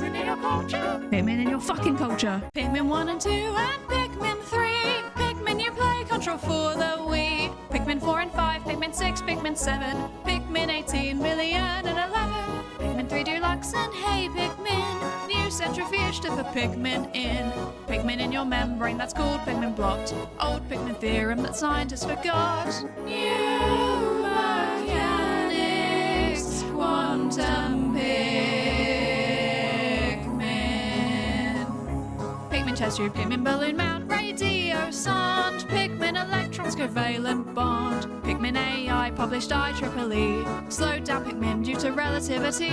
Pikmin in your culture. Pikmin in your fucking culture. Pikmin 1 and 2 and Pikmin 3. Pikmin you play control for the Wii. Pikmin 4 and 5, Pikmin 6, Pikmin 7, Pikmin 18 million and 11, Goldilocks and hey Pikmin, new centrifuge to put Pikmin in. Pikmin in your membrane, that's called Pikmin blot. Old Pikmin theorem that scientists forgot. New mechanics, quantum Pikmin. Pikmin chest tube, Pikmin balloon mount, radio sound, Pikmin electrons covalent bond. Pikmin AI published IEEE. Slowed down Pikmin due to relativity.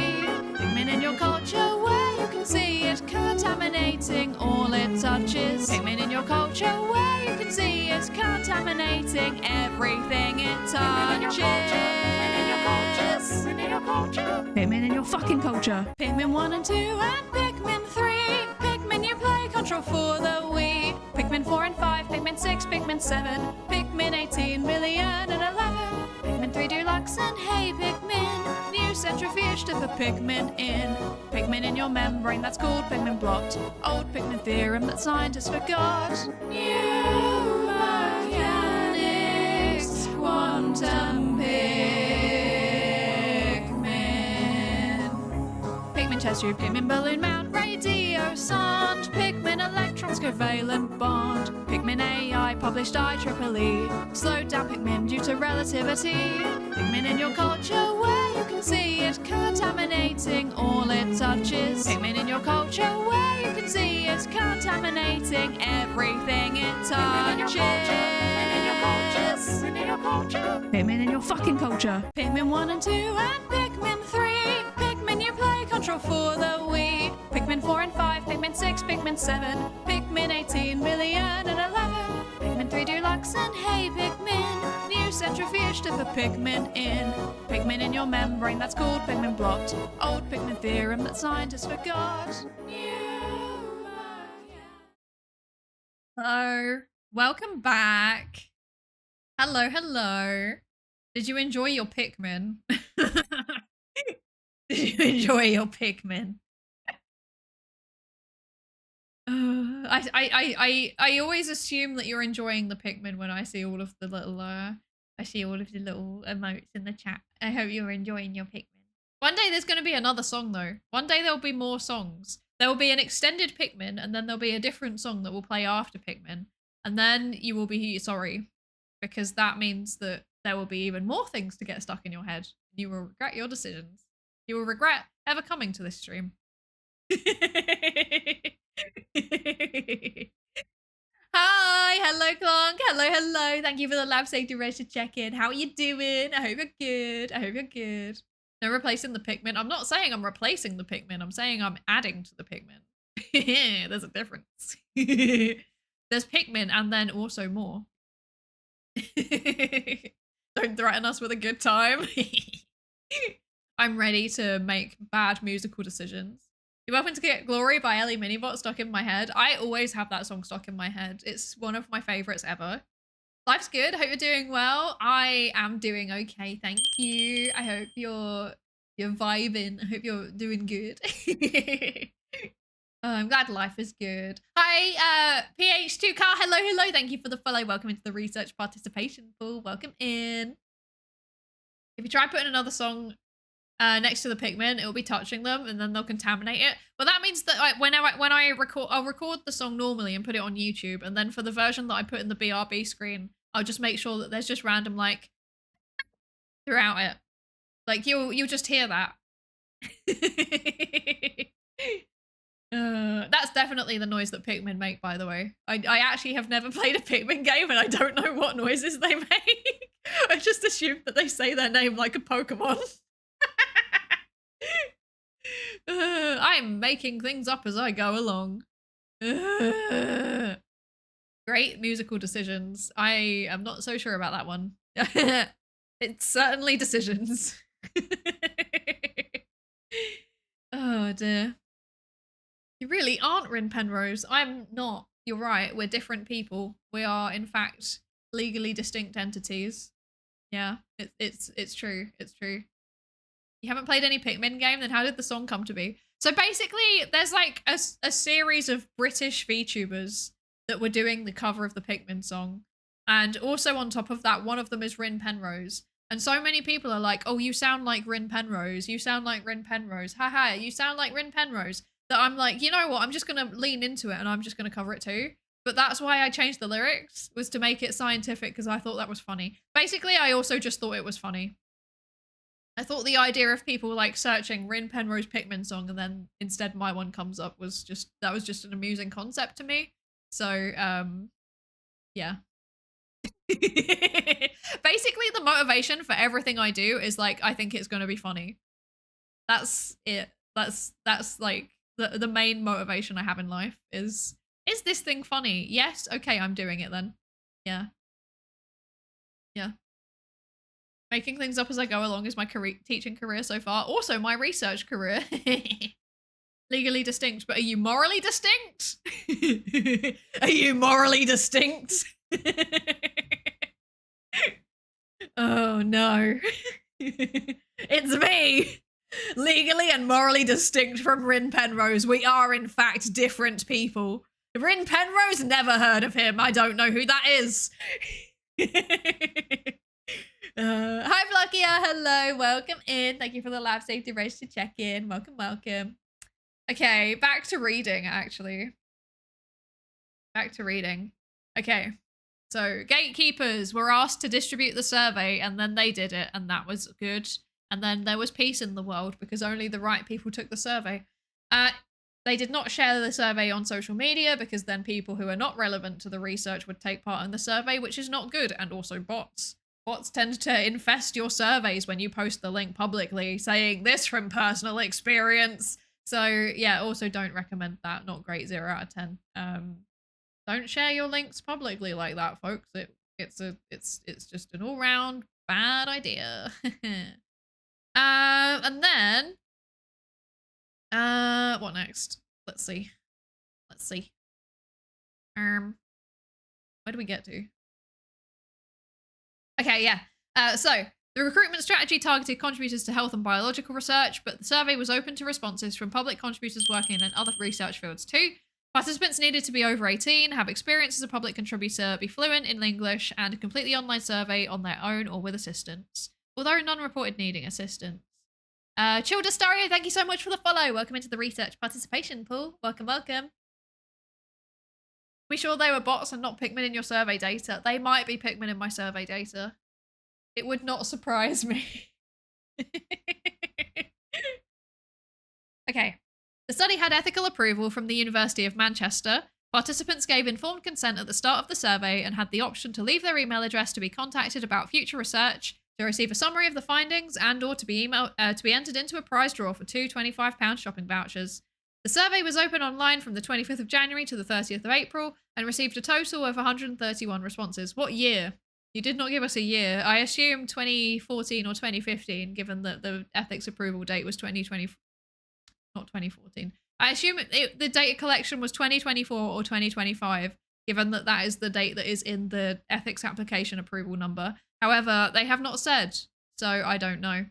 Pikmin in your culture where you can see it contaminating all it touches. Pikmin in your culture where you can see it contaminating everything it touches. Pikmin in your culture. Pikmin in your fucking culture. Pikmin 1 and 2 and Pikmin 3. Pikmin you play control for the Wii. Pikmin 4 and 5, Pikmin 6, Pikmin 7, Pikmin 18 million and 11. Pikmin 3 Deluxe and hey Pikmin, new centrifuge to put Pikmin in. Pikmin in your membrane, that's called Pikmin blot. Old Pikmin theorem that scientists forgot. New mechanics, quantum Pikmin. Pikmin chest tube, Pikmin balloon mount, radio sound, Pikmin electrons covalent bond. Pikmin AI published IEEE. Slowed down Pikmin due to relativity. Pikmin in your culture where you can see it contaminating all it touches. Pikmin in your culture where you can see it contaminating everything it touches. Pikmin in your fucking culture. Pikmin 1 and 2 and Pikmin 3. Pikmin you play control for the Wii. Pikmin 4 and 5, Pikmin 6, Pikmin 7, Pikmin 18 million and 11. Pikmin 3 Deluxe and hey Pikmin, new centrifuge to put Pikmin in. Pikmin in your membrane, that's called Pikmin blot. Old Pikmin theorem that scientists forgot. Hello, welcome back. Hello, hello. Did you enjoy your Pikmin? Did you enjoy your Pikmin? I always assume that you're enjoying the Pikmin when I see all of the little emotes in the chat. I hope you're enjoying your Pikmin. One day there's going to be another song though. One day there'll be more songs. There will be an extended Pikmin and then there'll be a different song that will play after Pikmin. And then you will be sorry because that means that there will be even more things to get stuck in your head. You will regret your decisions. You will regret ever coming to this stream. Hi, hello Clonk, hello. Thank you for the lab safety race to check in. How are you doing? I hope you're good. No replacing the Pikmin. I'm not saying I'm replacing the Pikmin. I'm saying I'm adding to the Pikmin. There's a difference. There's Pikmin and then also more. Don't threaten us with a good time. I'm ready to make bad musical decisions. You're welcome to get Glory by Ellie Minibot stuck in my head. I always have that song stuck in my head. It's one of my favorites ever. Life's good. Hope you're doing well. I am doing okay. Thank you. I hope you're vibing. I hope you're doing good. I'm glad life is good. Hi, PH2Car. Hello. Thank you for the follow. Welcome into the research participation pool. Welcome in. If you try putting another song next to the Pikmin, it will be touching them and then they'll contaminate it. But that means that when I record, I'll record the song normally and put it on YouTube, and then for the version that I put in the BRB screen, I'll just make sure that there's just random like throughout it. Like you'll just hear that. That's definitely the noise that Pikmin make, by the way. I actually have never played a Pikmin game and I don't know what noises they make. I just assume that they say their name like a Pokemon. I'm making things up as I go along. Great musical decisions. I am not so sure about that one. It's certainly decisions. Oh dear. You really aren't Rin Penrose. I'm not. You're right. We're different people. We are, in fact, legally distinct entities. Yeah, it's true. It's true. You haven't played any Pikmin game? Then how did the song come to be? So basically, there's like a series of British VTubers that were doing the cover of the Pikmin song. And also on top of that, one of them is Rin Penrose. And so many people are like, oh, you sound like Rin Penrose. You sound like Rin Penrose. Haha, you sound like Rin Penrose. That I'm like, you know what? I'm just going to lean into it and I'm just going to cover it too. But that's why I changed the lyrics, was to make it scientific, because I thought that was funny. Basically, I also just thought it was funny. I thought the idea of people like searching Rin Penrose Pikmin song and then instead my one comes up was just an amusing concept to me. So, yeah. Basically, the motivation for everything I do is like, I think it's going to be funny. That's it. That's like the main motivation I have in life is this thing funny? Yes. Okay, I'm doing it then. Yeah. Yeah. Making things up as I go along is my teaching career so far. Also, my research career. Legally distinct, but are you morally distinct? Are you morally distinct? Oh no. It's me! Legally and morally distinct from Rin Penrose. We are in fact different people. Rin Penrose, never heard of him. I don't know who that is. Hi Vlogia, hello, welcome in. Thank you for the lab safety race to check in. Welcome, welcome. Okay, back to reading actually. Back to reading. Okay. So gatekeepers were asked to distribute the survey and then they did it and that was good. And then there was peace in the world because only the right people took the survey. They did not share the survey on social media because then people who are not relevant to the research would take part in the survey, which is not good. And also bots. Bots tend to infest your surveys when you post the link publicly saying this from personal experience. So yeah, also don't recommend that. Not great, 0 out of 10. Don't share your links publicly like that, folks. It's just an all-round bad idea. And then what next? Let's see. Where do we get to? Okay, yeah. So the recruitment strategy targeted contributors to health and biological research, but the survey was open to responses from public contributors working in other research fields too. Participants needed to be over 18, have experience as a public contributor, be fluent in English, and complete the online survey on their own or with assistance, although none reported needing assistance. Childa Stario, thank you so much for the follow. Welcome into the research participation pool. Welcome, welcome. We sure they were bots and not Pikmin in your survey data? They might be Pikmin in my survey data. It would not surprise me. Okay. The study had ethical approval from the University of Manchester. Participants gave informed consent at the start of the survey and had the option to leave their email address to be contacted about future research, to receive a summary of the findings, and or to be entered into a prize draw for 2 £25 shopping vouchers. The survey was open online from the 25th of January to the 30th of April and received a total of 131 responses. What year? You did not give us a year. I assume 2014 or 2015, given that the ethics approval date was 2020. Not 2014. I assume the data collection was 2024 or 2025, given that that is the date that is in the ethics application approval number. However, they have not said, so I don't know.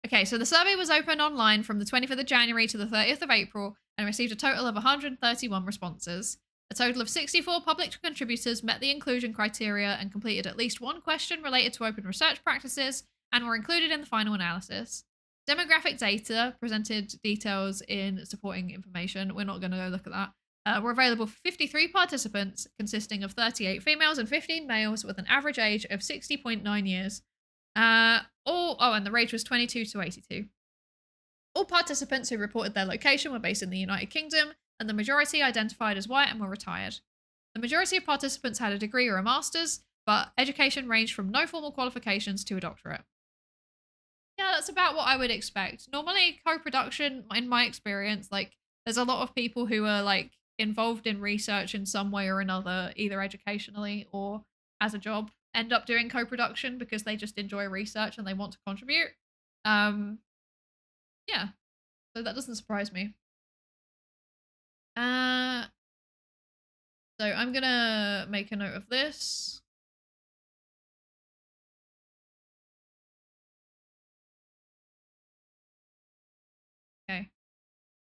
Okay, so the survey was open online from the 25th of January to the 30th of April and received a total of 131 responses. A total of 64 public contributors met the inclusion criteria and completed at least one question related to open research practices and were included in the final analysis. Demographic data presented details in supporting information. We're not going to go look at that. Were available for 53 participants, consisting of 38 females and 15 males, with an average age of 60.9 years. And the range was 22 to 82. All participants who reported their location were based in the United Kingdom, and the majority identified as white and were retired. The majority of participants had a degree or a master's, but education ranged from no formal qualifications to a doctorate. Yeah, that's about what I would expect. Normally, co-production, in my experience, like, there's a lot of people who are, like, involved in research in some way or another, either educationally or as a job, end up doing co-production because they just enjoy research and they want to contribute. Yeah, so that doesn't surprise me. So I'm gonna make a note of this. Okay.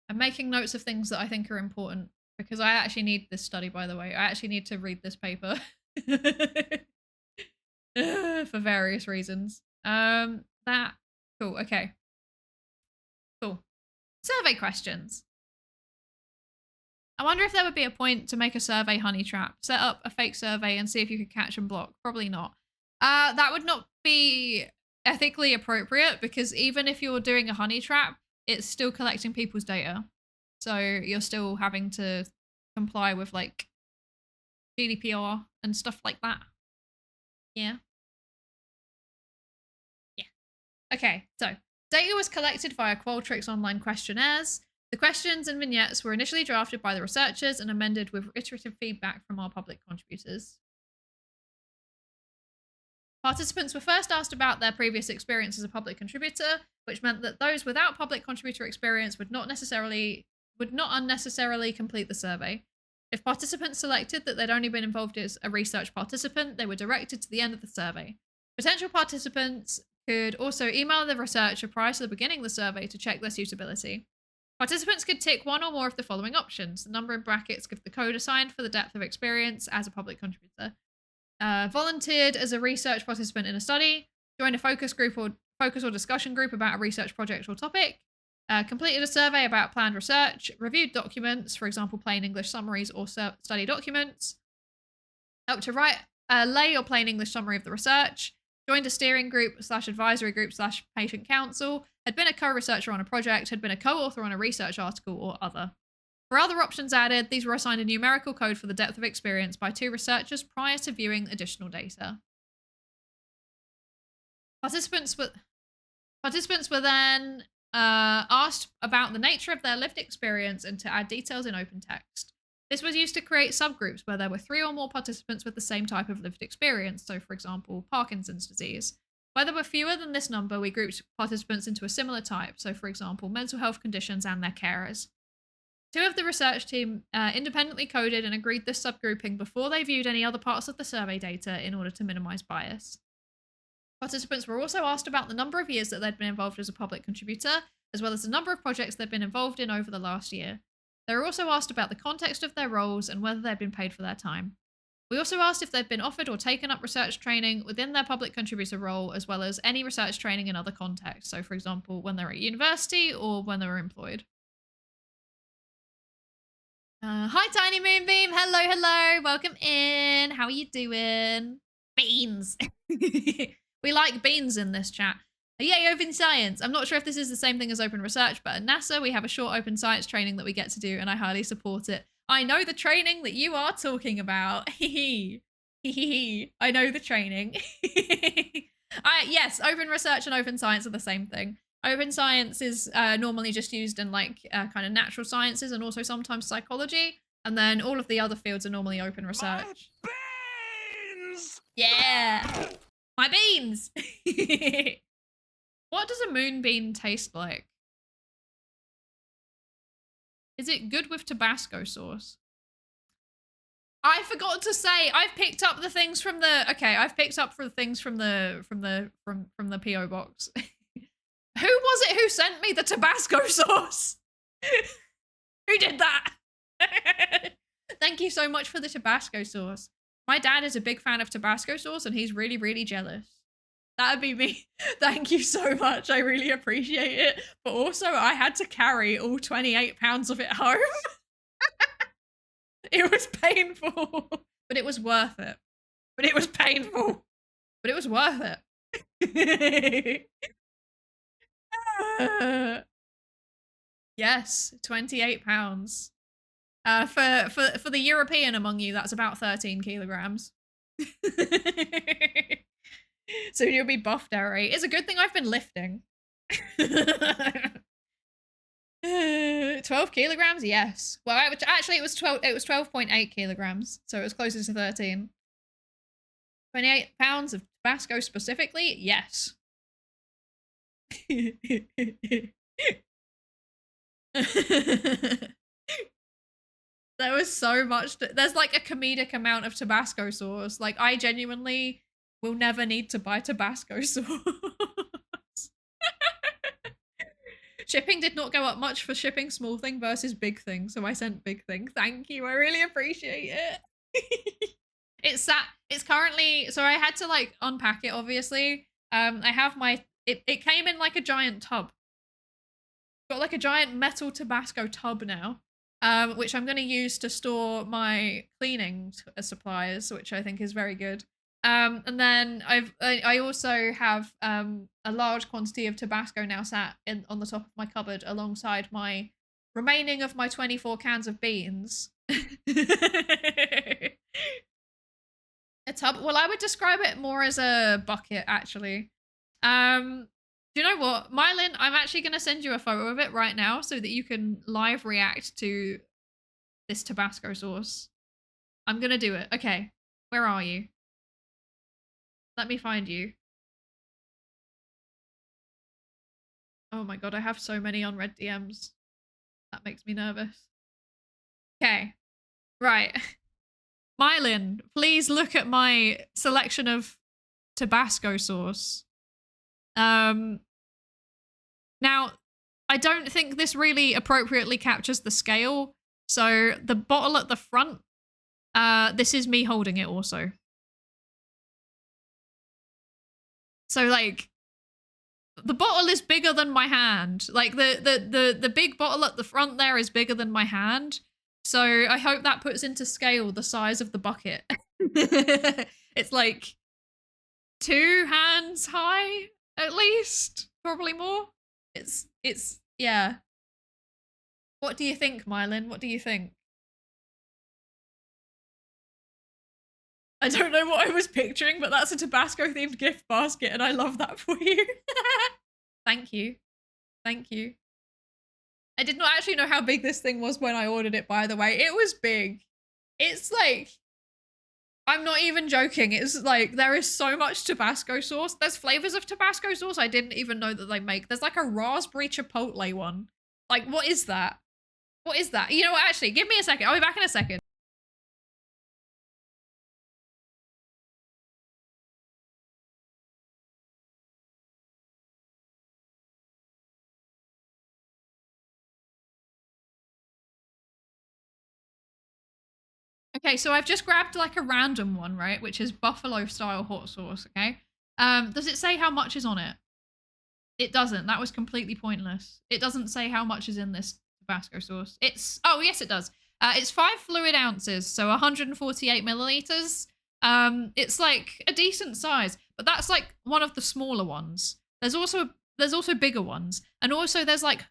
I'm making notes of things that I think are important because I actually need this study, by the way. I actually need to read this paper. for various reasons. Cool. Okay. Cool. Survey questions. I wonder if there would be a point to make a survey honey trap. Set up a fake survey and see if you could catch and block. Probably not. That would not be ethically appropriate because even if you're doing a honey trap, it's still collecting people's data. So you're still having to comply with like GDPR and stuff like that. Yeah. Yeah. Okay, so data was collected via Qualtrics online questionnaires. The questions and vignettes were initially drafted by the researchers and amended with iterative feedback from our public contributors. Participants were first asked about their previous experience as a public contributor, which meant that those without public contributor experience would not unnecessarily complete the survey. If participants selected that they'd only been involved as a research participant, they were directed to the end of the survey. Potential participants could also email the researcher prior to the beginning of the survey to check their suitability. Participants could tick one or more of the following options. The number in brackets give the code assigned for the depth of experience as a public contributor. Volunteered as a research participant in a study, joined a focus or discussion group about a research project or topic, completed a survey about planned research, reviewed documents, for example, plain English summaries or study documents, helped to write a lay or plain English summary of the research, joined a steering group / advisory group / patient council, had been a co-researcher on a project, had been a co-author on a research article or other. For other options added, these were assigned a numerical code for the depth of experience by 2 researchers prior to viewing additional data. Participants were then asked about the nature of their lived experience and to add details in open text. This was used to create subgroups where there were 3 or more participants with the same type of lived experience, so for example, Parkinson's disease. Where there were fewer than this number, we grouped participants into a similar type, so for example, mental health conditions and their carers. 2 of the research team independently coded and agreed this subgrouping before they viewed any other parts of the survey data in order to minimize bias. Participants were also asked about the number of years that they'd been involved as a public contributor, as well as the number of projects they'd been involved in over the last year. They were also asked about the context of their roles and whether they'd been paid for their time. We also asked if they'd been offered or taken up research training within their public contributor role, as well as any research training in other contexts, so for example, when they were at university or when they were employed. Hi, Tiny Moonbeam. Hello, hello. Welcome in. How are you doing? Beans. We like beans in this chat. Yay, open science. I'm not sure if this is the same thing as open research, but at NASA, we have a short open science training that we get to do, and I highly support it. I know the training that you are talking about. I know the training. Yes, open research and open science are the same thing. Open science is normally just used in like kind of natural sciences and also sometimes psychology. And then all of the other fields are normally open research. My beans! Yeah! My beans! What does a moonbean taste like? Is it good with Tabasco sauce? I forgot to say, I've picked up the things from the, I've picked up the things from the PO box. Who was it who sent me the Tabasco sauce? Who did that? Thank you so much for the Tabasco sauce. My dad is a big fan of Tabasco sauce and he's really, really jealous. That'd be me. Thank you so much. I really appreciate it. But also I had to carry all 28 pounds of it home. It was painful, but it was worth it. But it was painful, but it was worth it. Yes, 28 pounds. For the European among you, that's about 13 kilograms. So you'll be buff, Derry. It's a good thing I've been lifting. 12 kilograms? Yes. Well, actually, it was 12.8 kilograms, so it was closer to 13. 28 pounds of Tabasco specifically? Yes. There was so much. There's like a comedic amount of Tabasco sauce. Like, I genuinely will never need to buy Tabasco sauce. Shipping did not go up much for shipping small thing versus big thing, so I sent big thing. Thank you. I really appreciate it. It's currently, so I had to like unpack it, obviously. I have it came in like a giant tub. Got like a giant metal Tabasco tub now, which I'm going to use to store my cleaning supplies, which I think is very good. And then I also have a large quantity of Tabasco now sat on the top of my cupboard alongside my remaining of my 24 cans of beans. A tub. Well, I would describe it more as a bucket, actually. Do you know what, Mylin? I'm actually going to send you a photo of it right now so that you can live react to this Tabasco sauce. I'm going to do it. Okay, where are you? Let me find you. Oh my god, I have so many unread DMs. That makes me nervous. Okay, right. Mylin, please look at my selection of Tabasco sauce. Now, I don't think this really appropriately captures the scale. So the bottle at the front, this is me holding it also. So like, the bottle is bigger than my hand. Like the big bottle at the front there is bigger than my hand. So I hope that puts into scale the size of the bucket. It's like 2 hands high, at least. Probably more. It's yeah. What do you think, Mylin? What do you think? I don't know what I was picturing, but that's a Tabasco themed gift basket and I love that for you. Thank you. Thank you. I did not actually know how big this thing was when I ordered it, by the way. It was big. It's like, I'm not even joking. It's like, there is so much Tabasco sauce. There's flavors of Tabasco sauce I didn't even know that they make. There's like a raspberry chipotle one. Like, what is that? What is that? You know what, actually, give me a second. I'll be back in a second. Okay, so I've just grabbed like a random one, right? Which is buffalo style hot sauce, okay? Does it say how much is on it? It doesn't. That was completely pointless. It doesn't say how much is in this Tabasco sauce. Oh yes it does. It's 5 fluid ounces, so 148 milliliters. It's like a decent size, but that's like one of the smaller ones. There's also bigger ones, and also there's like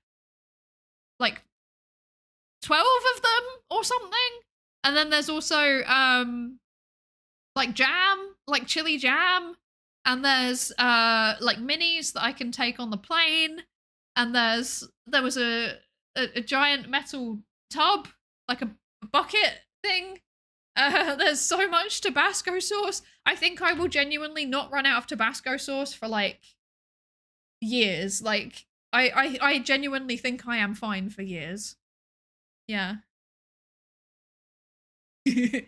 12 of them or something. And then there's also like jam, like chili jam, and there's like minis that I can take on the plane, and there was a giant metal tub, like a bucket thing. There's so much Tabasco sauce. I think I will genuinely not run out of Tabasco sauce for like years. Like I genuinely think I am fine for years. Yeah. You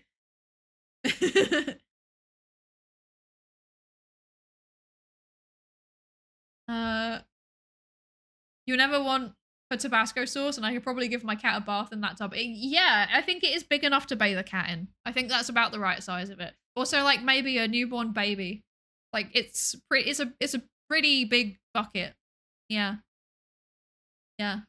never want for Tabasco sauce, and I could probably give my cat a bath in that tub. Yeah, I think it is big enough to bathe a cat in. I think that's about the right size of it. Also, like maybe a newborn baby. Like it's a pretty big bucket. Yeah. Yeah.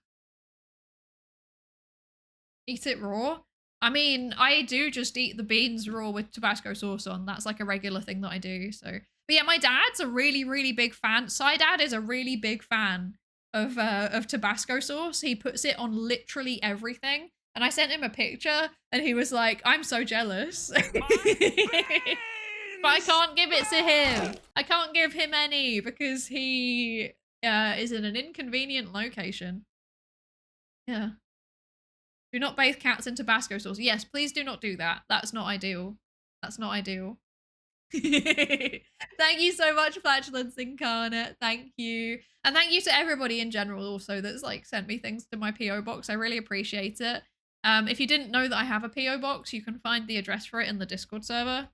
Eat it raw. I mean, I do just eat the beans raw with Tabasco sauce on. That's like a regular thing that I do. So, but yeah, my dad's a really, really big fan. Psydere is a really big fan of Tabasco sauce. He puts it on literally everything. And I sent him a picture and he was like, I'm so jealous. But I can't give it to him. I can't give him any because he is in an inconvenient location. Yeah. Do not bathe cats in Tabasco sauce. Yes, please do not do that. That's not ideal. That's not ideal. Thank you so much, Flatulence Incarnate. Thank you. And thank you to everybody in general also that's like sent me things to my PO box. I really appreciate it. If you didn't know that I have a PO box, you can find the address for it in the Discord server.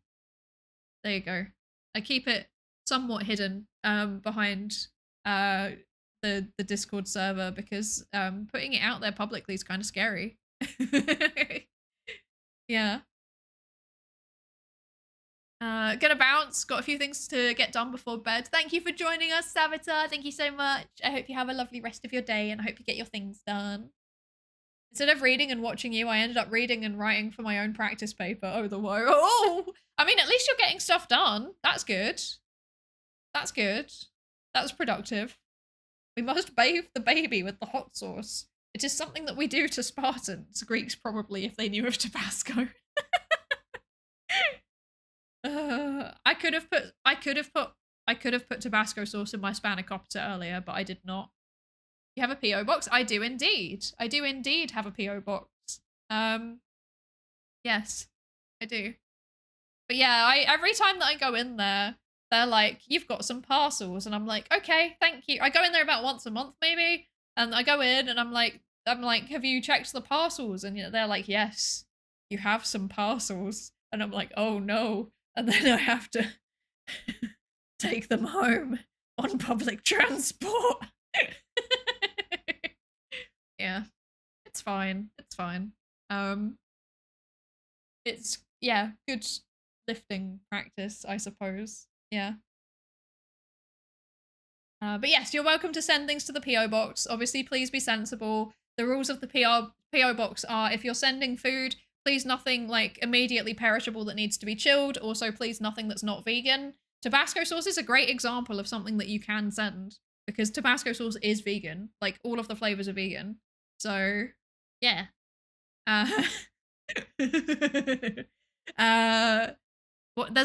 There you go. I keep it somewhat hidden behind the Discord server because putting it out there publicly is kind of scary. Yeah. Gonna bounce. Got a few things to get done before bed. Thank you for joining us, Savitar. Thank you so much. I hope you have a lovely rest of your day and I hope you get your things done. Instead of reading and watching you, I ended up reading and writing for my own practice paper. Oh, the woe. Oh! I mean, at least you're getting stuff done. That's good. That's good. That's productive. We must bathe the baby with the hot sauce. It is something that we do to Spartans. Greeks probably, if they knew of Tabasco. I could have put Tabasco sauce in my spanakopita earlier, but I did not. You have a PO box? I do indeed. I do indeed have a PO box. Yes, I do. But yeah, every time that I go in there, they're like, "You've got some parcels," and I'm like, "Okay, thank you." I go in there about once a month, maybe, and I go in and I'm like, "Have you checked the parcels?" And they're like, "Yes, you have some parcels," and I'm like, "Oh no." And then I have to take them home on public transport. Yeah, it's fine. It's fine. It's, yeah, good lifting practice, I suppose. Yeah. But yes, you're welcome to send things to the PO box. Obviously, please be sensible. The rules of the PO box are if you're sending food, please nothing like immediately perishable that needs to be chilled. Also, please nothing that's not vegan. Tabasco sauce is a great example of something that you can send because Tabasco sauce is vegan. Like all of the flavors are vegan. So yeah. There's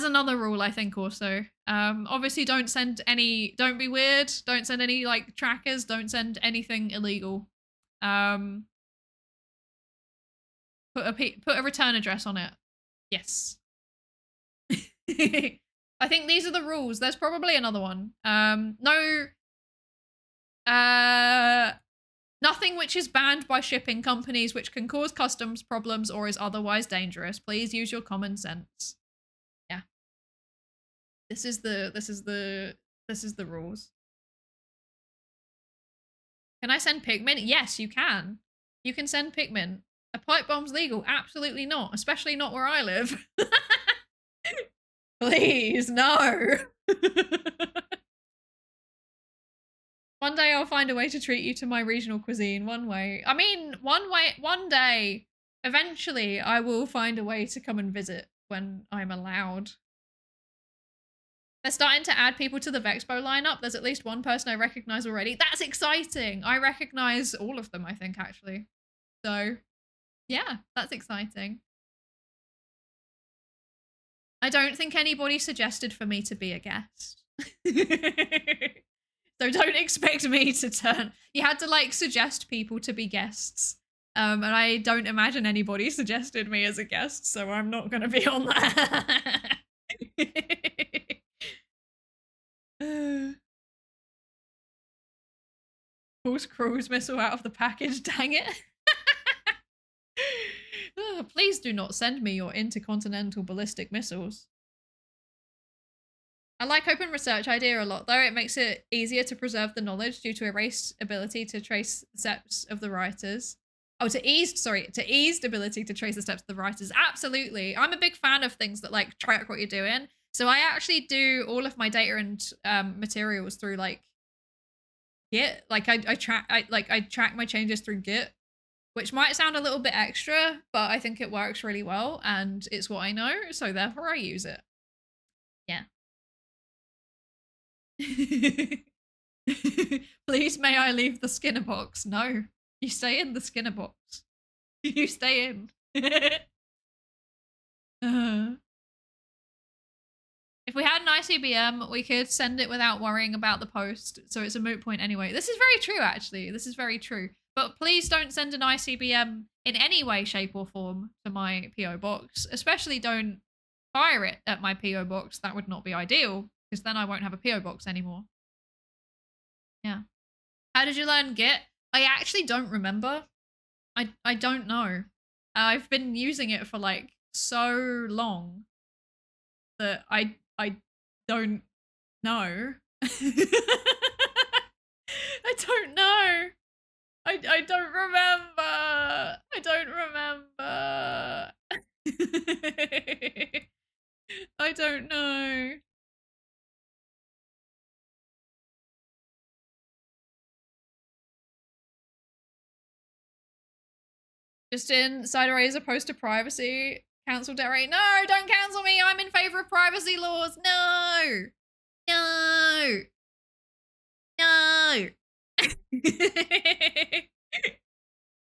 another rule I think also. Obviously don't be weird. Don't send any like trackers. Don't send anything illegal. Put a return address on it. Yes. I think these are the rules. There's probably another one. Nothing which is banned by shipping companies which can cause customs problems or is otherwise dangerous. Please use your common sense. Yeah. This is the rules. Can I send pigment? Yes, you can. You can send pigment. A pipe bomb's legal? Absolutely not, especially not where I live. Please, no. One day I'll find a way to treat you to my regional cuisine. One day, eventually I will find a way to come and visit when I'm allowed. They're starting to add people to the Vexpo lineup. There's at least one person I recognize already. That's exciting. I recognize all of them, I think, actually. So, yeah, that's exciting. I don't think anybody suggested for me to be a guest. So don't expect me to turn. You had to like suggest people to be guests. And I don't imagine anybody suggested me as a guest, so I'm not going to be on that. Pulls cruise missile out of the package, dang it. Please do not send me your intercontinental ballistic missiles. I like open research idea a lot, though. It makes it easier to preserve the knowledge due to erased ability to trace the steps of the writers. Oh, to eased ability to trace the steps of the writers. Absolutely. I'm a big fan of things that like track what you're doing. So I actually do all of my data and materials through like Git. Like I track my changes through Git, which might sound a little bit extra, but I think it works really well and it's what I know, so therefore I use it. Yeah. Please may I leave the Skinner box? No, you stay in the Skinner box. You stay in. If we had an ICBM, we could send it without worrying about the post, so it's a moot point anyway. This is very true, actually. This is very true. But please don't send an ICBM in any way, shape, or form to my PO box. Especially don't fire it at my PO box. That would not be ideal, because then I won't have a PO box anymore. Yeah. How did you learn Git? I actually don't remember. I don't know. I've been using it for like so long that I don't know. I don't know. I don't remember. I don't remember. I don't know. Justin, Psydere is opposed to privacy. Cancel Derry. No, don't cancel me. I'm in favor of privacy laws. No. No. No.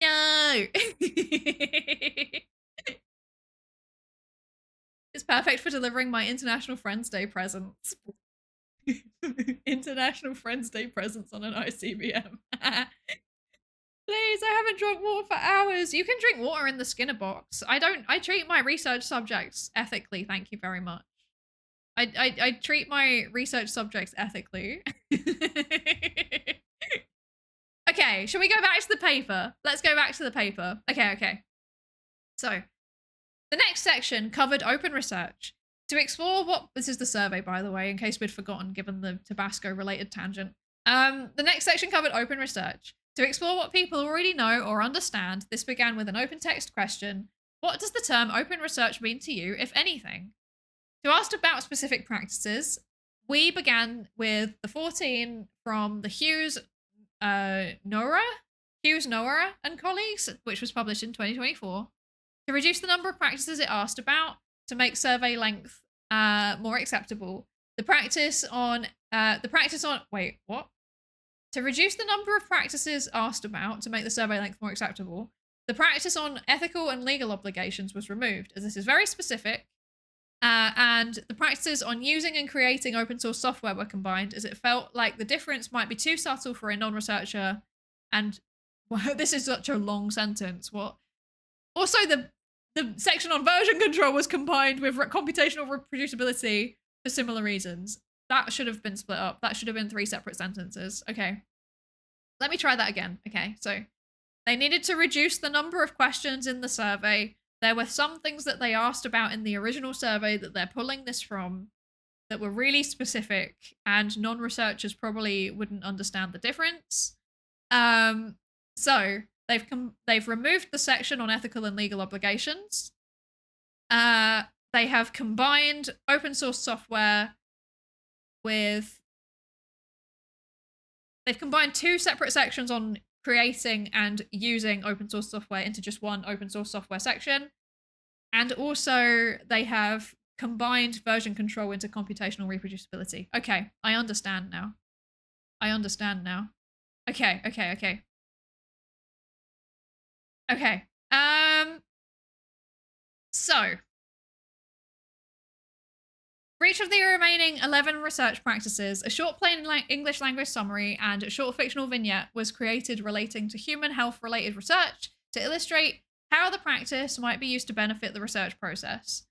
No. It's perfect for delivering my International Friends Day presents. International Friends Day presents on an ICBM. Please, I haven't drunk water for hours. You can drink water in the Skinner box. I treat my research subjects ethically, thank you very much. I treat my research subjects ethically. Okay, shall we go back to the paper? Let's go back to the paper. Okay. So, the next section covered open research. To explore what... This is the survey, by the way, in case we'd forgotten, given the Tabasco-related tangent. The next section covered open research. To explore what people already know or understand, this began with an open text question. What does the term open research mean to you, if anything? To ask about specific practices, we began with the 14 from the Hughes Nora and colleagues, which was published in 2024. To reduce the number of practices it asked about, to make survey length more acceptable. To reduce the number of practices asked about to make the survey length more acceptable, the practice on ethical and legal obligations was removed, as this is very specific, and the practices on using and creating open source software were combined, as it felt like the difference might be too subtle for a non-researcher, and well, this is such a long sentence. What? Also, the section on version control was combined with computational reproducibility for similar reasons. That should have been split up. That should have been 3 separate sentences. Okay. Let me try that again. Okay, so they needed to reduce the number of questions in the survey. There were some things that they asked about in the original survey that they're pulling this from that were really specific, and non-researchers probably wouldn't understand the difference. So they've removed the section on ethical and legal obligations. They have combined open source software with... They've combined 2 separate sections on creating and using open source software into just one open source software section. And also they have combined version control into computational reproducibility. Okay, I understand now. Okay. So, for each of the remaining 11 research practices, a short plain English language summary and a short fictional vignette was created relating to human health-related research to illustrate how the practice might be used to benefit the research process.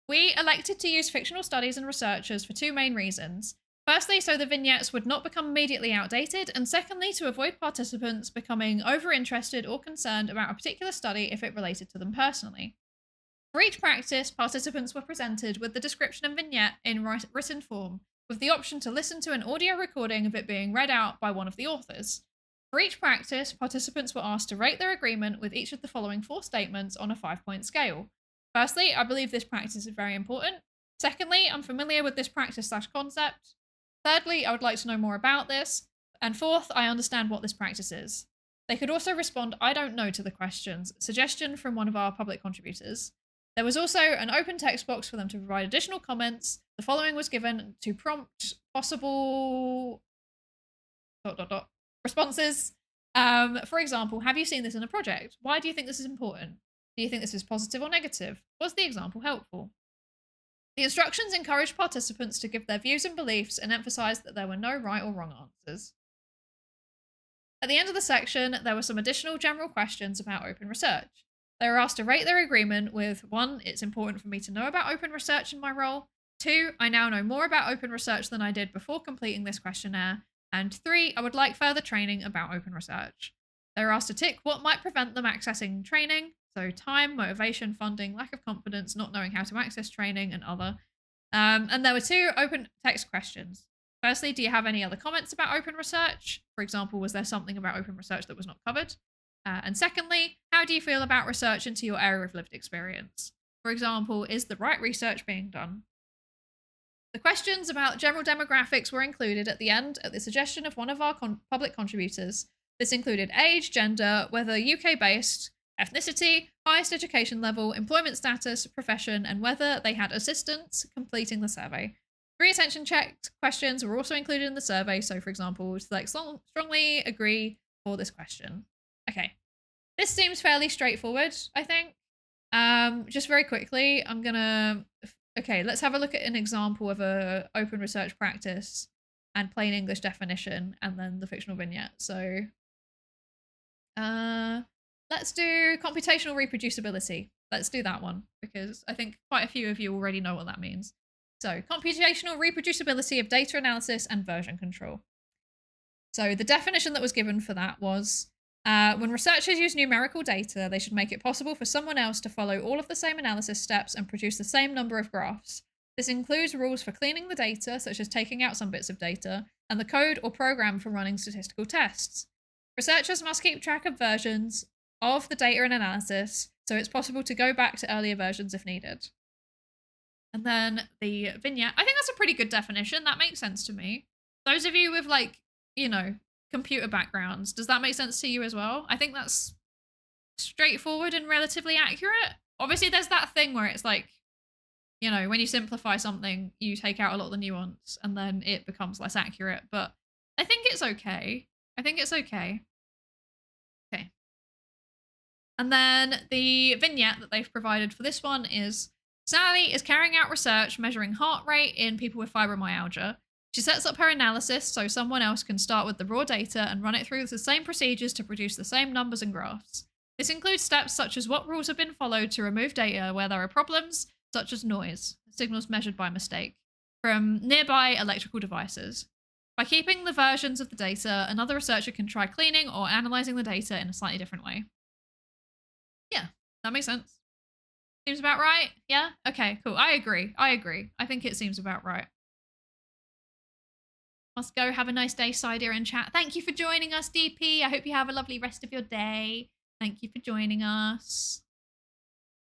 We elected to use fictional studies and researchers for 2 main reasons. Firstly, so the vignettes would not become immediately outdated, and secondly, to avoid participants becoming over-interested or concerned about a particular study if it related to them personally. For each practice, participants were presented with the description and vignette in written form, with the option to listen to an audio recording of it being read out by one of the authors. For each practice, participants were asked to rate their agreement with each of the following 4 statements on a 5-point scale. Firstly, I believe this practice is very important. Secondly, I'm familiar with this practice/concept. Thirdly, I would like to know more about this. And fourth, I understand what this practice is. They could also respond, I don't know, to the questions, suggestion from one of our public contributors. There was also an open text box for them to provide additional comments. The following was given to prompt possible... responses. For example, have you seen this in a project? Why do you think this is important? Do you think this is positive or negative? Was the example helpful? The instructions encouraged participants to give their views and beliefs and emphasized that there were no right or wrong answers. At the end of the section, there were some additional general questions about open research. They were asked to rate their agreement with 1, it's important for me to know about open research in my role. 2, I now know more about open research than I did before completing this questionnaire. And 3, I would like further training about open research. They were asked to tick what might prevent them accessing training. So time, motivation, funding, lack of confidence, not knowing how to access training, and other. And there were 2 open text questions. Firstly, do you have any other comments about open research? For example, was there something about open research that was not covered? And secondly, how do you feel about research into your area of lived experience? For example, is the right research being done? The questions about general demographics were included at the end at the suggestion of one of our public contributors. This included age, gender, whether UK-based, ethnicity, highest education level, employment status, profession, and whether they had assistance completing the survey. 3 attention-checked questions were also included in the survey. So, for example, select strongly agree for this question. Okay. This seems fairly straightforward, I think. Just very quickly, I'm gonna... Okay, let's have a look at an example of a open research practice and plain English definition, and then the fictional vignette. So, let's do computational reproducibility. Let's do that one, because I think quite a few of you already know what that means. So, computational reproducibility of data analysis and version control. So, the definition that was given for that was, when researchers use numerical data, they should make it possible for someone else to follow all of the same analysis steps and produce the same number of graphs. This includes rules for cleaning the data, such as taking out some bits of data, and the code or program for running statistical tests. Researchers must keep track of versions of the data and analysis, so it's possible to go back to earlier versions if needed. And then the vignette. I think that's a pretty good definition. That makes sense to me. Those of you with, like, you know, computer backgrounds, does that make sense to you as well? I think that's straightforward and relatively accurate. Obviously, there's that thing where it's like, you know, when you simplify something, you take out a lot of the nuance and then it becomes less accurate. But I think it's okay. I think it's okay. Okay. And then the vignette that they've provided for this one is Sally is carrying out research measuring heart rate in people with fibromyalgia. She sets up her analysis so someone else can start with the raw data and run it through the same procedures to produce the same numbers and graphs. This includes steps such as what rules have been followed to remove data where there are problems, such as noise, signals measured by mistake, from nearby electrical devices. By keeping the versions of the data, another researcher can try cleaning or analysing the data in a slightly different way. Yeah, that makes sense. Seems about right? Yeah? Okay, cool. I agree. I think it seems about right. Must go. Have a nice day, Psydere in chat. Thank you for joining us, DP. I hope you have a lovely rest of your day. Thank you for joining us.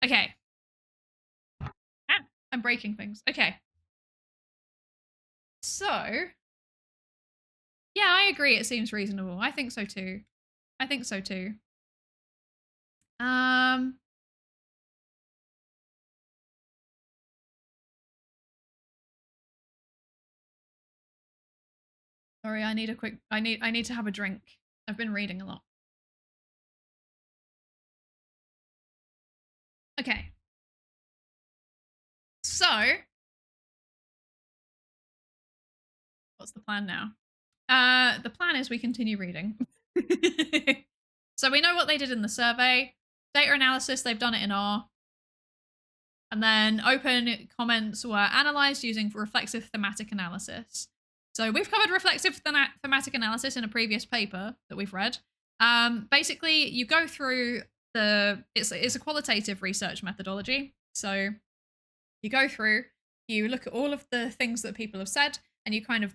Okay. Ah, I'm breaking things. Okay. So, yeah, I agree. It seems reasonable. I think so too. I think so too. Sorry, I need to have a drink. I've been reading a lot. Okay. So, what's the plan now? The plan is we continue reading. So we know what they did in the survey. Data analysis, they've done it in R. And then open comments were analysed using reflexive thematic analysis. So we've covered reflexive thematic analysis in a previous paper that we've read. Basically, you go through it's a qualitative research methodology. So you go through, you look at all of the things that people have said, and you kind of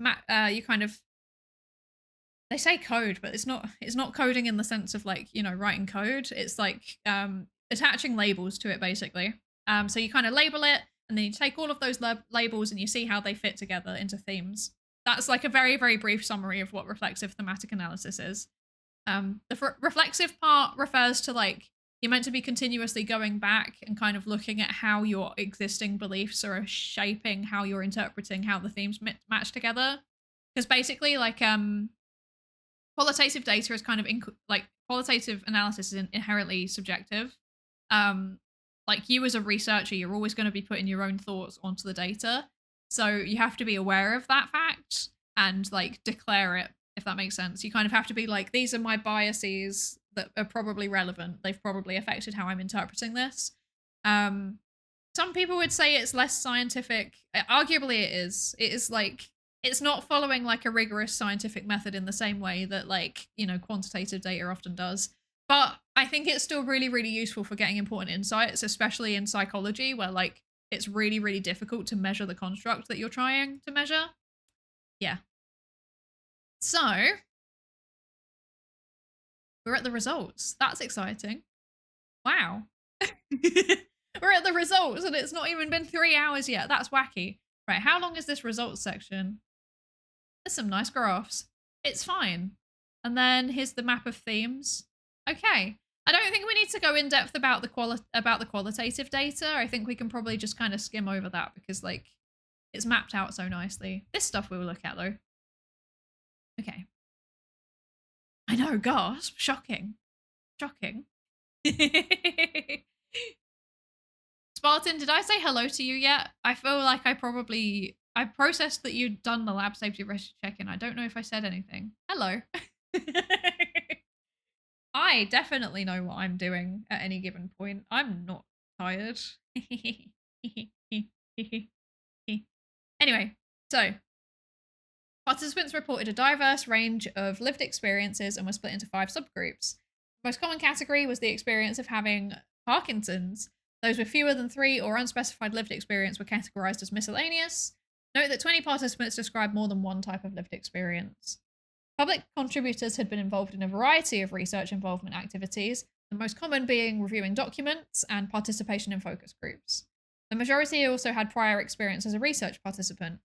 they say code, but it's not coding in the sense of, like, you know, writing code. It's like attaching labels to it, basically. So you kind of label it, and then you take all of those labels and you see how they fit together into themes. That's like a very, very brief summary of what reflexive thematic analysis is. The reflexive part refers to, like, you're meant to be continuously going back and kind of looking at how your existing beliefs are shaping how you're interpreting how the themes match together. Because basically, like, qualitative data is kind of qualitative analysis is inherently subjective. Like, you as a researcher, you're always going to be putting your own thoughts onto the data. So you have to be aware of that fact and, like, declare it, if that makes sense. You kind of have to be like, these are my biases that are probably relevant. They've probably affected how I'm interpreting this. Some people would say it's less scientific. Arguably it is. It is, like, it's not following, like, a rigorous scientific method in the same way that, like, you know, quantitative data often does. But I think it's still really, really useful for getting important insights, especially in psychology, where, like, it's really, really difficult to measure the construct that you're trying to measure. Yeah. So, we're at the results. That's exciting. Wow. We're at the results, and it's not even been 3 hours yet. That's wacky. Right, how long is this results section? There's some nice graphs. It's fine. And then here's the map of themes. Okay. I don't think we need to go in depth about the qualitative data. I think we can probably just kind of skim over that because like it's mapped out so nicely. This stuff we will look at though. Okay. I know, gasp. Shocking. Shocking. Spartan, did I say hello to you yet? I feel like I processed that you'd done the lab safety risk check-in. I don't know if I said anything. Hello. I definitely know what I'm doing at any given point. I'm not tired. Anyway, so participants reported a diverse range of lived experiences and were split into 5 subgroups. The most common category was the experience of having Parkinson's. Those with fewer than 3 or unspecified lived experience were categorized as miscellaneous. Note that 20 participants described more than one type of lived experience. Public contributors had been involved in a variety of research involvement activities, the most common being reviewing documents and participation in focus groups. The majority also had prior experience as a research participant.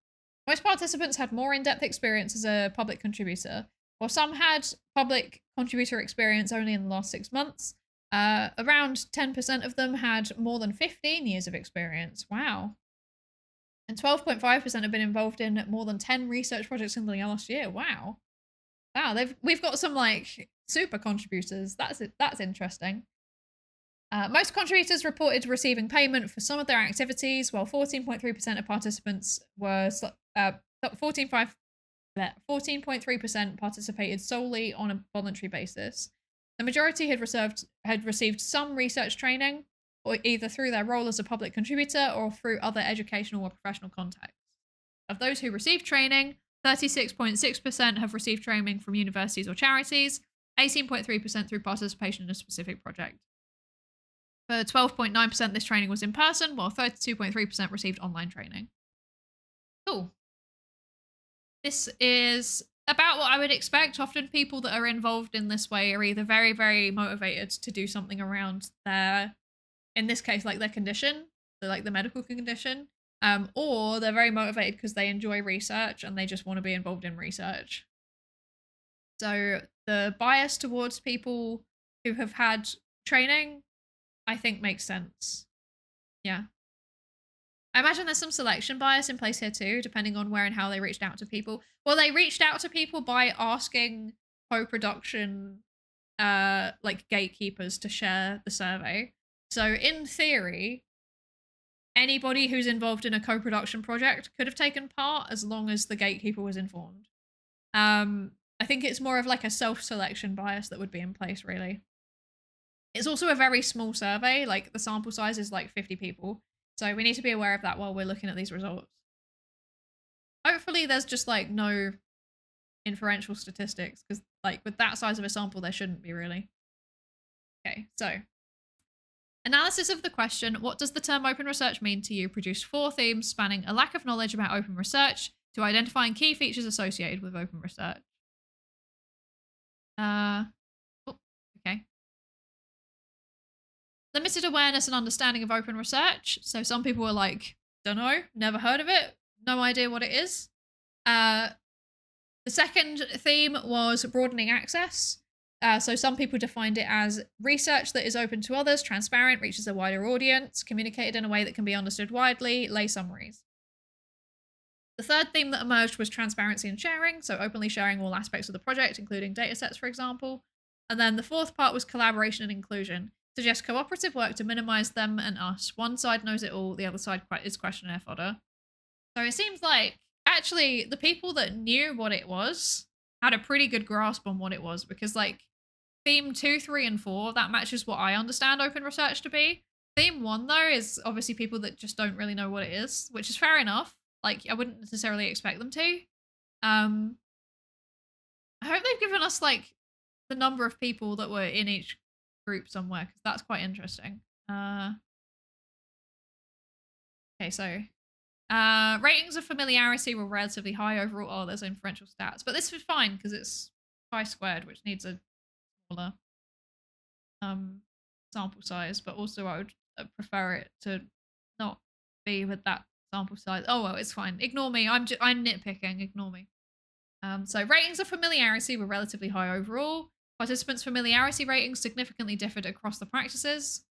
Most participants had more in-depth experience as a public contributor, while some had public contributor experience only in the last 6 months. Around 10% of them had more than 15 years of experience. Wow. And 12.5% have been involved in more than 10 research projects in the last year. Wow. Wow, we've got some like super contributors. That's interesting. Most contributors reported receiving payment for some of their activities, while 14.3% of participants were 14.3% participated solely on a voluntary basis. The majority had received some research training, or either through their role as a public contributor or through other educational or professional contacts. Of those who received training, 36.6% have received training from universities or charities, 18.3% through participation in a specific project. For 12.9%, this training was in person, while 32.3% received online training. Cool. This is about what I would expect. Often people that are involved in this way are either very, very motivated to do something around their, in this case, like their condition, so like the medical condition, or they're very motivated because they enjoy research and they just want to be involved in research. So the bias towards people who have had training, I think makes sense. Yeah. I imagine there's some selection bias in place here too, depending on where and how they reached out to people. Well, they reached out to people by asking co-production like gatekeepers to share the survey. So in theory, anybody who's involved in a co-production project could have taken part as long as the gatekeeper was informed. I think it's more of like a self-selection bias that would be in place, really. It's also a very small survey, like the sample size is like 50 people. So we need to be aware of that while we're looking at these results. Hopefully there's just like no inferential statistics, because like with that size of a sample, there shouldn't be really. Okay, so analysis of the question, what does the term open research mean to you? Produced 4 themes spanning a lack of knowledge about open research to identifying key features associated with open research. Okay. Limited awareness and understanding of open research. So some people were like, don't know, never heard of it, no idea what it is. The second theme was broadening access. So some people defined it as research that is open to others, transparent, reaches a wider audience, communicated in a way that can be understood widely, lay summaries. The third theme that emerged was transparency and sharing, so openly sharing all aspects of the project, including datasets, for example. And then the fourth part was collaboration and inclusion. Suggest cooperative work to minimize them and us. One side knows it all, the other side is questionnaire fodder. So it seems like actually the people that knew what it was had a pretty good grasp on what it was, because like theme 2, 3, and 4, that matches what I understand open research to be. Theme 1 though is obviously people that just don't really know what it is, which is fair enough. Like I wouldn't necessarily expect them to. I hope they've given us like the number of people that were in each group somewhere, because that's quite interesting. Okay, so ratings of familiarity were relatively high overall. Oh, there's inferential stats, but this is fine because it's chi-squared, which needs a smaller sample size, but also I would prefer it to not be with that Sample size. Oh, well, it's fine. Ignore me. I'm nitpicking. Ignore me. So ratings of familiarity were relatively high overall. Participants' familiarity ratings significantly differed across the practices.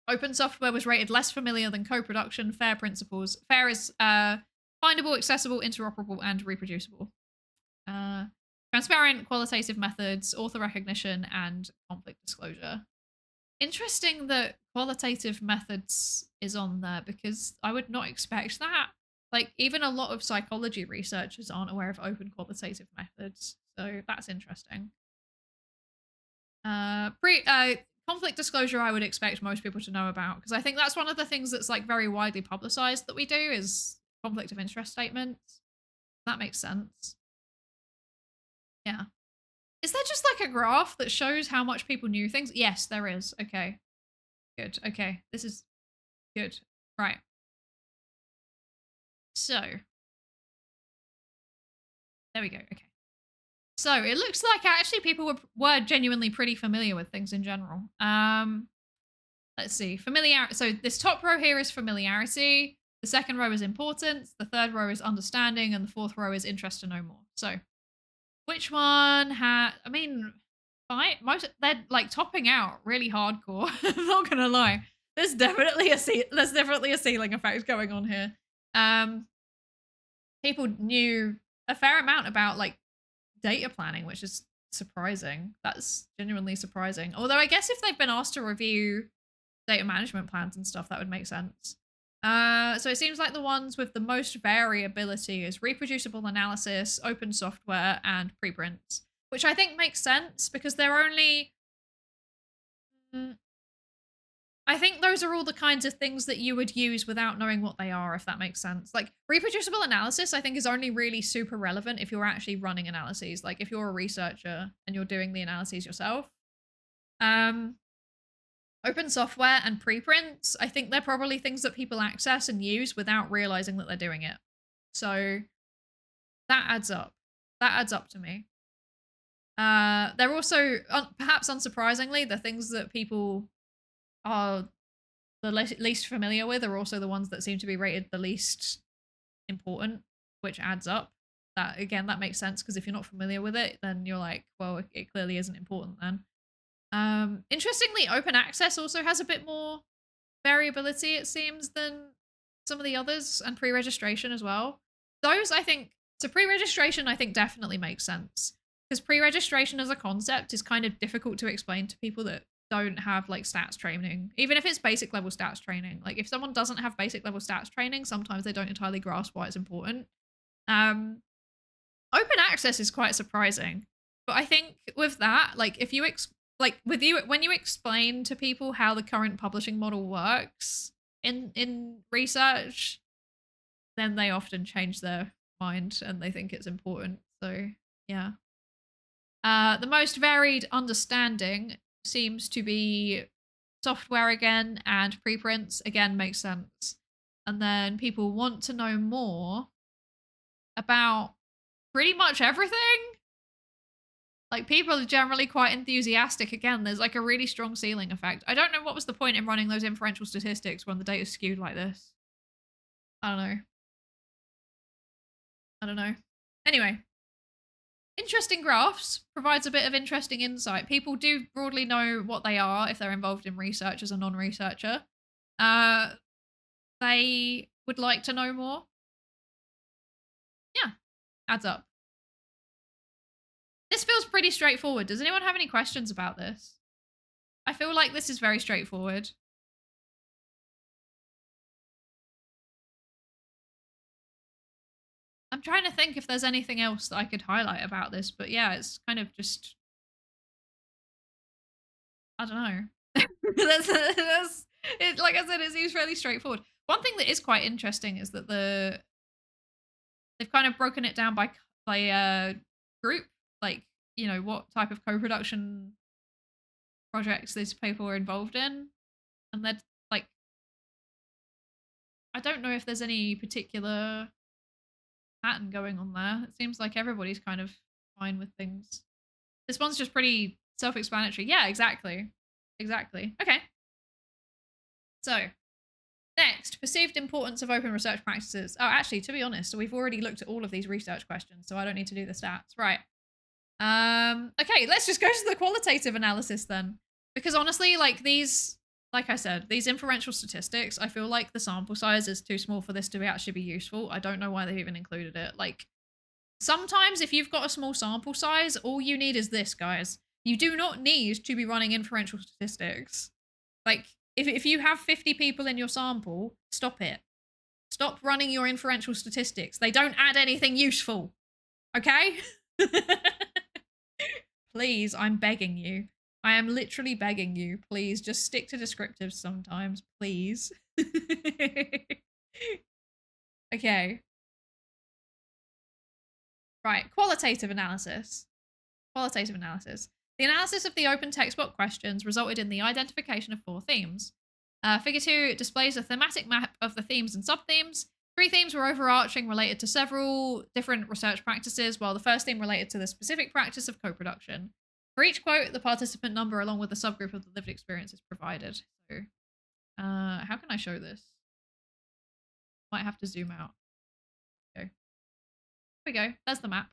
Open software was rated less familiar than co-production. FAIR principles. FAIR is findable, accessible, interoperable, and reproducible. Transparent, qualitative methods, author recognition, and conflict disclosure. Interesting that qualitative methods is on there because I would not expect that. Like, even a lot of psychology researchers aren't aware of open qualitative methods, so that's interesting. Conflict disclosure I would expect most people to know about because I think that's one of the things that's like very widely publicized that we do is conflict of interest statements. That makes sense. Yeah. Is there just like a graph that shows how much people knew things? Yes, there is. Okay. Good. Okay. This is good. Right. So. There we go. Okay. So it looks like actually people were genuinely pretty familiar with things in general. Let's see. Familiarity. So this top row here is familiarity. The second row is importance. The third row is understanding. And the fourth row is interest to know more. So which one had, I mean, fine. They're like topping out really hardcore. I'm not going to lie. There's definitely a ceiling effect going on here. People knew a fair amount about like data planning, which is surprising. That's genuinely surprising. Although I guess if they've been asked to review data management plans and stuff, that would make sense. So it seems like the ones with the most variability is reproducible analysis, open software, and preprints, which I think makes sense because they're only... I think those are all the kinds of things that you would use without knowing what they are, if that makes sense. Like, reproducible analysis, I think, is only really super relevant if you're actually running analyses. Like, if you're a researcher and you're doing the analyses yourself. Open software and preprints, I think they're probably things that people access and use without realizing that they're doing it. So that adds up. That adds up to me. They're also, perhaps unsurprisingly, the things that people are the least familiar with are also the ones that seem to be rated the least important, which adds up. That, again, that makes sense because if you're not familiar with it, then you're like, well, it clearly isn't important then. Interestingly, open access also has a bit more variability, it seems, than some of the others, and pre-registration as well. Those, I think, so pre-registration, I think, definitely makes sense because pre-registration as a concept is kind of difficult to explain to people that don't have like stats training, even if it's basic level stats training. Like if someone doesn't have basic level stats training, sometimes they don't entirely grasp why it's important. Open access is quite surprising, but I think with that, like if you when you explain to people how the current publishing model works in research, then they often change their mind and they think it's important. So yeah. The most varied understanding seems to be software again, and preprints again makes sense. And then people want to know more about pretty much everything. Like people are generally quite enthusiastic. Again, there's like a really strong ceiling effect. I don't know what was the point in running those inferential statistics when the data's skewed like this. I don't know. Anyway. Interesting graphs provides a bit of interesting insight. People do broadly know what they are if they're involved in research as a non-researcher. They would like to know more. Yeah, adds up. This feels pretty straightforward. Does anyone have any questions about this? I feel like this is very straightforward. I'm trying to think if there's anything else that I could highlight about this, but yeah, it's kind of just, I don't know. Like I said, it seems fairly straightforward. One thing that is quite interesting is that they've kind of broken it down by group, like, you know, what type of co-production projects these people are involved in, and they're like, I don't know if there's any particular pattern going on there. It seems like everybody's kind of fine with things. This one's just pretty self-explanatory. Yeah, exactly. Okay. So, Next, perceived importance of open research practices. Oh, actually, to be honest, we've already looked at all of these research questions, so I don't need to do the stats. Right. Okay, let's just go to the qualitative analysis then. Because honestly, like these, like I said, these inferential statistics, I feel like the sample size is too small for this to actually be useful. I don't know why they've even included it. Like, sometimes if you've got a small sample size, all you need is this, guys. You do not need to be running inferential statistics. Like, if you have 50 people in your sample, stop it. Stop running your inferential statistics. They don't add anything useful. Okay? Please, I'm begging you. I am literally begging you. Please, just stick to descriptives sometimes. Please. Okay. Right, qualitative analysis. Qualitative analysis. The analysis of the open textbook questions resulted in the identification of 4 themes. Figure 2 displays a thematic map of the themes and sub-themes. 3 themes were overarching, related to several different research practices, while the first theme related to the specific practice of co-production. For each quote, the participant number along with the subgroup of the lived experience is provided. So, how can I show this? Might have to zoom out. Okay. Here we go. There's the map.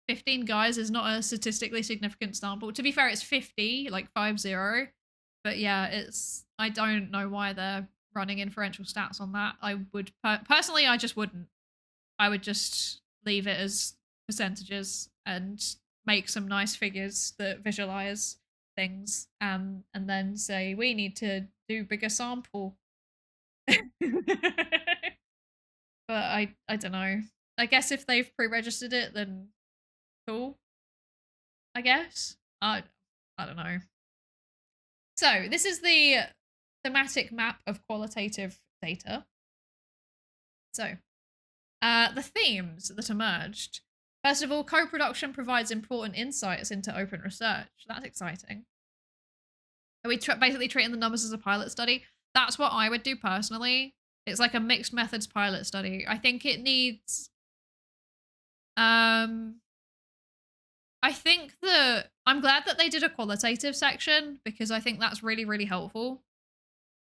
15 guys is not a statistically significant sample. To be fair, it's 50, like 50. But yeah, it's, I don't know why they're running inferential stats on that. I would, personally, I just wouldn't. I would just leave it as percentages and make some nice figures that visualize things, and then say, we need to do bigger sample. But I don't know. I guess if they've pre-registered it, then cool, I guess. I don't know. So this is the thematic map of qualitative data. So the themes that emerged. First of all, co-production provides important insights into open research. That's exciting. Are we basically treating the numbers as a pilot study? That's what I would do personally. It's like a mixed methods pilot study. I think it needs... I think that I'm glad that they did a qualitative section, because I think that's really, really helpful.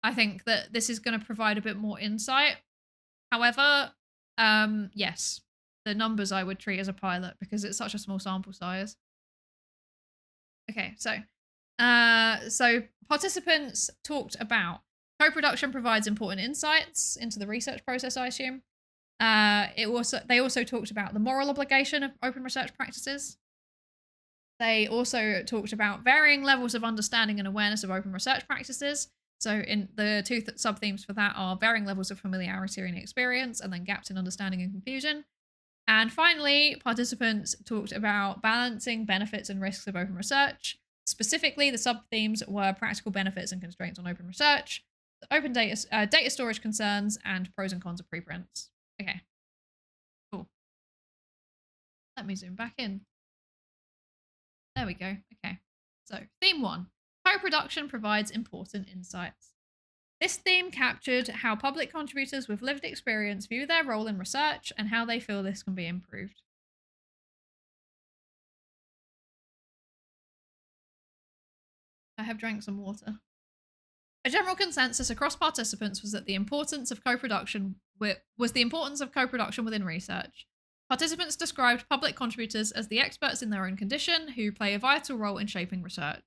I think that this is going to provide a bit more insight. However, yes, the numbers I would treat as a pilot because it's such a small sample size. Okay, so participants talked about co-production provides important insights into the research process, I assume. They also talked about the moral obligation of open research practices. They also talked about varying levels of understanding and awareness of open research practices. So in the 2 sub-themes for that are varying levels of familiarity and experience, and then gaps in understanding and confusion. And finally, participants talked about balancing benefits and risks of open research. Specifically, the sub-themes were practical benefits and constraints on open research, open data storage concerns, and pros and cons of preprints. Okay, cool. Let me zoom back in. There we go. Okay, so theme 1, co-production provides important insights. This theme captured how public contributors with lived experience view their role in research and how they feel this can be improved. I have drank some water. A general consensus across participants was that the importance of co-production within research. Participants described public contributors as the experts in their own condition who play a vital role in shaping research.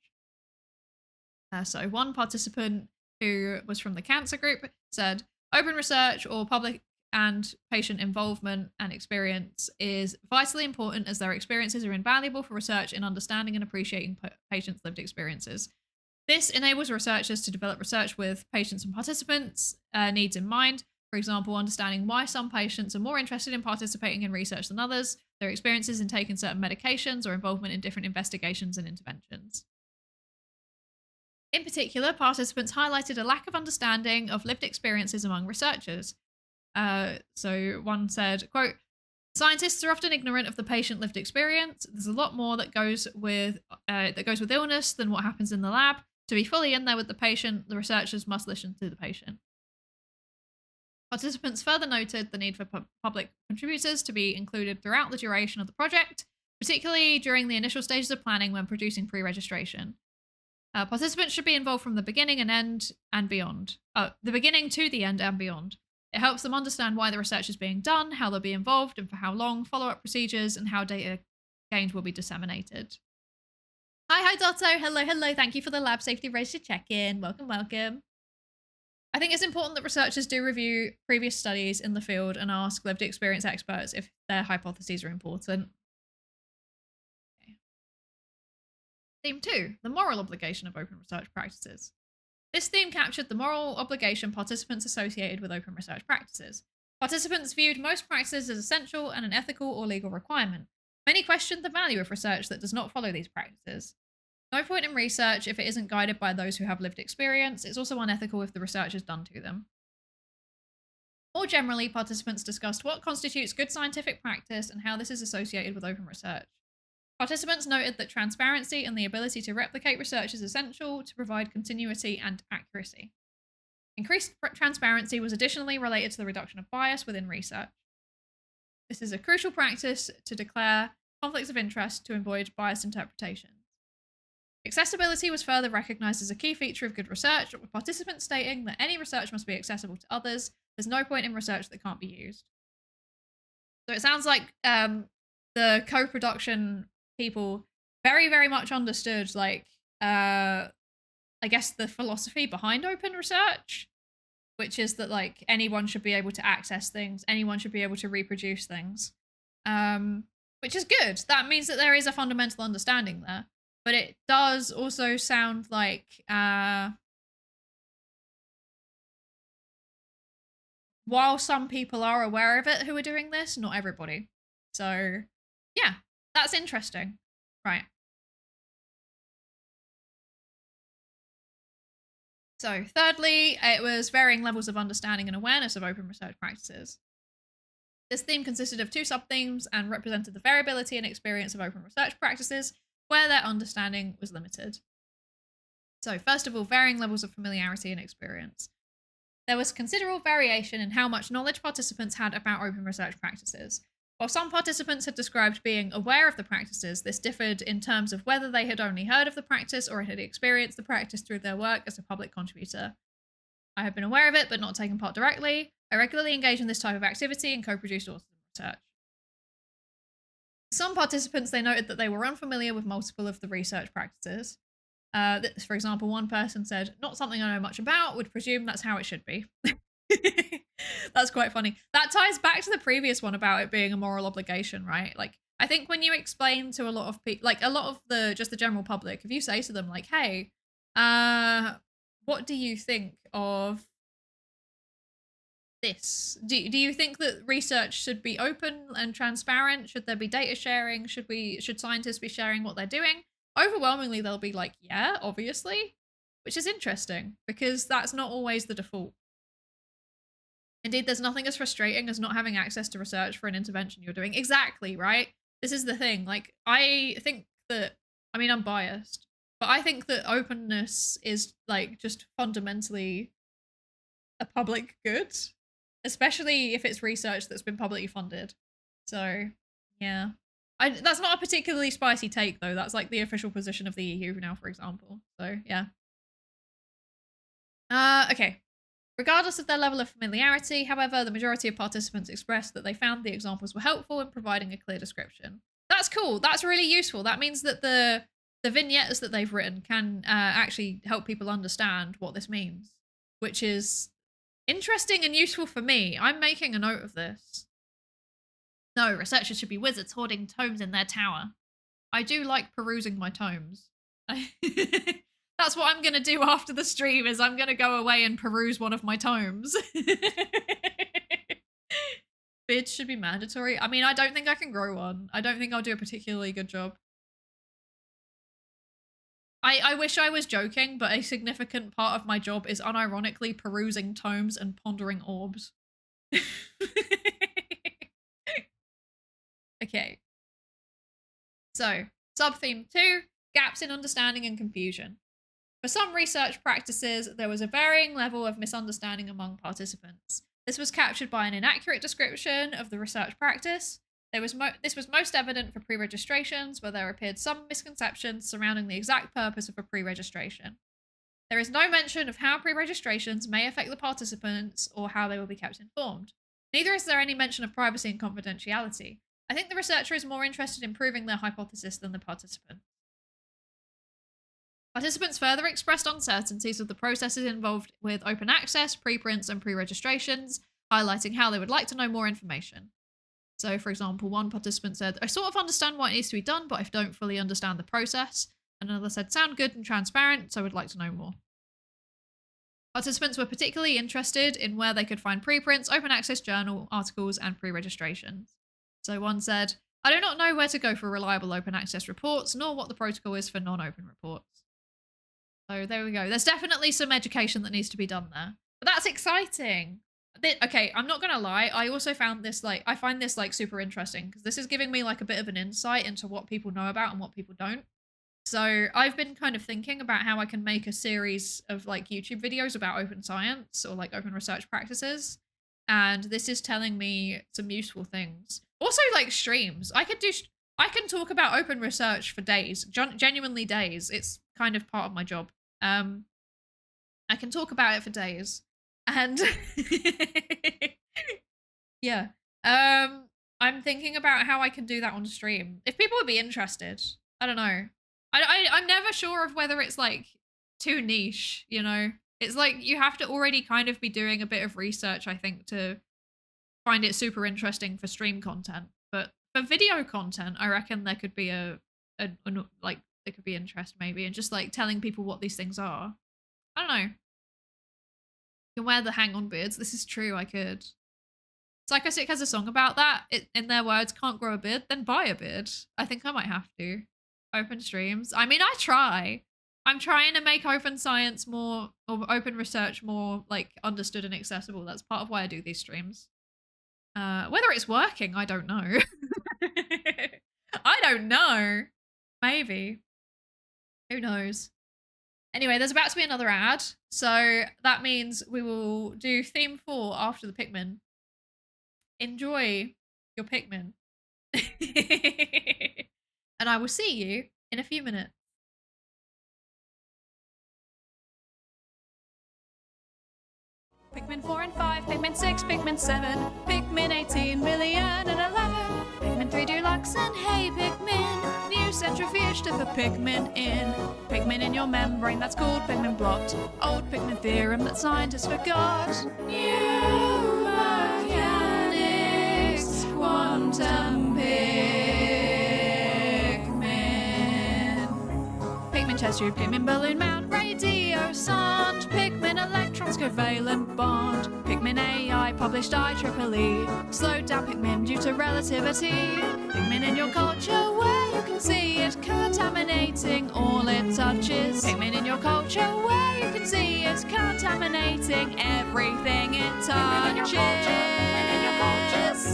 So one participant who was from the cancer group said, open research or public and patient involvement and experience is vitally important as their experiences are invaluable for research in understanding and appreciating patients' lived experiences. This enables researchers to develop research with patients and participants' needs in mind. For example, understanding why some patients are more interested in participating in research than others, their experiences in taking certain medications, or involvement in different investigations and interventions. In particular, participants highlighted a lack of understanding of lived experiences among researchers. So one said, quote, scientists are often ignorant of the patient lived experience. There's a lot more that goes with illness than what happens in the lab. To be fully in there with the patient, the researchers must listen to the patient. Participants further noted the need for public contributors to be included throughout the duration of the project, particularly during the initial stages of planning when producing pre-registration. Participants should be involved from the beginning and end and beyond. The beginning to the end and beyond. It helps them understand why the research is being done, how they'll be involved, and for how long, follow-up procedures, and how data gained will be disseminated. Hi, Dotto. Hello. Thank you for the lab safety race to check in. Welcome. I think it's important that researchers do review previous studies in the field and ask lived experience experts if their hypotheses are important. Okay. Theme 2, the moral obligation of open research practices. This theme captured the moral obligation participants associated with open research practices. Participants viewed most practices as essential and an ethical or legal requirement. Many questioned the value of research that does not follow these practices. No point in research if it isn't guided by those who have lived experience. It's also unethical if the research is done to them. More generally, participants discussed what constitutes good scientific practice and how this is associated with open research. Participants noted that transparency and the ability to replicate research is essential to provide continuity and accuracy. Increased transparency was additionally related to the reduction of bias within research. This is a crucial practice to declare conflicts of interest to avoid biased interpretations. Accessibility was further recognized as a key feature of good research, with participants stating that any research must be accessible to others. There's no point in research that can't be used. So it sounds like the co-production people very, very much understood, like, I guess the philosophy behind open research, which is that, like, anyone should be able to access things, anyone should be able to reproduce things, which is good. That means that there is a fundamental understanding there. But it does also sound like while some people are aware of it who are doing this, not everybody. So, yeah, that's interesting. Right. So, thirdly, it was varying levels of understanding and awareness of open research practices. This theme consisted of 2 sub-themes and represented the variability and experience of open research practices, where their understanding was limited. So, first of all, varying levels of familiarity and experience. There was considerable variation in how much knowledge participants had about open research practices. While some participants had described being aware of the practices, this differed in terms of whether they had only heard of the practice or had experienced the practice through their work as a public contributor. I have been aware of it, but not taken part directly. I regularly engage in this type of activity and co-produce autism research. Some participants, they noted that they were unfamiliar with multiple of the research practices. For example, one person said, not something I know much about, would presume that's how it should be. That's quite funny. That ties back to the previous one about it being a moral obligation, right? Like, I think when you explain to a lot of people, like a lot of the general public, if you say to them like, hey, what do you think of this? Do you think that research should be open and transparent? Should there be data sharing? Should scientists be sharing what they're doing? Overwhelmingly, they'll be like, yeah, obviously, which is interesting because that's not always the default. Indeed, there's nothing as frustrating as not having access to research for an intervention you're doing. Exactly, right? This is the thing. Like, I think that, I mean, I'm biased, but I think that openness is like just fundamentally a public good, especially if it's research that's been publicly funded. So, yeah. That's not a particularly spicy take, though. That's like the official position of the EU now, for example. So, yeah. Okay. Regardless of their level of familiarity, however, the majority of participants expressed that they found the examples were helpful in providing a clear description. That's cool. That's really useful. That means that the vignettes that they've written can actually help people understand what this means, which is interesting and useful for me. I'm making a note of this. No, researchers should be wizards hoarding tomes in their tower. I do like perusing my tomes. That's what I'm going to do after the stream, is I'm going to go away and peruse one of my tomes. Bids should be mandatory. I mean, I don't think I can grow one. I don't think I'll do a particularly good job. I wish I was joking, but a significant part of my job is unironically perusing tomes and pondering orbs. Okay. So, sub-theme 2, gaps in understanding and confusion. For some research practices, there was a varying level of misunderstanding among participants. This was captured by an inaccurate description of the research practice, This was most evident for pre-registrations, where there appeared some misconceptions surrounding the exact purpose of a pre-registration. There is no mention of how pre-registrations may affect the participants or how they will be kept informed. Neither is there any mention of privacy and confidentiality. I think the researcher is more interested in proving their hypothesis than the participant. Participants further expressed uncertainties of the processes involved with open access, preprints, and pre-registrations, highlighting how they would like to know more information. So, for example, one participant said, I sort of understand what needs to be done, but I don't fully understand the process. Another said, sound good and transparent, so I would like to know more. Participants were particularly interested in where they could find preprints, open access journal articles, and pre-registrations. So one said, I do not know where to go for reliable open access reports, nor what the protocol is for non-open reports. So there we go. There's definitely some education that needs to be done there. But that's exciting. Okay, I'm not gonna lie. I also found this I find this super interesting because this is giving me like a bit of an insight into what people know about and what people don't. So I've been kind of thinking about how I can make a series of like YouTube videos about open science or like open research practices. And this is telling me some useful things. Also like streams. I can talk about open research for days, genuinely days. It's kind of part of my job. I can talk about it for days. And yeah, I'm thinking about how I can do that on stream. If people would be interested, I don't know. I'm never sure of whether it's like too niche, you know? It's like you have to already kind of be doing a bit of research, I think, to find it super interesting for stream content. But for video content, I reckon there could be there could be interest maybe, and just like telling people what these things are. I don't know. You can wear the hang-on beards. This is true, I could. Psychosick has a song about that. In their words, can't grow a beard, then buy a beard. I think I might have to. Open streams. I mean, I try. I'm trying to make open science more, or open research more, like, understood and accessible. That's part of why I do these streams. Whether it's working, I don't know. I don't know. Maybe. Who knows? Anyway, there's about to be another ad, so that means we will do theme 4 after the Pikmin. Enjoy your Pikmin. And I will see you in a few minutes. Pikmin 4 and 5, Pikmin 6, Pikmin 7, Pikmin 18 million and 11, Pikmin 3 Deluxe and hey Pikmin, new centrifuge to put Pikmin in. Pikmin in your membrane, that's called Pikmin blot. Old Pikmin theorem that scientists forgot. New mechanics, quantum Pikmin. Pikmin chest tube, Pikmin balloon mount, radio sound, Pikmin electrons covalent bond, Pikmin AI published IEEE, slowed down Pikmin due to relativity. Pikmin in your culture where you can see it contaminating all it touches. Pikmin in your culture where you can see it contaminating everything it touches.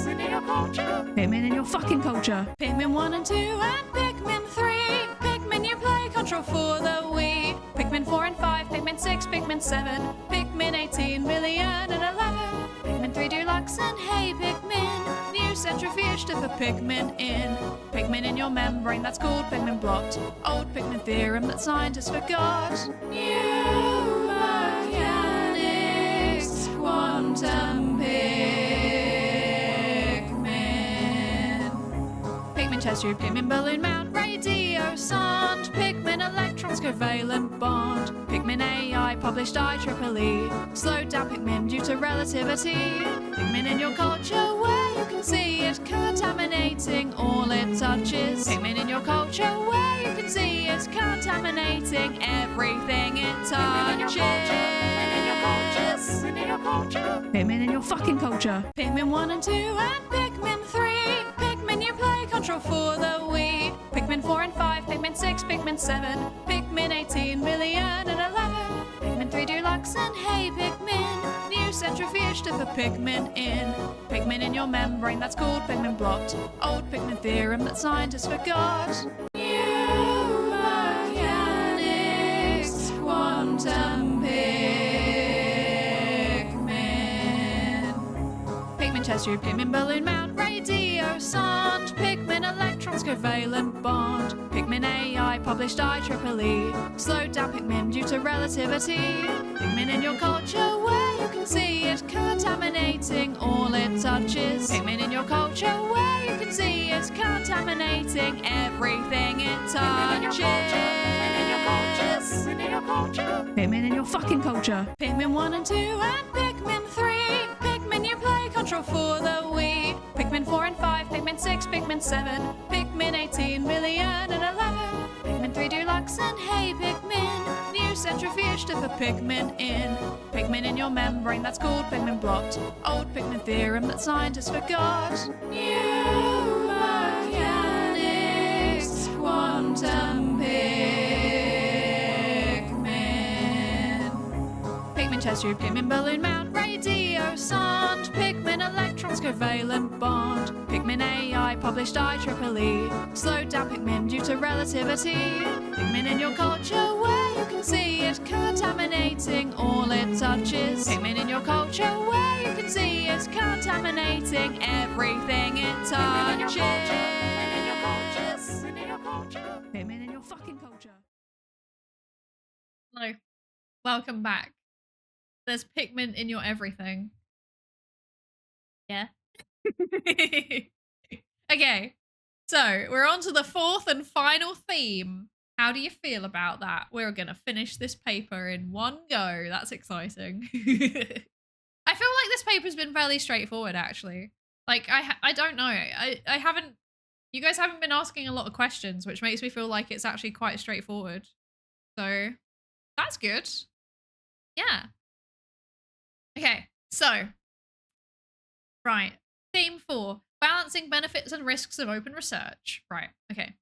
Pikmin in your culture. Pikmin in your fucking culture. Pikmin 1 and 2 and Pikmin 3. Pikmin you play control for the Wii. Pikmin 4 and 5, Pikmin 6, Pikmin 7, Pikmin 18 million and 11, Pikmin 3 Deluxe and hey Pikmin, new centrifuge to put Pikmin in. Pikmin in your membrane, that's called Pikmin blot. Old Pikmin theorem that scientists forgot. New mechanics, quantum Pikmin. Pikmin chest tube, Pikmin balloon mount, radio sound, Pikmin electrons covalent bond, Pikmin AI published IEEE, slowed down Pikmin due to relativity. Pikmin in your culture where you can see it contaminating all it touches. Pikmin in your culture where you can see it contaminating everything it touches. Pikmin in your culture. Pikmin in your fucking culture. Pikmin 1 and 2 and Pikmin 3. Pikmin you play control for the Wii. Pikmin 4 and 5, Pikmin 6, Pikmin 7, Pikmin 18 million and 11, Pikmin 3 Deluxe and hey Pikmin, new centrifuge to put Pikmin in. Pikmin in your membrane, that's called Pikmin blot. Old Pikmin theorem that scientists forgot. New mechanics, quantum Pikmin. Pikmin chest tube, Pikmin balloon mount, radio sound, electrons covalent bond. Pikmin AI published IEEE. Slowed down Pikmin due to relativity. Pikmin in your culture where you can see it contaminating all it touches. Pikmin in your culture where you can see it contaminating everything it touches. Pikmin in your culture. Pikmin in your fucking culture. Pikmin 1 and 2 and Pikmin 3. Pikmin you play control for the Wii. Pikmin 4 and 5, Pikmin 6, Pikmin 7, Pikmin 18 million and 11. Pikmin 3 Deluxe and Hey Pikmin. New centrifuge to put Pikmin in. Pikmin in your membrane that's called Pikmin blot. Old Pikmin theorem that scientists forgot. New mechanics, quantum Pikmin. Pikmin chest tube, Pikmin balloon mount, radio sound. Pikmin electrons covalent bond. Pikmin AI published IEEE. Slowed down Pikmin due to relativity. Pikmin in your culture where you can see it contaminating all it touches. Pikmin in your culture where you can see it contaminating everything it touches. Pikmin in your culture. Pikmin in your fucking culture. Hello. Welcome back. There's Pikmin in your everything. Yeah. Okay, so we're on to the fourth and final theme. How do you feel about that? We're gonna finish this paper in one go. That's exciting. I feel like this paper's been fairly straightforward, actually. Like, I don't know. I haven't... You guys haven't been asking a lot of questions, which makes me feel like it's actually quite straightforward. So, that's good. Yeah. Okay, so... Right. Theme 4. Balancing benefits and risks of open research. Right, okay.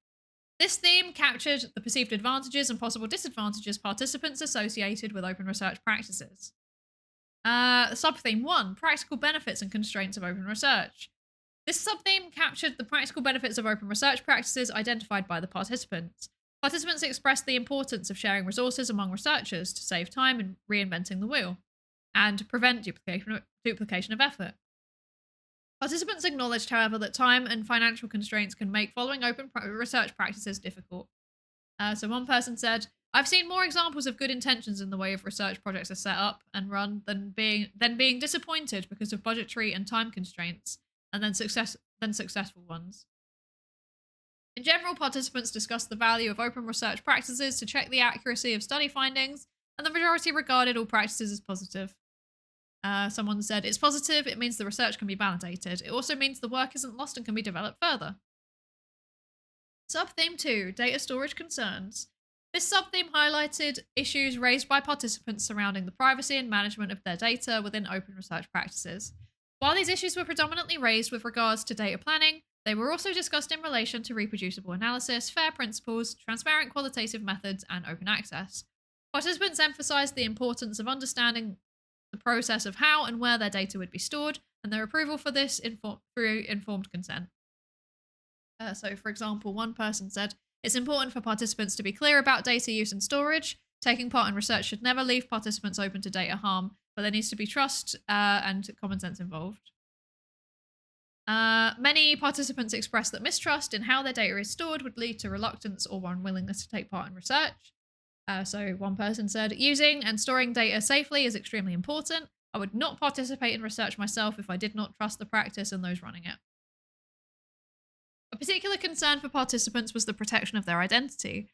This theme captured the perceived advantages and possible disadvantages participants associated with open research practices. Subtheme 1. Practical benefits and constraints of open research. This subtheme captured the practical benefits of open research practices identified by the participants. Participants expressed the importance of sharing resources among researchers to save time in reinventing the wheel and prevent duplication of effort. Participants acknowledged, however, that time and financial constraints can make following open research practices difficult. So one person said, I've seen more examples of good intentions in the way of research projects are set up and run than being disappointed because of budgetary and time constraints, and then successful ones. In general, participants discussed the value of open research practices to check the accuracy of study findings, and the majority regarded all practices as positive. Someone said, it's positive, it means the research can be validated. It also means the work isn't lost and can be developed further. Subtheme 2, data storage concerns. This subtheme highlighted issues raised by participants surrounding the privacy and management of their data within open research practices. While these issues were predominantly raised with regards to data planning, they were also discussed in relation to reproducible analysis, fair principles, transparent qualitative methods, and open access. Participants emphasized the importance of understanding the process of how and where their data would be stored, and their approval for this through informed consent. So, for example, one person said, it's important for participants to be clear about data use and storage. Taking part in research should never leave participants open to data harm, but there needs to be trust and common sense involved. Many participants expressed that mistrust in how their data is stored would lead to reluctance or unwillingness to take part in research. So one person said, using and storing data safely is extremely important. I would not participate in research myself if I did not trust the practice and those running it. A particular concern for participants was the protection of their identity.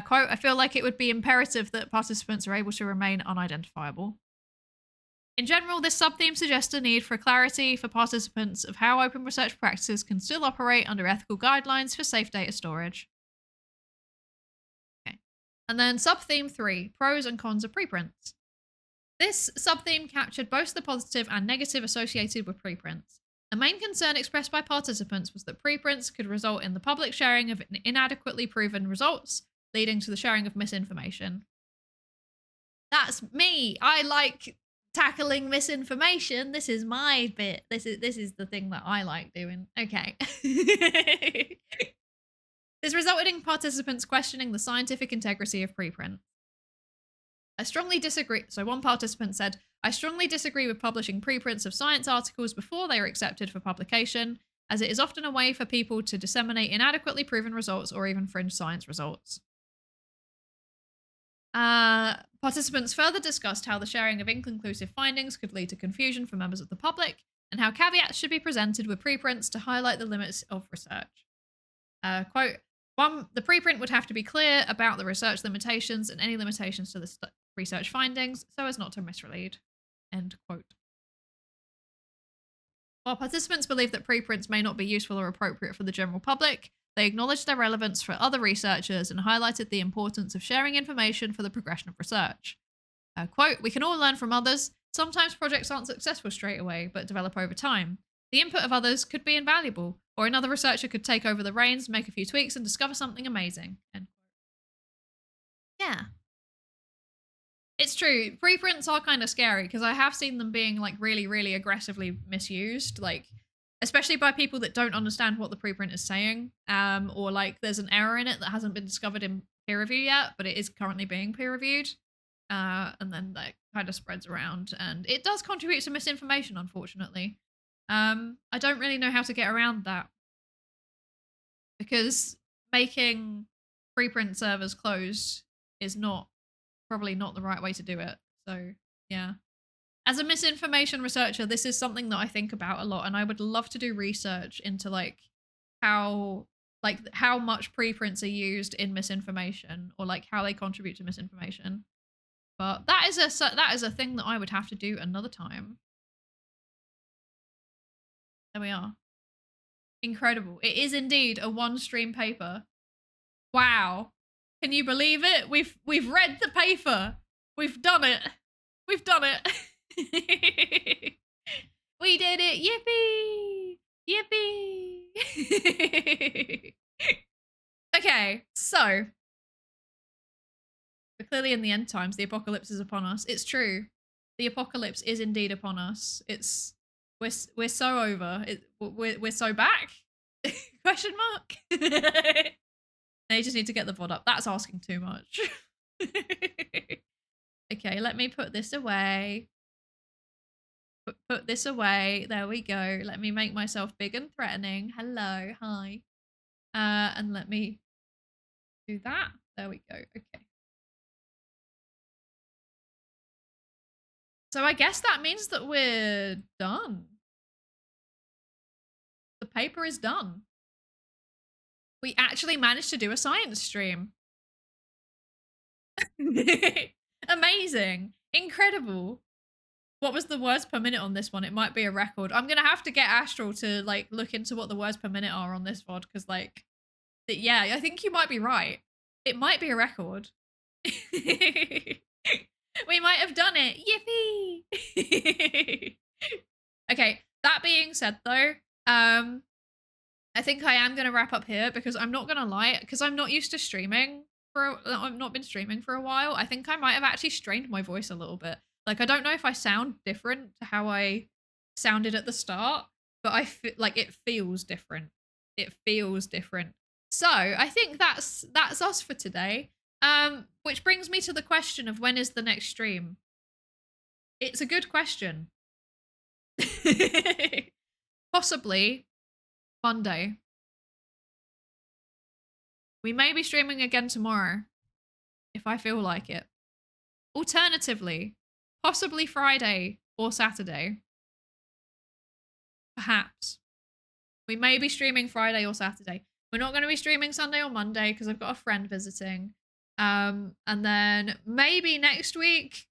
Quote, I feel like it would be imperative that participants are able to remain unidentifiable. In general, this subtheme suggests a need for clarity for participants of how open research practices can still operate under ethical guidelines for safe data storage. And then subtheme 3, pros and cons of preprints. This subtheme captured both the positive and negative associated with preprints. The main concern expressed by participants was that preprints could result in the public sharing of inadequately proven results, leading to the sharing of misinformation. That's me. I like tackling misinformation. This is my bit. This is the thing that I like doing. Okay. This resulted in participants questioning the scientific integrity of preprints. I strongly disagree. So one participant said, I strongly disagree with publishing preprints of science articles before they are accepted for publication, as it is often a way for people to disseminate inadequately proven results or even fringe science results. Participants further discussed how the sharing of inconclusive findings could lead to confusion for members of the public, and how caveats should be presented with preprints to highlight the limits of research. Quote, one, the preprint would have to be clear about the research limitations and any limitations to the research findings so as not to mislead. End quote. While participants believe that preprints may not be useful or appropriate for the general public, they acknowledged their relevance for other researchers and highlighted the importance of sharing information for the progression of research. Quote, we can all learn from others. Sometimes projects aren't successful straight away, but develop over time. The input of others could be invaluable, or another researcher could take over the reins, make a few tweaks, and discover something amazing. End quote. Yeah. It's true. Preprints are kind of scary because I have seen them being like really, really aggressively misused, like especially by people that don't understand what the preprint is saying, or like there's an error in it that hasn't been discovered in peer review yet, but it is currently being peer reviewed, and then that kind of spreads around, and it does contribute to misinformation, unfortunately. I don't really know how to get around that because making preprint servers closed is probably not the right way to do it. So yeah, as a misinformation researcher, this is something that I think about a lot, and I would love to do research into like how much preprints are used in misinformation, or like how they contribute to misinformation. But that is a thing that I would have to do another time. There we are. Incredible. It is indeed a one-stream paper. Wow. Can you believe it? We've read the paper. We've done it. We've done it. We did it. Yippee. Yippee. Okay, so we're clearly in the end times. The apocalypse is upon us. It's true. The apocalypse is indeed upon us. We're so over. We're so back? Question mark. They just need to get the VOD up. That's asking too much. Okay, let me put this away. Put this away. There we go. Let me make myself big and threatening. Hello, hi. And let me do that. There we go. Okay. So I guess that means that we're done. The paper is done. We actually managed to do a science stream. Amazing. Incredible. What was the words per minute on this one? It might be a record. I'm going to have to get Astral to like look into what the words per minute are on this VOD because like, yeah, I think you might be right. It might be a record. We might have done it. Yippee. Okay, that being said though, I think I am going to wrap up here because I'm not going to lie, because I'm not used to streaming I've not been streaming for a while. I think I might have actually strained my voice a little bit. Like, I don't know if I sound different to how I sounded at the start, but I feel like it feels different. It feels different. So I think that's us for today. Which brings me to the question of when is the next stream? It's a good question. Possibly Monday. We may be streaming again tomorrow, if I feel like it. Alternatively, possibly Friday or Saturday. Perhaps. We may be streaming Friday or Saturday. We're not going to be streaming Sunday or Monday because I've got a friend visiting. And then maybe next week.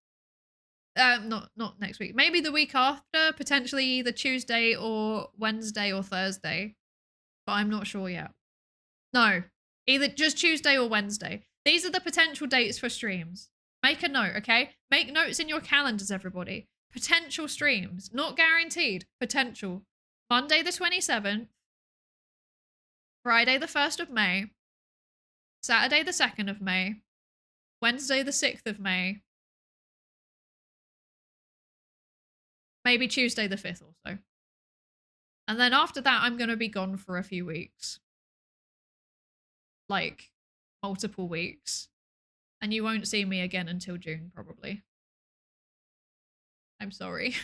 Not next week. Maybe the week after, potentially either Tuesday or Wednesday or Thursday. But I'm not sure yet. No. Either just Tuesday or Wednesday. These are the potential dates for streams. Make a note, okay? Make notes in your calendars, everybody. Potential streams. Not guaranteed. Potential. Monday the 27th. Friday the 1st of May. Saturday the 2nd of May. Wednesday the 6th of May. Maybe Tuesday the 5th also. And then after that, I'm going to be gone for a few weeks. Like, multiple weeks. And you won't see me again until June, probably. I'm sorry.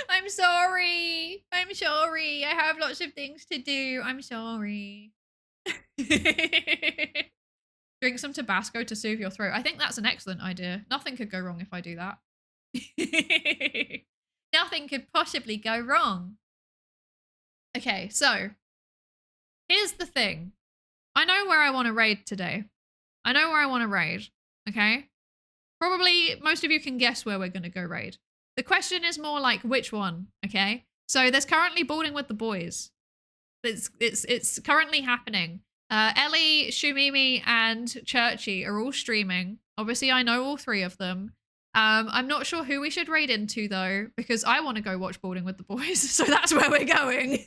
I'm sorry. I'm sorry. I have lots of things to do. I'm sorry. Drink some Tabasco to soothe your throat. I think that's an excellent idea. Nothing could go wrong if I do that. Nothing could possibly go wrong. Okay, so here's the thing. I know where I want to raid today. I know where I want to raid, okay? Probably most of you can guess where we're going to go raid. The question is more like which one, okay? So there's currently Boarding with the Boys. It's currently happening. Ellie, Shumimi, and Churchy are all streaming. Obviously, I know all three of them. I'm not sure who we should raid into, though, because I want to go watch Boarding with the Boys, so that's where we're going.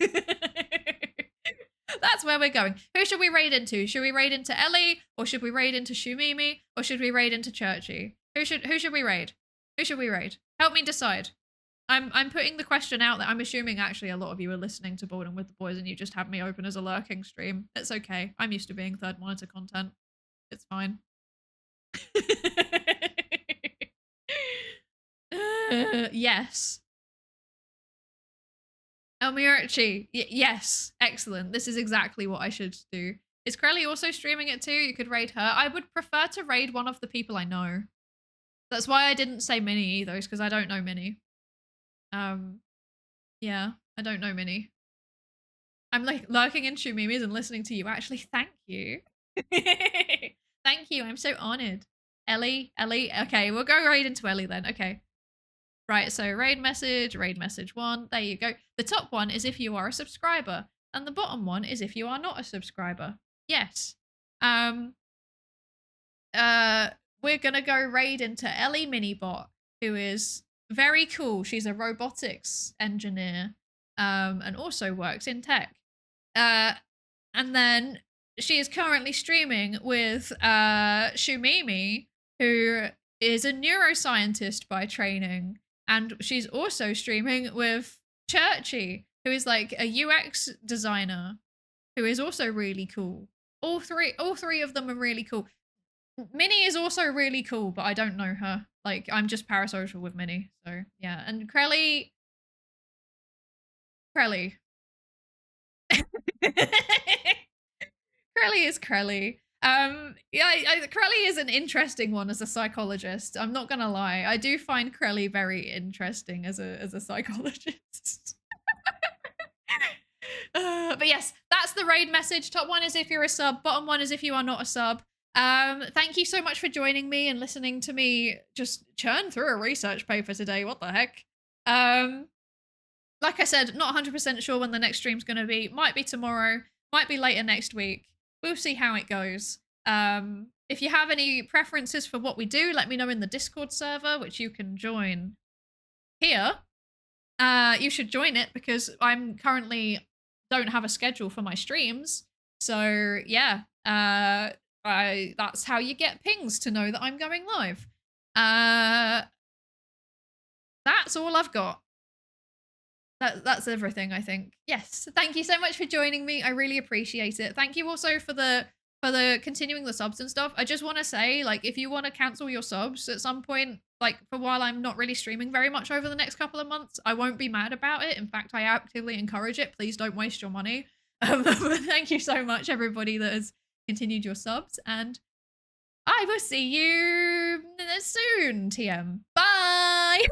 That's where we're going. Who should we raid into? Should we raid into Ellie, or should we raid into Shumimi, or should we raid into Churchy? Who should we raid? Who should we raid? Help me decide. I'm putting the question out there. I'm assuming actually a lot of you are listening to Boarding with the Boys and you just have me open as a lurking stream. It's okay. I'm used to being third monitor content. It's fine. Yes. Elmirachi, yes, excellent. This is exactly what I should do. Is Krelly also streaming it too? You could raid her. I would prefer to raid one of the people I know. That's why I didn't say Minnie either, because I don't know Minnie. Yeah, I don't know Minnie. I'm like lurking in Shumimi's and listening to you. Actually, thank you. Thank you. I'm so honored. Ellie. Okay, we'll go raid into Ellie then. Okay. Right, so raid message 1. There you go. The top one is if you are a subscriber, and the bottom one is if you are not a subscriber. Yes. We're gonna go raid into Ellie Minibot, who is very cool. She's a robotics engineer, and also works in tech. And then she is currently streaming with Shumimi, who is a neuroscientist by training. And she's also streaming with Churchy, who is like a UX designer, who is also really cool. All three of them are really cool. Minnie is also really cool, but I don't know her. Like, I'm just parasocial with Minnie, so yeah. And Krelly. Krelly is Krelly. Krelly is an interesting one as a psychologist. I'm not gonna lie. I do find Krelly very interesting as a psychologist. But yes, that's the raid message. Top one is if you're a sub. Bottom one is if you are not a sub. Thank you so much for joining me and listening to me just churn through a research paper today. What the heck? Like I said, not 100% sure when the next stream's going to be. Might be tomorrow. Might be later next week. We'll see how it goes. If you have any preferences for what we do, let me know in the Discord server, which you can join here. You should join it because I'm currently don't have a schedule for my streams. So yeah, that's how you get pings to know that I'm going live. That's all I've got. That's everything, I think. Yes, thank you so much for joining me. I really appreciate it. Thank you also for the continuing the subs and stuff. I just want to say, like, if you want to cancel your subs at some point, like for while I'm not really streaming very much over the next couple of months, I won't be mad about it. In fact, I actively encourage it. Please don't waste your money. Thank you so much, everybody that has continued your subs, and I will see you soon, TM. Bye!